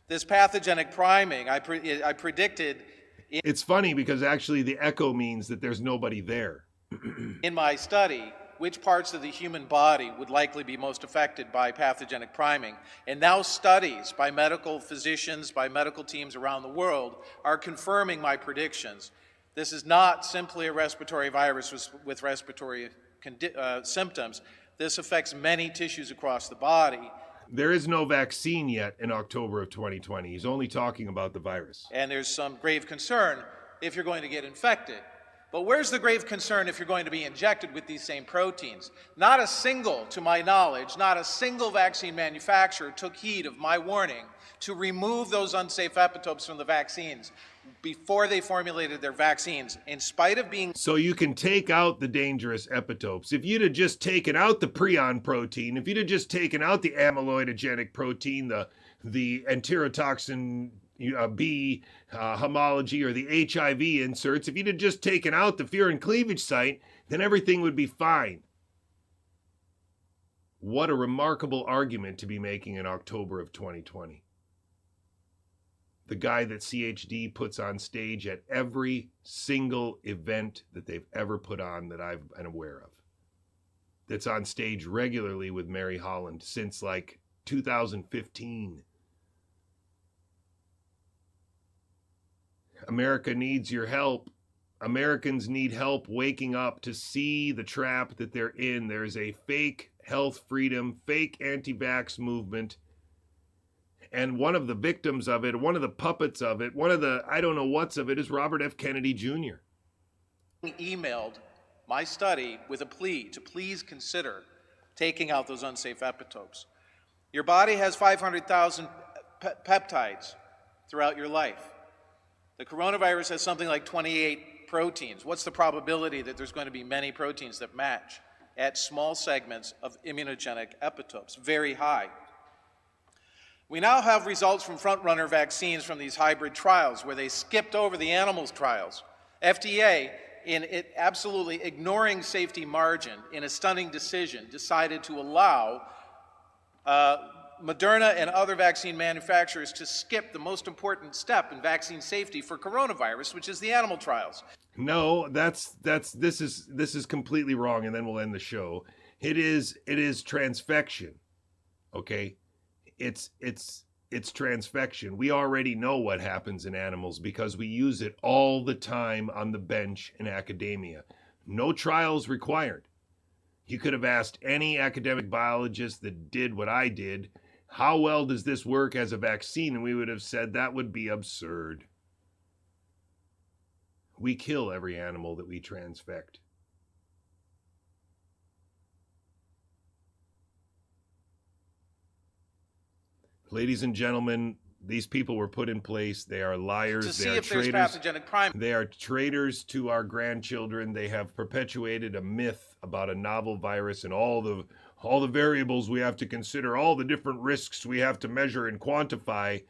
This pathogenic priming, I predicted... It's funny because actually the echo means that there's nobody there. In my study, which parts of the human body would likely be most affected by pathogenic priming. And now studies by medical physicians, by medical teams around the world are confirming my predictions. This is not simply a respiratory virus with respiratory symptoms. This affects many tissues across the body. There is no vaccine yet in October of 2020. He's only talking about the virus. And there's some grave concern if you're going to get infected. But where's the grave concern if you're going to be injected with these same proteins? Not a single, to my knowledge, not a single vaccine manufacturer took heed of my warning to remove those unsafe epitopes from the vaccines before they formulated their vaccines, in spite of being... So you can take out the dangerous epitopes. If you'd have just taken out the prion protein, if you'd have just taken out the amyloidogenic protein, the enterotoxin B homology, or the HIV inserts, if you'd have just taken out the furin cleavage site, then everything would be fine. What a remarkable argument to be making in October of 2020. The guy that CHD puts on stage at every single event that they've ever put on that I've been aware of. That's on stage regularly with Mary Holland since like 2015. America needs your help. Americans need help waking up to see the trap that they're in. There is a fake health freedom, fake anti-vax movement. And one of the victims of it, one of the puppets of it, one of the I don't know what's of it is Robert F. Kennedy Jr. emailed my study with a plea to please consider taking out those unsafe epitopes. Your body has 500,000 peptides throughout your life. The coronavirus has something like 28 proteins. What's the probability that there's going to be many proteins that match at small segments of immunogenic epitopes? Very high. We now have results from front-runner vaccines from these hybrid trials where they skipped over the animals trials. FDA, in it absolutely ignoring safety margin, in a stunning decision, decided to allow Moderna and other vaccine manufacturers to skip the most important step in vaccine safety for coronavirus, which is the animal trials. No, this is completely wrong, and then we'll end the show. It is transfection. Okay? It's transfection. We already know what happens in animals because we use it all the time on the bench in academia. No trials required. You could have asked any academic biologist that did what I did, how well does this work as a vaccine? And we would have said that would be absurd. We kill every animal that we transfect. Ladies and gentlemen, these people were put in place. They are liars. To see they are if there's traitors. pathogenic prime. They are traitors to our grandchildren. They have perpetuated a myth about a novel virus and all the variables we have to consider, all the different risks we have to measure and quantify,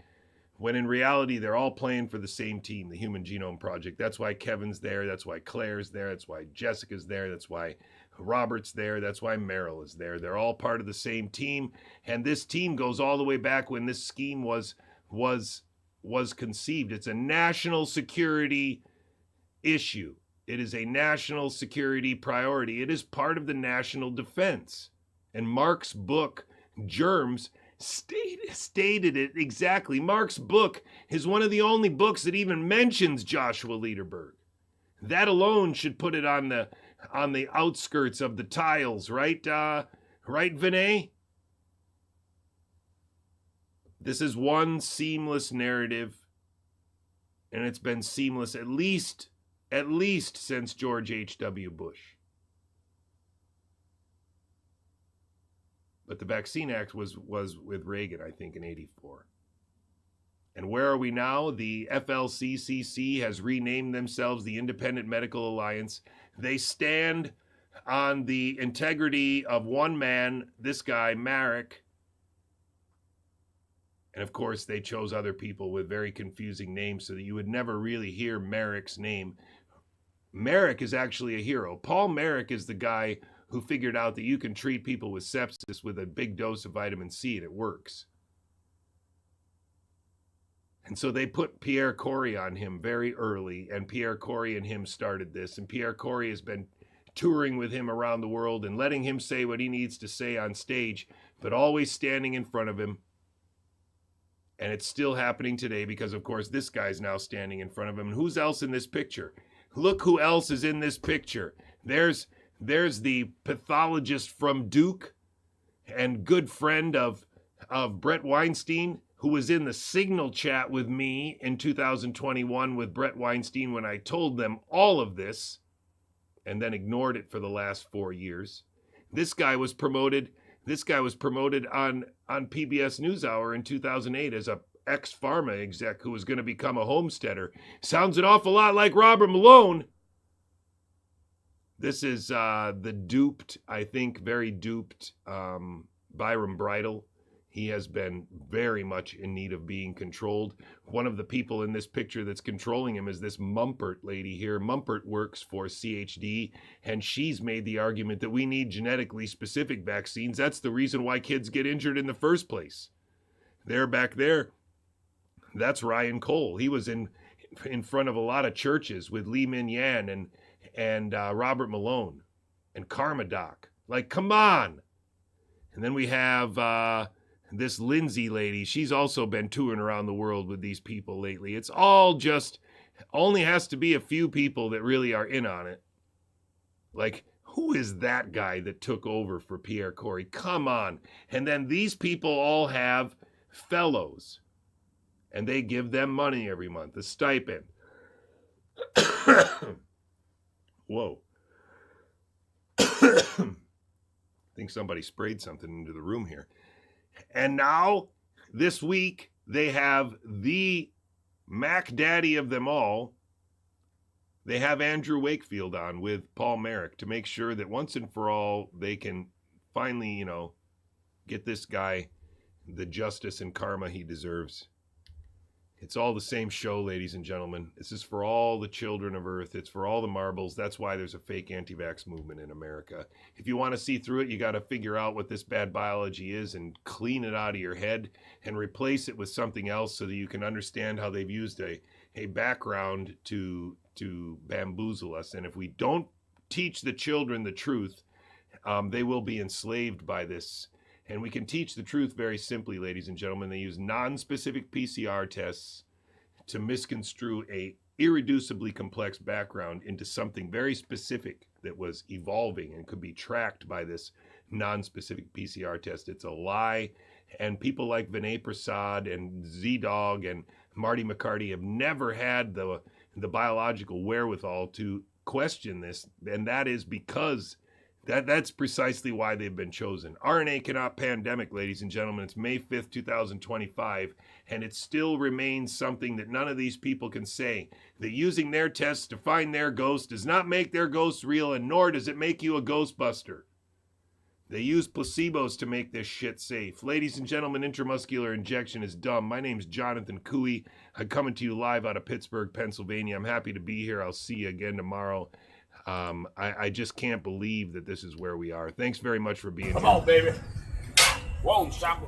when in reality they're all playing for the same team, the Human Genome Project. That's why Kevin's there. That's why Claire's there. That's why Jessica's there. That's why Robert's there. That's why Merrill is there. They're all part of the same team. And this team goes all the way back when this scheme was conceived. It's a national security issue. It is a national security priority. It is part of the national defense. And Mark's book, Germs, stated it exactly. Mark's book is one of the only books that even mentions Joshua Lederberg. That alone should put it on the outskirts of the tiles, right? Right, Vinay? This is one seamless narrative, and it's been seamless at least since George H.W. Bush. But the Vaccine Act was with Reagan, I think, in '84. And where are we now? The FLCCC has renamed themselves the Independent Medical Alliance. They stand on the integrity of one man, this guy, Marek. And of course, they chose other people with very confusing names so that you would never really hear Marek's name. Marek is actually a hero. Paul Marek is the guy who figured out that you can treat people with sepsis with a big dose of vitamin C and it works. And so they put Pierre Corey on him very early, and Pierre Corey and him started this. And Pierre Corey has been touring with him around the world and letting him say what he needs to say on stage, but always standing in front of him. And it's still happening today because, of course, this guy's now standing in front of him. And who's else in this picture? Look who else is in this picture. There's the pathologist from Duke and good friend of Brett Weinstein, who was in the Signal chat with me in 2021 with Brett Weinstein when I told them all of this and then ignored it for the last 4 years. This guy was promoted on PBS NewsHour in 2008 as a ex-pharma exec who was going to become a homesteader. Sounds an awful lot like Robert Malone. This is the duped, I think, very duped Byram Bridle. He has been very much in need of being controlled. One of the people in this picture that's controlling him is this Mumpert lady here. Mumpert works for CHD, and she's made the argument that we need genetically specific vaccines. That's the reason why kids get injured in the first place. There, back there, that's Ryan Cole. He was in front of a lot of churches with Lee Min Yan and Robert Malone and Karma Doc. Like, come on. And then we have this Lindsay lady. She's also been touring around the world with these people lately. It's all just, only has to be a few people that really are in on it. Like, who is that guy that took over for Pierre Corey? Come on. And then these people all have fellows. And they give them money every month, a stipend. Whoa. I think somebody sprayed something into the room here. And now, this week, they have the Mac Daddy of them all. They have Andrew Wakefield on with Paul Merrick to make sure that once and for all, they can finally, get this guy the justice and karma he deserves. It's all the same show, ladies and gentlemen. This is for all the children of Earth. It's for all the marbles. That's why there's a fake anti-vax movement in America. If you want to see through it, you got to figure out what this bad biology is and clean it out of your head and replace it with something else so that you can understand how they've used a background to bamboozle us. And if we don't teach the children the truth, they will be enslaved by this. And we can teach the truth very simply, ladies and gentlemen. They use non-specific PCR tests to misconstrue a irreducibly complex background into something very specific that was evolving and could be tracked by this non-specific PCR test. It's a lie. And people like Vinay Prasad and Z-Dog and Marty McCarty have never had the biological wherewithal to question this. And that is because that's precisely why they've been chosen. RNA cannot pandemic, ladies and gentlemen. It's May 5th, 2025, and it still remains something that none of these people can say. That using their tests to find their ghost does not make their ghost real, and nor does it make you a ghostbuster. They use placebos to make this shit safe. Ladies and gentlemen, intramuscular injection is dumb. My name's Jonathan Couey. I'm coming to you live out of Pittsburgh, Pennsylvania. I'm happy to be here. I'll see you again tomorrow. I just can't believe that this is where we are. Thanks very much for being here. Come on, baby. Whoa, shop.